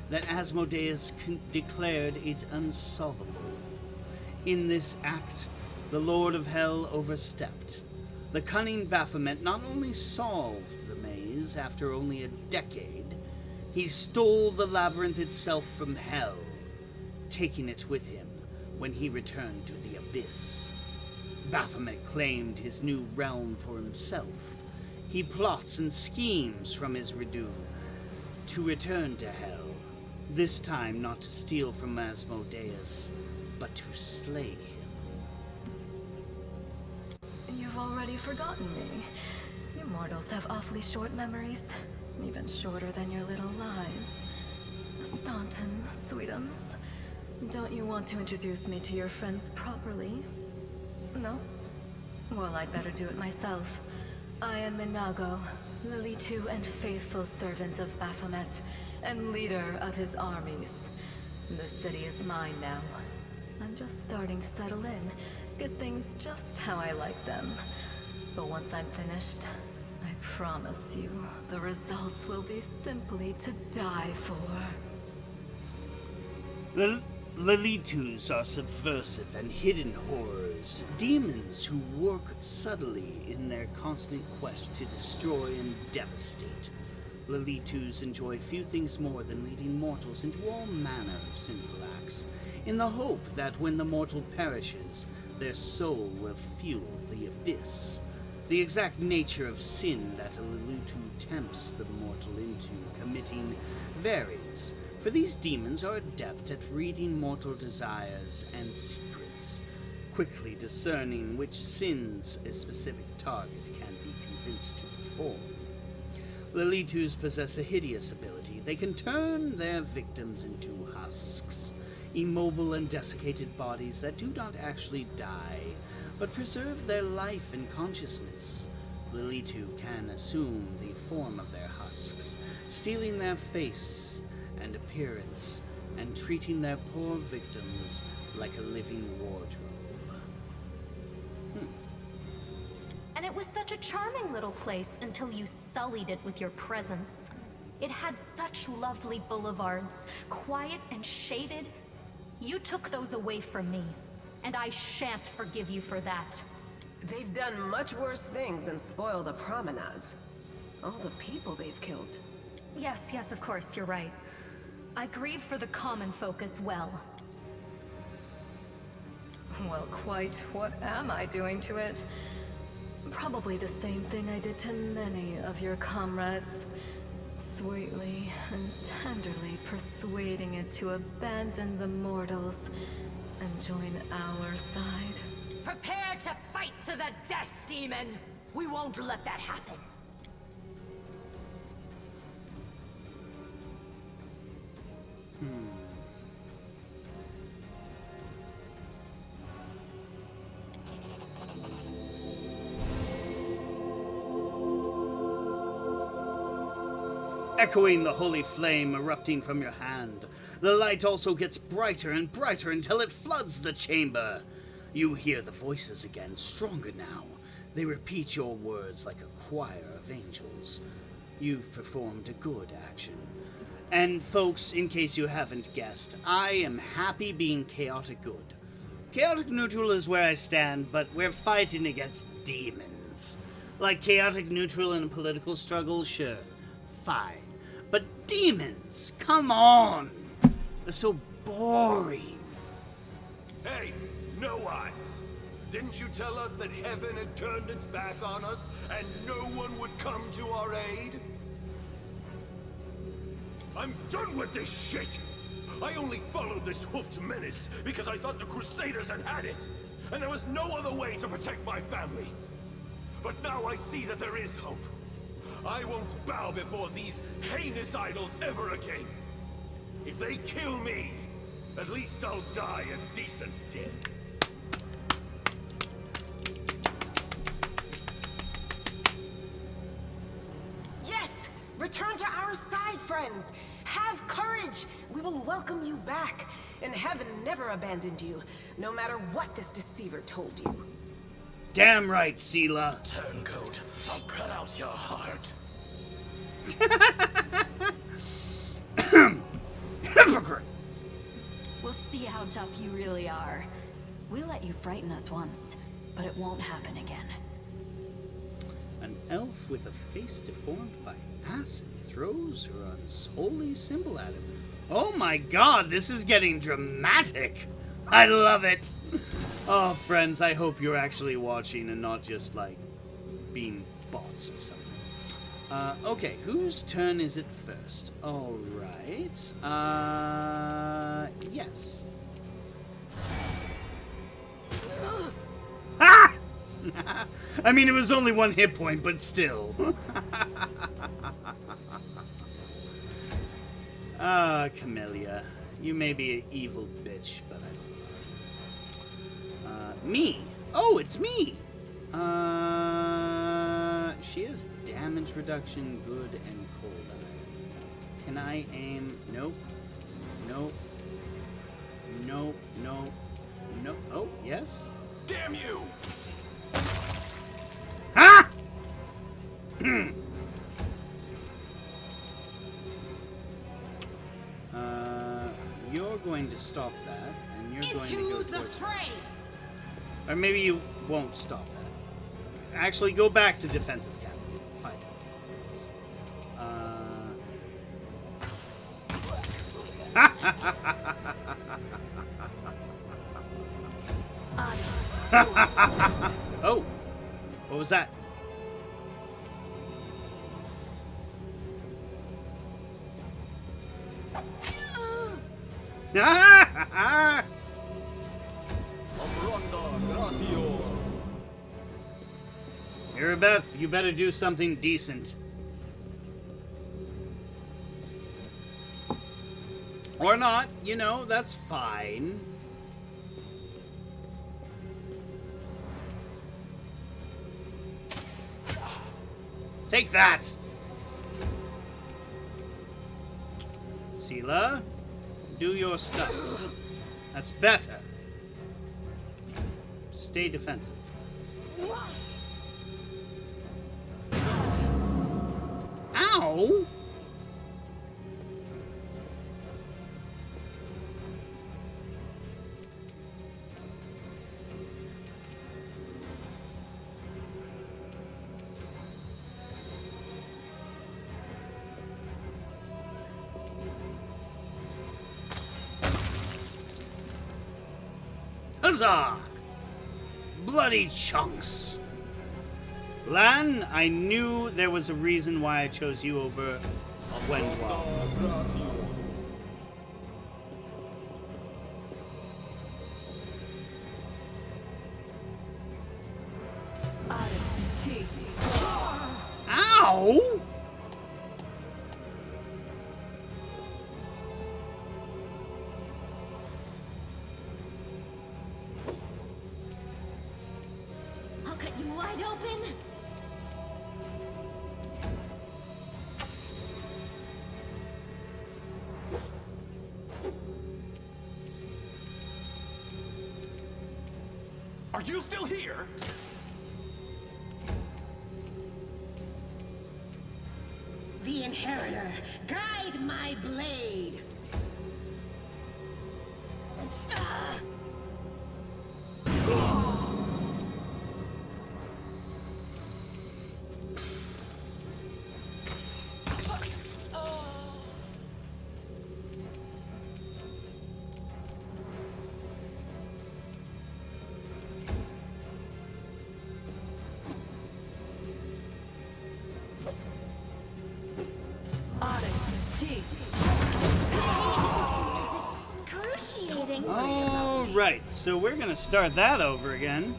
S1: that Asmodeus declared it unsolvable. In this act, the Lord of Hell overstepped. The cunning Baphomet not only solved the maze after only a decade, he stole the labyrinth itself from Hell, taking it with him when he returned to the Abyss. Baphomet claimed his new realm for himself. He plots and schemes from his redoom to return to Hell, this time not to steal from Asmodeus, but to slay him.
S5: You've already forgotten me. You mortals have awfully short memories, even shorter than your little lives. Staunton, sweetums, don't you want to introduce me to your friends properly? No? Well, I'd better do it myself. I am Minago, Lilitu and faithful servant of Baphomet, and leader of his armies. The city is mine now. I'm just starting to settle in, get things just how I like them. But once I'm finished, I promise you, the results will be simply to die for.
S1: The Lilitus are subversive and hidden horrors, demons who work subtly in their constant quest to destroy and devastate. Lilitus enjoy few things more than leading mortals into all manner of sinful acts, in the hope that when the mortal perishes, their soul will fuel the abyss. The exact nature of sin that a Lilitu tempts the mortal into committing varies, for these demons are adept at reading mortal desires and secrets, quickly discerning which sins a specific target can be convinced to perform. Lilitus possess a hideous ability. They can turn their victims into husks, immobile and desiccated bodies that do not actually die, but preserve their life and consciousness. Lilitu can assume the form of their husks, stealing their face and appearance, and treating their poor victims like a living wardrobe.
S10: And it was such a charming little place until you sullied it with your presence. It had such lovely boulevards, quiet and shaded. You took those away from me, and I shan't forgive you for that.
S4: They've done much worse things than spoil the promenades. All the people they've killed.
S10: Yes, of course, you're right. I grieve for the common folk as well.
S5: Well, quite what am I doing to it? Probably the same thing I did to many of your comrades. Sweetly and tenderly persuading it to abandon the mortals and join our side.
S8: Prepare to fight to the death, demon! We won't let that happen.
S1: Echoing the holy flame erupting from your hand, the light also gets brighter and brighter until it floods the chamber. You hear the voices again, stronger now. They repeat your words like a choir of angels. You've performed a good action. And folks, in case you haven't guessed, I am happy being chaotic good. Chaotic neutral is where I stand, but we're fighting against demons. Like chaotic neutral in a political struggle, sure, fine. But demons, come on! They're so boring.
S3: Hey, no eyes.
S11: Didn't you tell us that heaven had turned its back on us and no one would come to our aid? I'm done with this shit! I only followed this hoofed menace because I thought the Crusaders had it, and there was no other way to protect my family. But now I see that there is hope. I won't bow before these heinous idols ever again. If they kill me, at least I'll die a decent death.
S4: Yes! Return to our side, friends! Have courage! We will welcome you back. And heaven never abandoned you, no matter what this deceiver told you.
S1: Damn right, Sela.
S11: Turncoat, I'll cut out your heart.
S1: Hypocrite!
S5: We'll see how tough you really are. We let you frighten us once, but it won't happen again.
S1: An elf with a face deformed by acid throws her unholy symbol at him. Oh my god, this is getting dramatic. I love it. Oh, friends, I hope you're actually watching and not just, like, being bots or something. Okay, whose turn is it first? Alright. Yes. Ah! I mean, it was only 1 hit point, but still. Ah, Camellia. You may be an evil bitch, but I don't love you. Me! Oh, it's me! She has damage reduction, good, and cold eye. Can I aim? Nope. Nope. Nope. Nope. Nope. Oh, yes?
S11: Damn you!
S1: Ha! You're going to stop that, and you're going to go towards her. Or maybe you won't stop that. Actually, go back to defensive cap. Fight. Oh! What was that? Mirabeth, you better do something decent. Or not, you know, that's fine. Take that! Sela, do your stuff. That's better. Stay defensive. Ow! Huzzah! Bloody chunks! Lan, I knew there was a reason why I chose you over Wendwell. Ow!
S5: I'll cut you wide open.
S11: Are you still here?
S4: The Inheritor, guide my blade.
S10: Excruciating.
S1: All right, so we're gonna start that over again.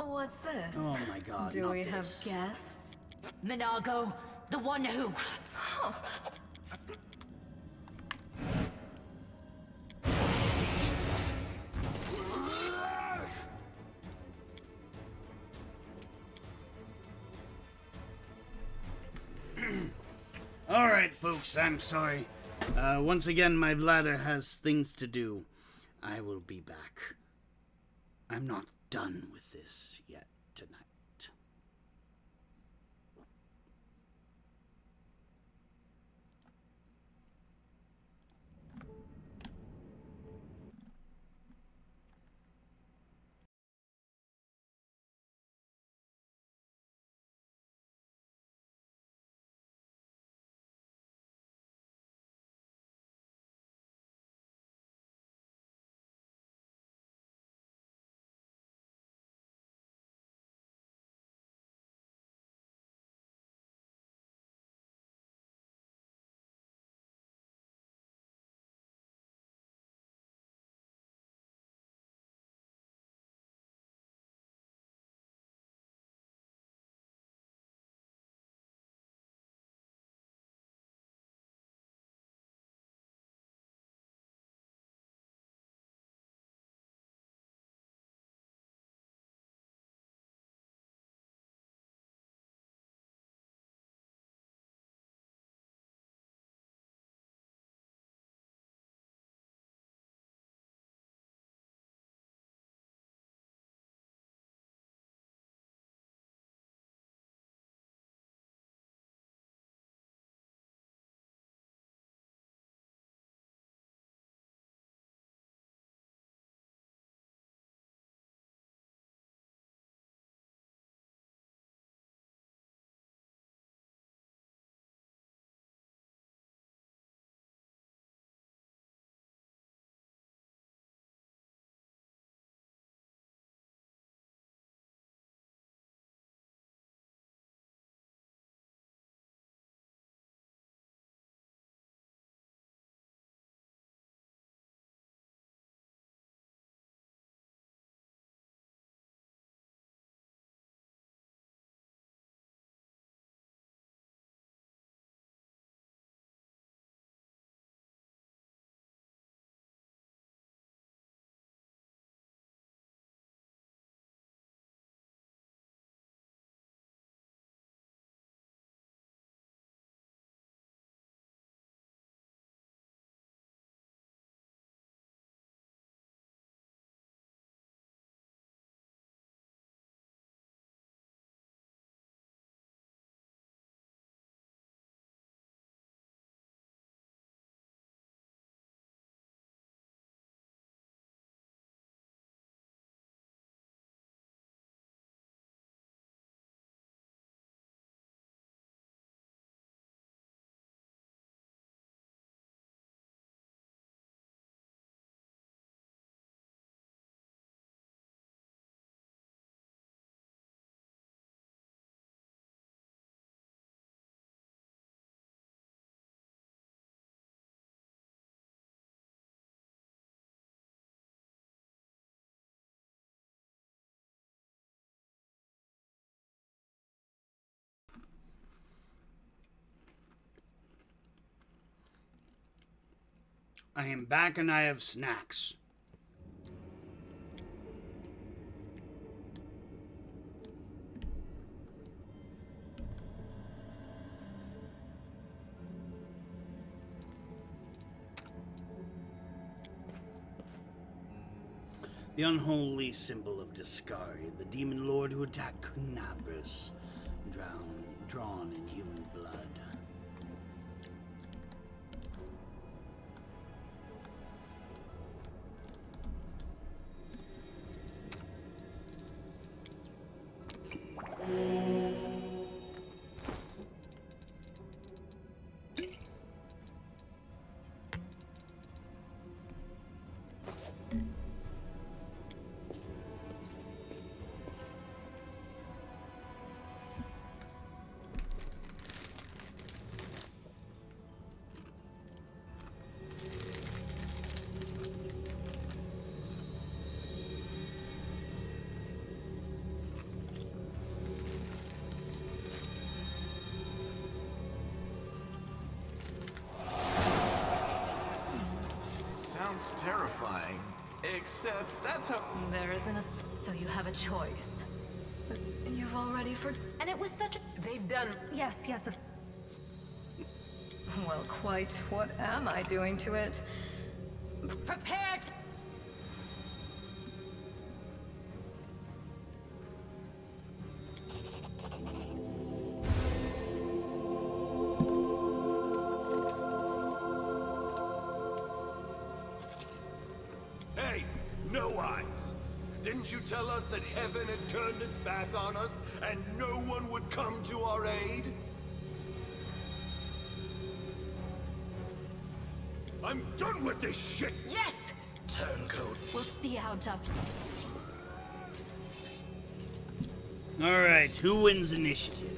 S5: What's this?
S1: Oh my god,
S5: Do
S1: not
S5: we
S1: this.
S5: have guests?
S8: Minago, the one who...
S1: All right, folks, I'm sorry. Once again, my bladder has things to do. I will be back. I'm not done with this yet tonight. I am back and I have snacks. The unholy symbol of Discari, the demon lord who attacked Knabris, drawn in human blood.
S3: sounds terrifying. Except that's how...
S5: There isn't a... So you have a choice. But you've already
S10: And it was such a...
S4: They've done...
S10: Yes, yes,
S5: Well, quite what am I doing to it?
S4: Prepare to...
S11: Hey, no eyes! Didn't you tell us that heaven had turned its back on us and no one would come to our aid? I'm done with this shit!
S4: Yes!
S11: Turncoat.
S10: we'll see how tough...
S1: Alright, who wins initiative?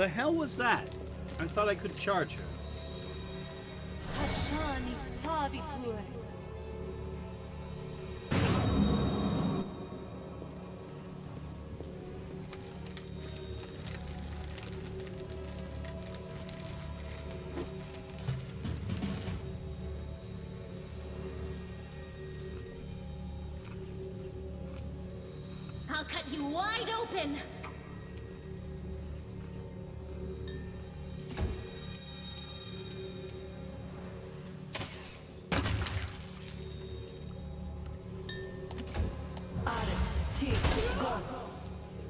S1: The hell was that? I thought I could charge her.
S10: I'll cut you wide open!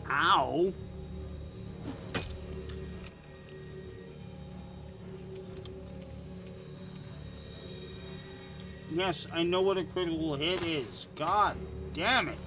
S1: Ow! Yes, I know what a critical hit is. God damn it.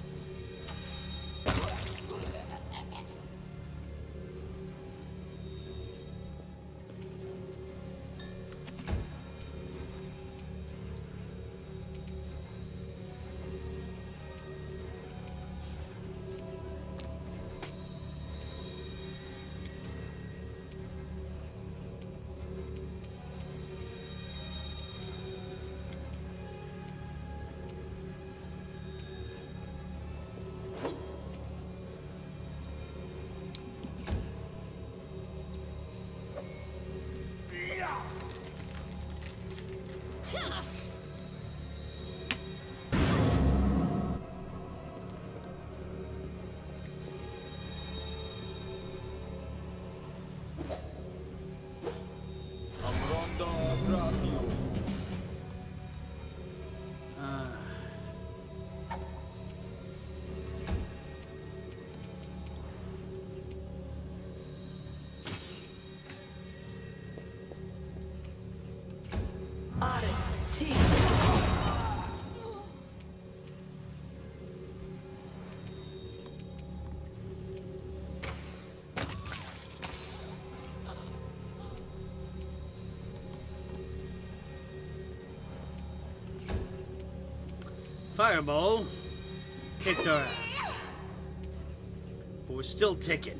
S1: Fireball kicked our ass. But we're still ticking.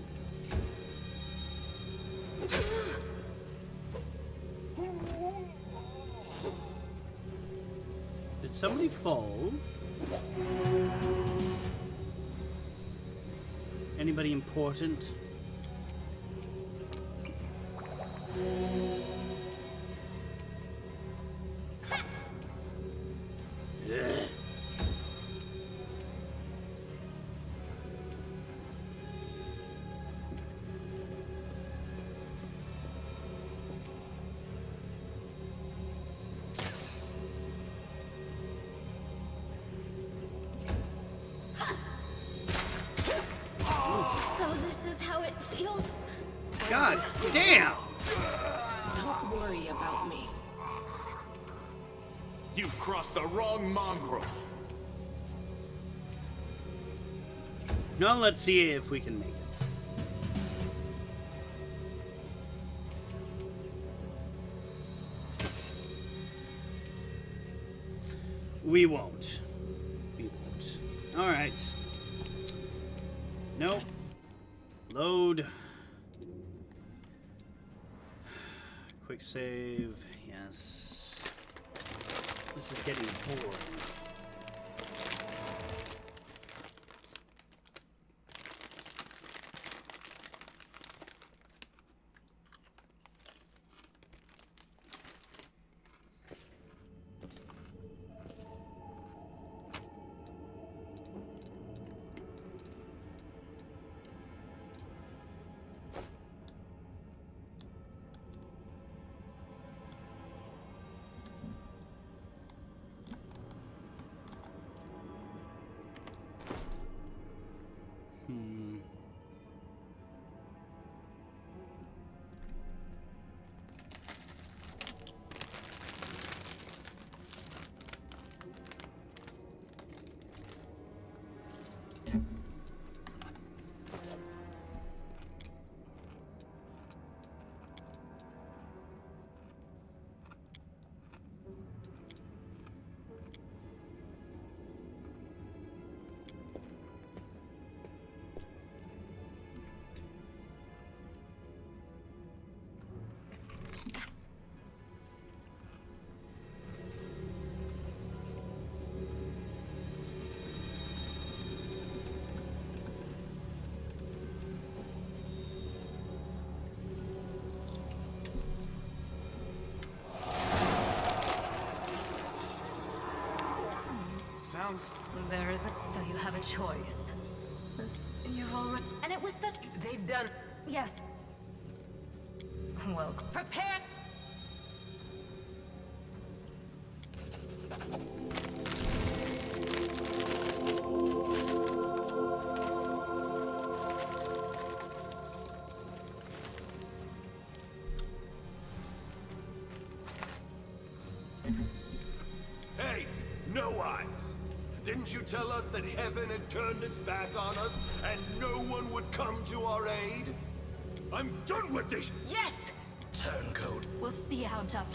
S1: Did somebody fall? Anybody important? Damn!
S4: Don't worry about me.
S3: You've crossed the wrong mongrel.
S1: Now let's see if we can make it. We won't. We won't. Alright. Nope. Load. Quick save. Yes. This is getting boring.
S5: There isn't, so you have a choice. You've already.
S10: And it was such.
S4: They've done.
S10: Yes.
S5: Well,
S4: Prepare!
S11: Hey, no eyes! Didn't you tell us that heaven had turned its back on us and no one would come to our aid? I'm done with this!
S4: Yes!
S11: Turncoat.
S10: We'll see how tough.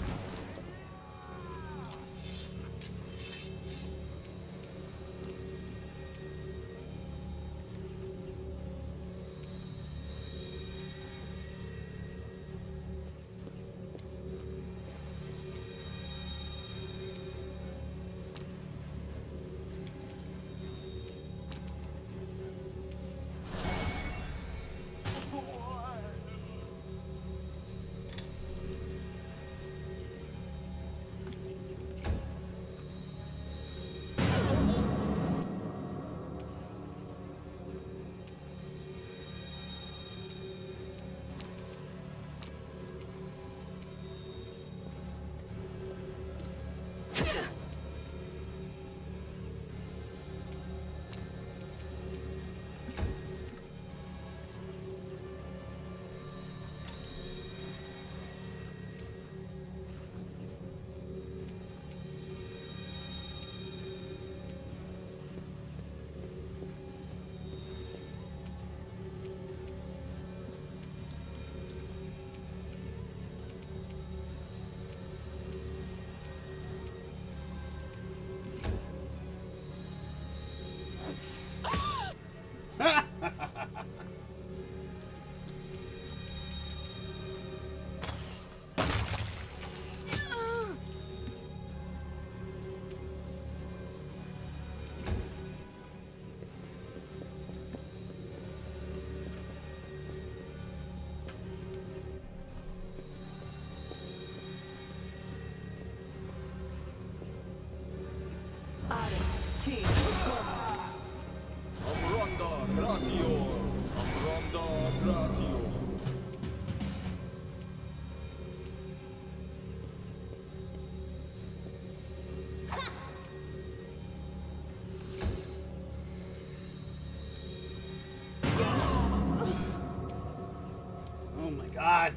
S1: Oh my god.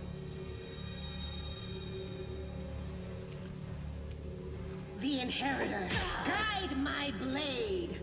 S4: inheritor, guide my blade.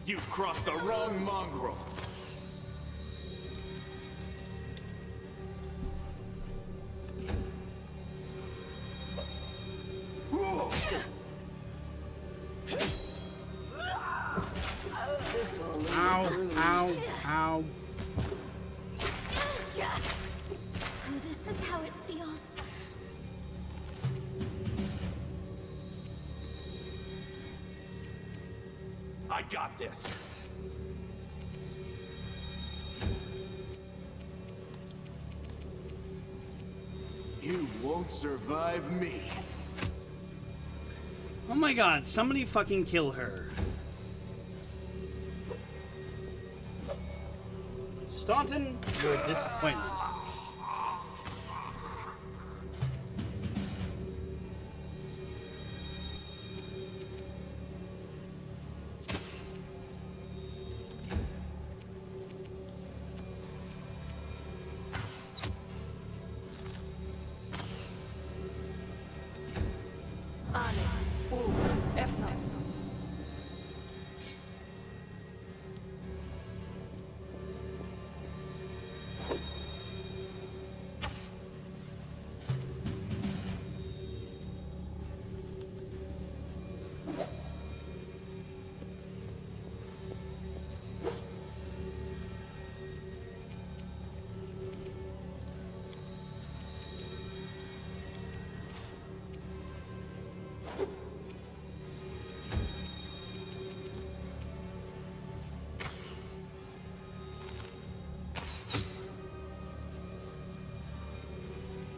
S3: You've crossed the wrong mongrel.
S1: Ow, ow, ow.
S10: So this is how it feels.
S11: I got this.
S3: You won't survive me.
S1: Oh my god, somebody fucking kill her. Staunton, you're a disappointment.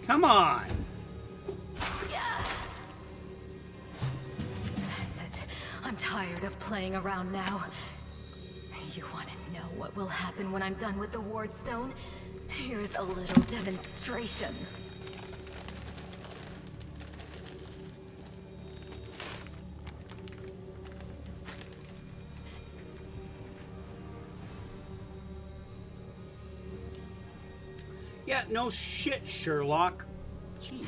S1: Come on!
S5: That's it. I'm tired of playing around now. You want to know what will happen when I'm done with the Ward Stone? Here's a little demonstration.
S1: Yeah, no shit, Sherlock. Jeez.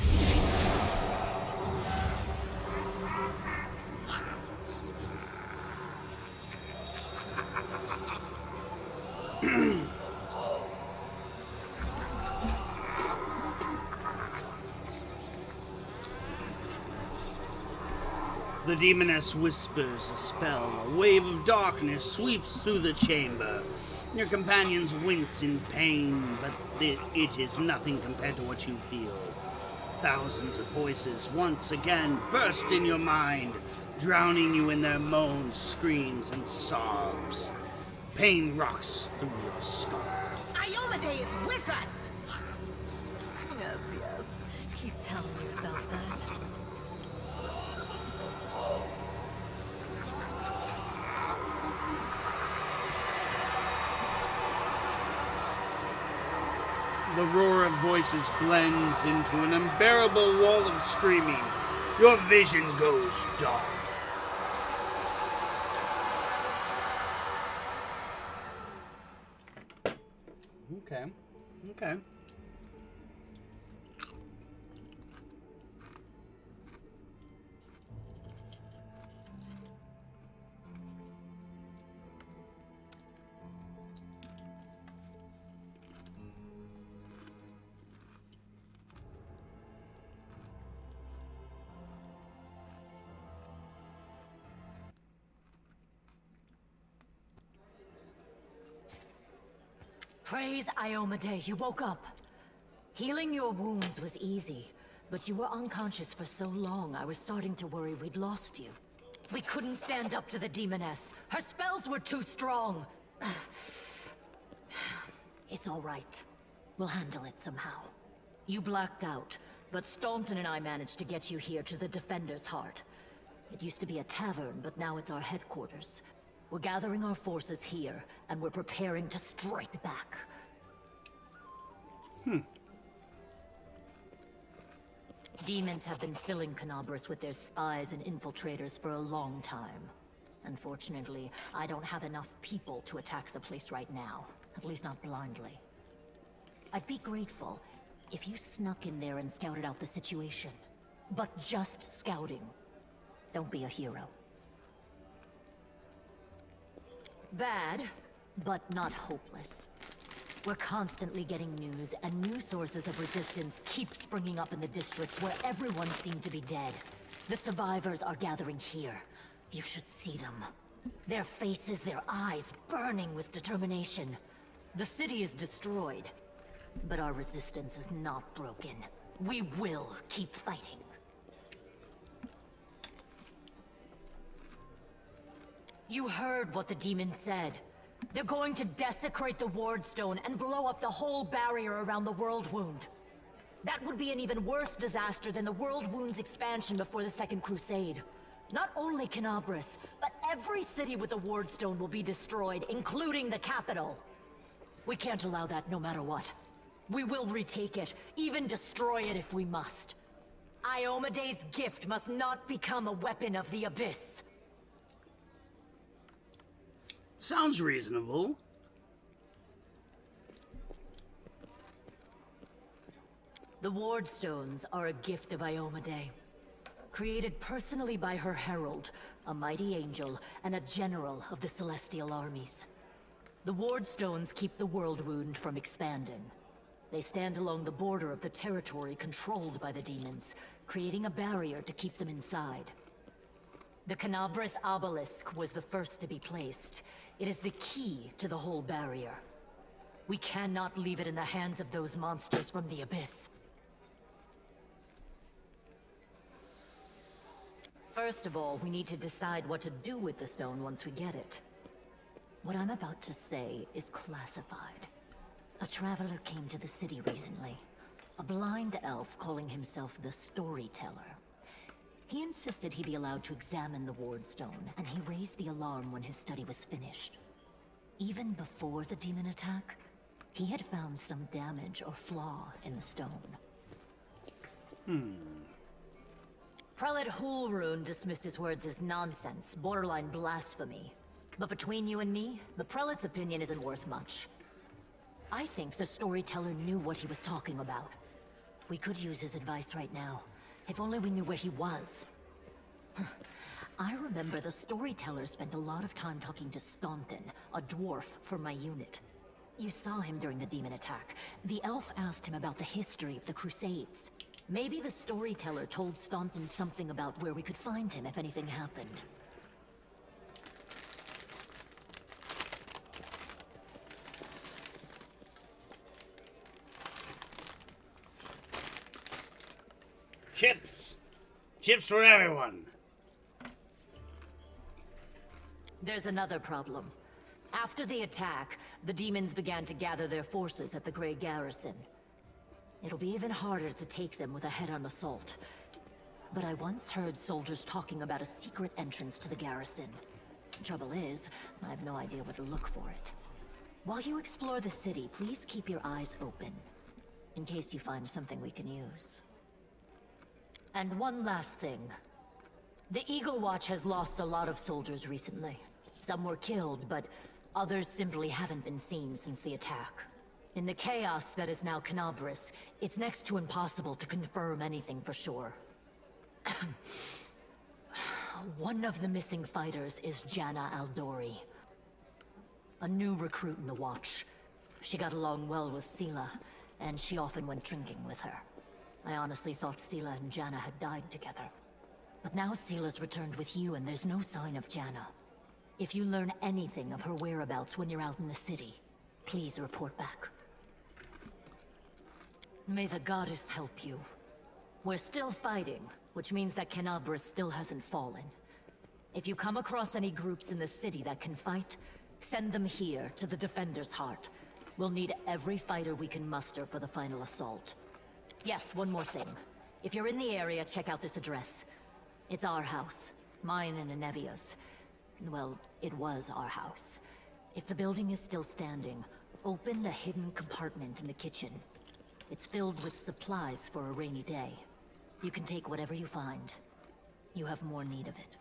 S1: The demoness whispers a spell. A wave of darkness sweeps through the chamber. Your companions wince in pain, but it is nothing compared to what you feel. Thousands of voices once again burst in your mind, drowning you in their moans, screams, and sobs. Pain rocks through your skull.
S4: Iomade is with us!
S5: Yes, yes. Keep telling yourself that.
S1: The roar of voices blends into an unbearable wall of screaming. Your vision goes dark. Okay. Okay.
S8: Praise Iomade, you woke up. Healing your wounds was easy, but you were unconscious for so long I was starting to worry we'd lost you. We couldn't stand up to the demoness. Her spells were too strong. It's all right. We'll handle it somehow. You blacked out, but Staunton and I managed to get you here to the Defender's Heart. It used to be a tavern, but now it's our headquarters. We're gathering our forces here, and we're preparing to strike back. Demons have been filling Canabras with their spies and infiltrators for a long time. Unfortunately, I don't have enough people to attack the place right now. At least not blindly. I'd be grateful if you snuck in there and scouted out the situation. But just scouting. Don't be a hero. Bad, but not hopeless. We're constantly getting news, and new sources of resistance keep springing up in the districts where everyone seemed to be dead. The survivors are gathering here. You should see them. Their faces, their eyes, burning with determination. The city is destroyed, but our resistance is not broken. We will keep fighting. You heard what the demon said. They're going to desecrate the Ward Stone and blow up the whole barrier around the World Wound. That would be an even worse disaster than the World Wound's expansion before the Second Crusade. Not only Canabras, but every city with the Ward Stone will be destroyed, including the capital. We can't allow that no matter what. We will retake it, even destroy it if we must. Iomade's gift must not become a weapon of the Abyss.
S1: Sounds reasonable.
S8: The Ward Stones are a gift of Iomade. Created personally by her herald, a mighty angel, and a general of the Celestial armies. The Ward Stones keep the World Wound from expanding. They stand along the border of the territory controlled by the demons, creating a barrier to keep them inside. The Canabras Obelisk was the first to be placed. It is the key to the whole barrier. We cannot leave it in the hands of those monsters from the Abyss. First of all, we need to decide what to do with the stone once we get it. What I'm about to say is classified. A traveler came to the city recently. A blind elf calling himself the Storyteller. He insisted he be allowed to examine the Ward Stone, and he raised the alarm when his study was finished. Even before the demon attack, he had found some damage or flaw in the stone. Prelate Hulrune dismissed his words as nonsense, borderline blasphemy. But between you and me, the Prelate's opinion isn't worth much. I think the Storyteller knew what he was talking about. We could use his advice right now. If only we knew where he was. I remember the Storyteller spent a lot of time talking to Staunton, a dwarf from my unit. You saw him during the demon attack. The elf asked him about the history of the Crusades. Maybe the Storyteller told Staunton something about where we could find him if anything happened.
S1: Chips! Chips for everyone!
S8: There's another problem. After the attack, the demons began to gather their forces at the Grey Garrison. It'll be even harder to take them with a head-on assault. But I once heard soldiers talking about a secret entrance to the garrison. The trouble is, I have no idea where to look for it. While you explore the city, please keep your eyes open, in case you find something we can use. And one last thing. The Eagle Watch has lost a lot of soldiers recently. Some were killed, but others simply haven't been seen since the attack. In the chaos that is now Canabras, it's next to impossible to confirm anything for sure. One of the missing fighters is Janna Aldori. A new recruit in the Watch. She got along well with Sela, and she often went drinking with her. I honestly thought Sela and Janna had died together. But now Sela's returned with you, and there's no sign of Janna. If you learn anything of her whereabouts when you're out in the city, Please report back. May the goddess help you. We're still fighting, which means that Canabras still hasn't fallen. If you come across any groups in the city that can fight, send them here, to the Defender's Heart. We'll need every fighter we can muster for the final assault. Yes, one more thing. If you're in the area, check out this address. It's our house. Mine and Anevia's. Well, it was our house. If the building is still standing, open the hidden compartment in the kitchen. It's filled with supplies for a rainy day. You can take whatever you find. You have more need of it.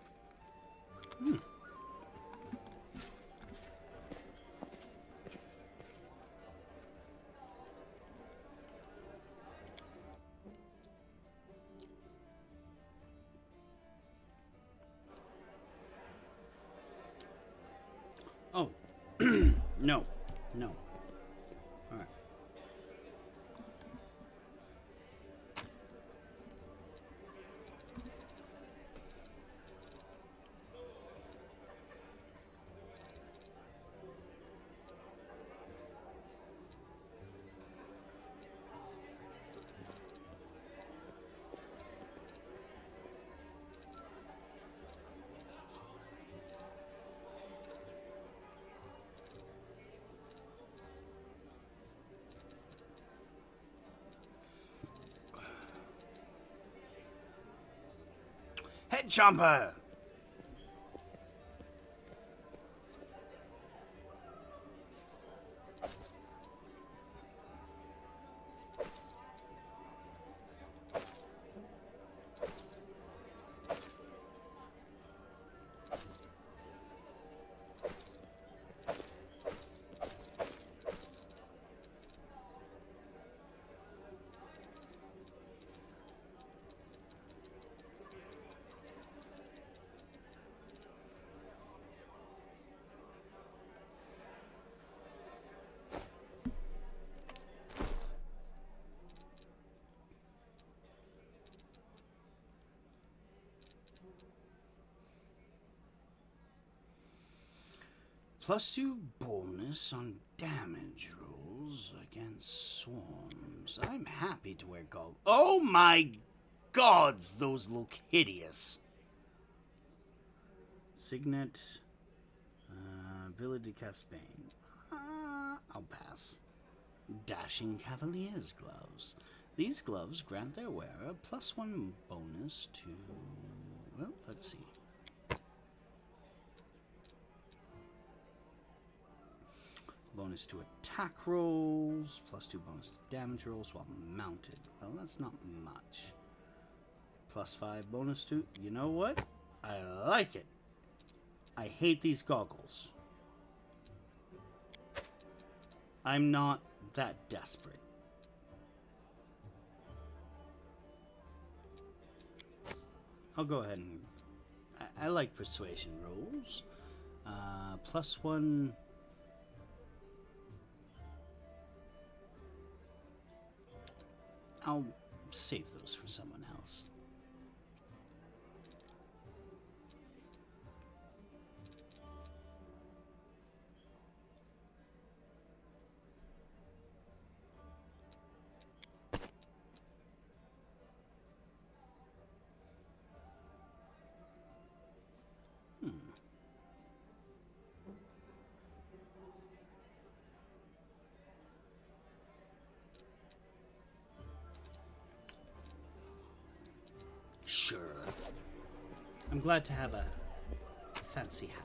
S1: Oh. No. No. Alright. Head Chomper! +2 bonus on damage rolls against swarms. I'm happy to wear goggles. Oh my gods, those look hideous. Signet. Ability to cast Bane. I'll pass. Dashing Cavalier's gloves. These gloves grant their wearer +1 bonus to... Well, let's see. Bonus to attack rolls, +2 bonus to damage rolls while mounted. Well, that's not much. +5 bonus to... You know what? I like it. I hate these goggles. I'm not that desperate. I'll go ahead and... I like persuasion rolls. +1... I'll save those for someone else. Sure. I'm glad to have a fancy hat.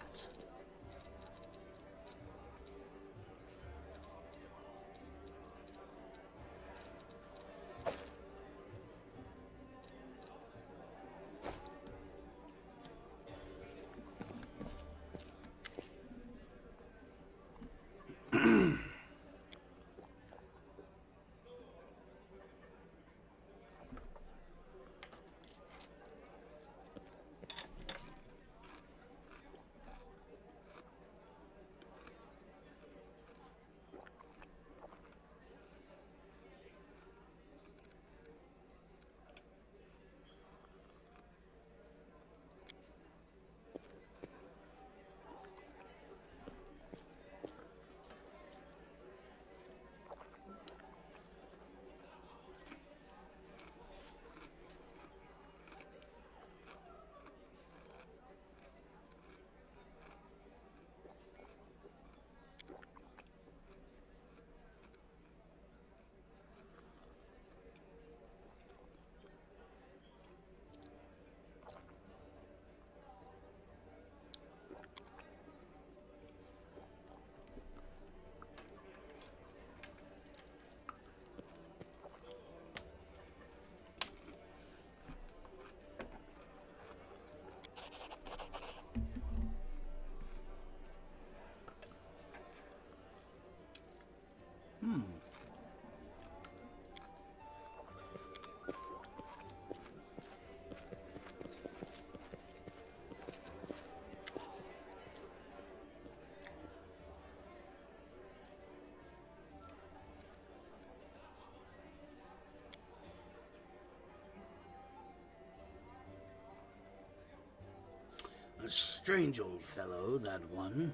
S1: A strange old fellow, that one.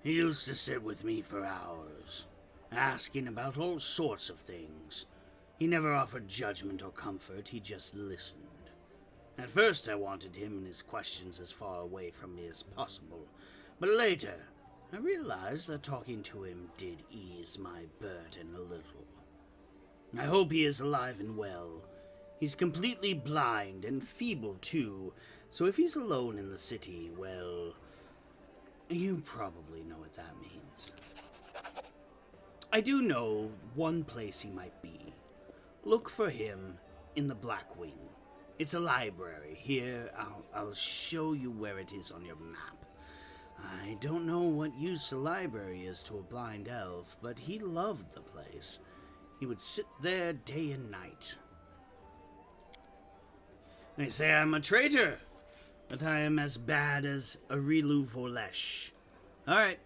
S1: He used to sit with me for hours, asking about all sorts of things. He never offered judgment or comfort, he just listened. At first I wanted him and his questions as far away from me as possible, but later I realized that talking to him did ease my burden a little. I hope he is alive and well. He's completely blind and feeble too, so if he's alone in the city, well, you probably know what that means. I do know one place he might be. Look for him in the Black Wing. It's a library. Here, I'll show you where it is on your map. I don't know what use a library is to a blind elf, but he loved the place. He would sit there day and night. They say I'm a traitor, but I am as bad as Arilu Volesh. Alright.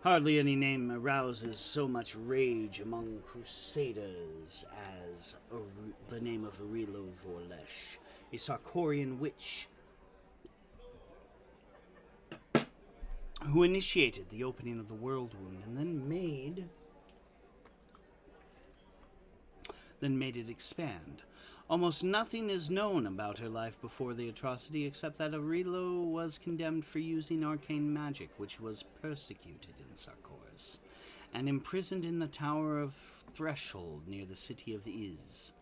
S1: Hardly any name arouses so much rage among crusaders as the name of Arilu Volesh, a Sarkorian witch who initiated the opening of the World Wound and then made it expand. Almost nothing is known about her life before the atrocity, except that Aurelo was condemned for using arcane magic, which was persecuted in Sarkoris, and imprisoned in the Tower of Threshold near the city of Iz.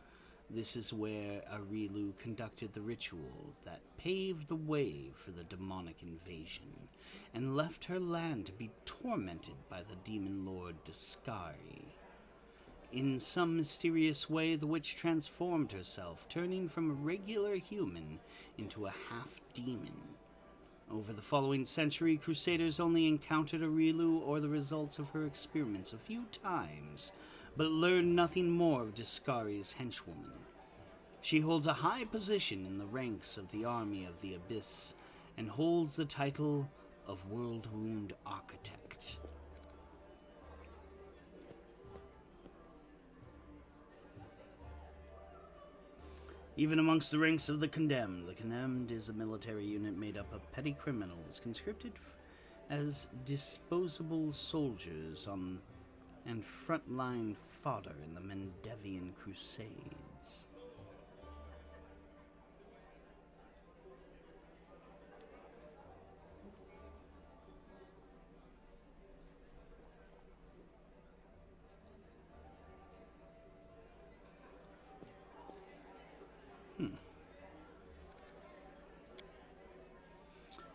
S1: This is where Aurelu conducted the ritual that paved the way for the demonic invasion, and left her land to be tormented by the demon lord Discari. In some mysterious way, the witch transformed herself, turning from a regular human into a half-demon. Over the following century, Crusaders only encountered Aurelu or the results of her experiments a few times, but learned nothing more of Discari's henchwoman. She holds a high position in the ranks of the Army of the Abyss, and holds the title of World Wound Architect. Even amongst the ranks of the Condemned is a military unit made up of petty criminals, conscripted as disposable soldiers and frontline fodder in the Mendevian Crusades.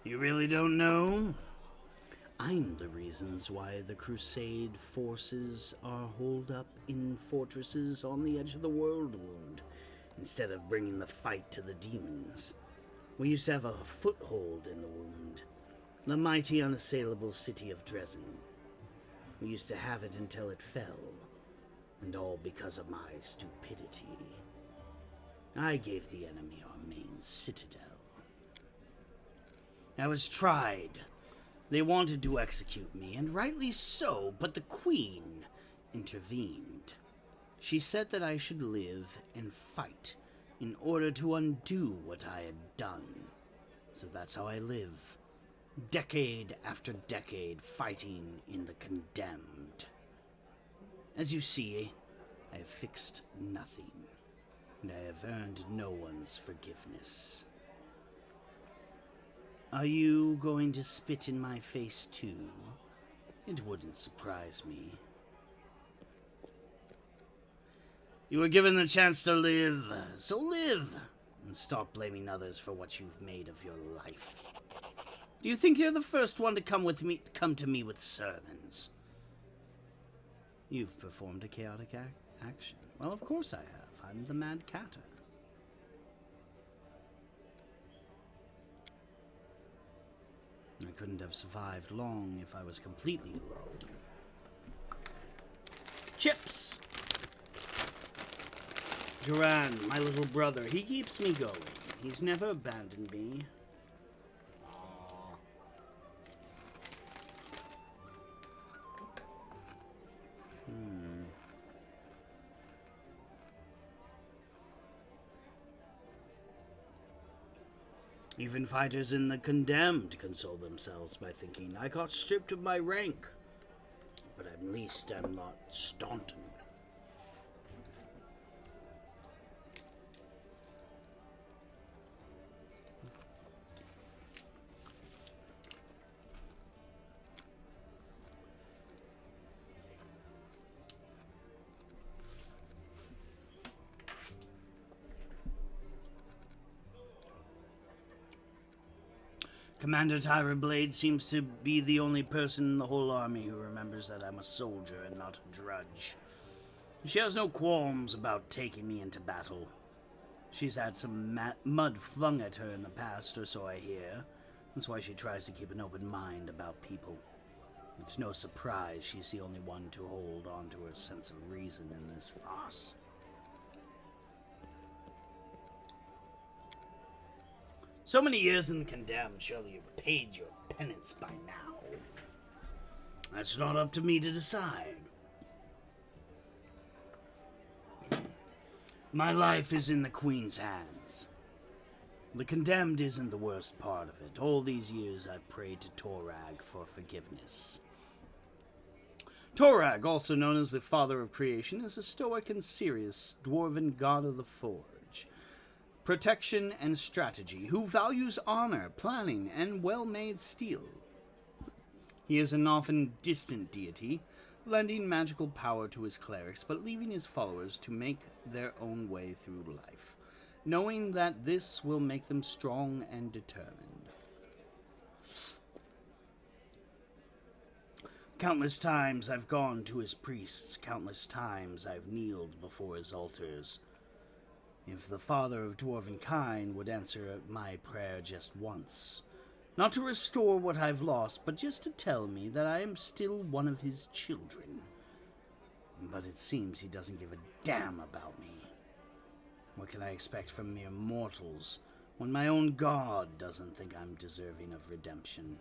S1: You really don't know? I'm the reasons why the Crusade forces are holed up in fortresses on the edge of the World Wound, instead of bringing the fight to the demons. We used to have a foothold in the Wound, the mighty unassailable city of Dresden. We used to have it until it fell, and all because of my stupidity. I gave the enemy our main citadel. I was tried. They wanted to execute me, and rightly so, but the Queen intervened. She said that I should live and fight in order to undo what I had done. So that's how I live, decade after decade, fighting in the Condemned. As you see, I have fixed nothing, and I have earned no one's forgiveness. Are you going to spit in my face too? It wouldn't surprise me. You were given the chance to live, so live, and stop blaming others for what you've made of your life. Do you think you're the first one to come to me with sermons? You've performed a chaotic action. Well, of course I have. I'm the Mad Catter. I couldn't have survived long if I was completely alone. Chips! Duran, my little brother, he keeps me going. He's never abandoned me. Even fighters in the Condemned console themselves by thinking, I got stripped of my rank, but at least I'm not Staunton. Commander Tyra Blade seems to be the only person in the whole army who remembers that I'm a soldier and not a drudge. She has no qualms about taking me into battle. She's had some mud flung at her in the past, or so I hear. That's why she tries to keep an open mind about people. It's no surprise she's the only one to hold on to her sense of reason in this farce. So many years in the Condemned, surely you've paid your penance by now. That's not up to me to decide. My life is in the Queen's hands. The Condemned isn't the worst part of it. All these years I've prayed to Torag for forgiveness. Torag, also known as the Father of Creation, is a stoic and serious dwarven god of the forge, protection and strategy, who values honor, planning, and well-made steel. He is an often distant deity, lending magical power to his clerics, but leaving his followers to make their own way through life, knowing that this will make them strong and determined. Countless times I've gone to his priests, countless times I've kneeled before his altars. If the Father of Dwarven kind would answer my prayer just once, not to restore what I've lost, but just to tell me that I am still one of his children. But it seems he doesn't give a damn about me. What can I expect from mere mortals when my own God doesn't think I'm deserving of redemption?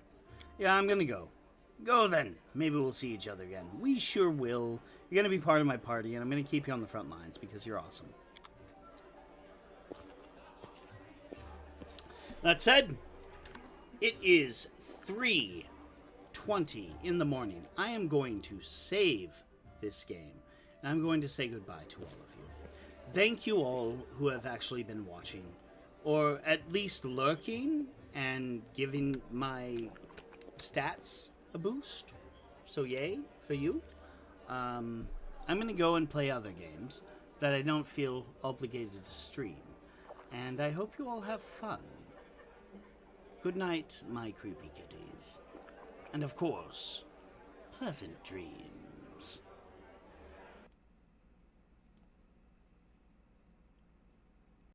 S1: Yeah, I'm gonna go. Go then. Maybe we'll see each other again. We sure will. You're gonna be part of my party, and I'm gonna keep you on the front lines because you're awesome. That said, it is 3:20 in the morning. I am going to save this game, and I'm going to say goodbye to all of you. Thank you all who have actually been watching, or at least lurking and giving my stats a boost. So yay for you. I'm going to go and play other games that I don't feel obligated to stream, and I hope you all have fun. Good night, my creepy kitties. And of course, pleasant dreams.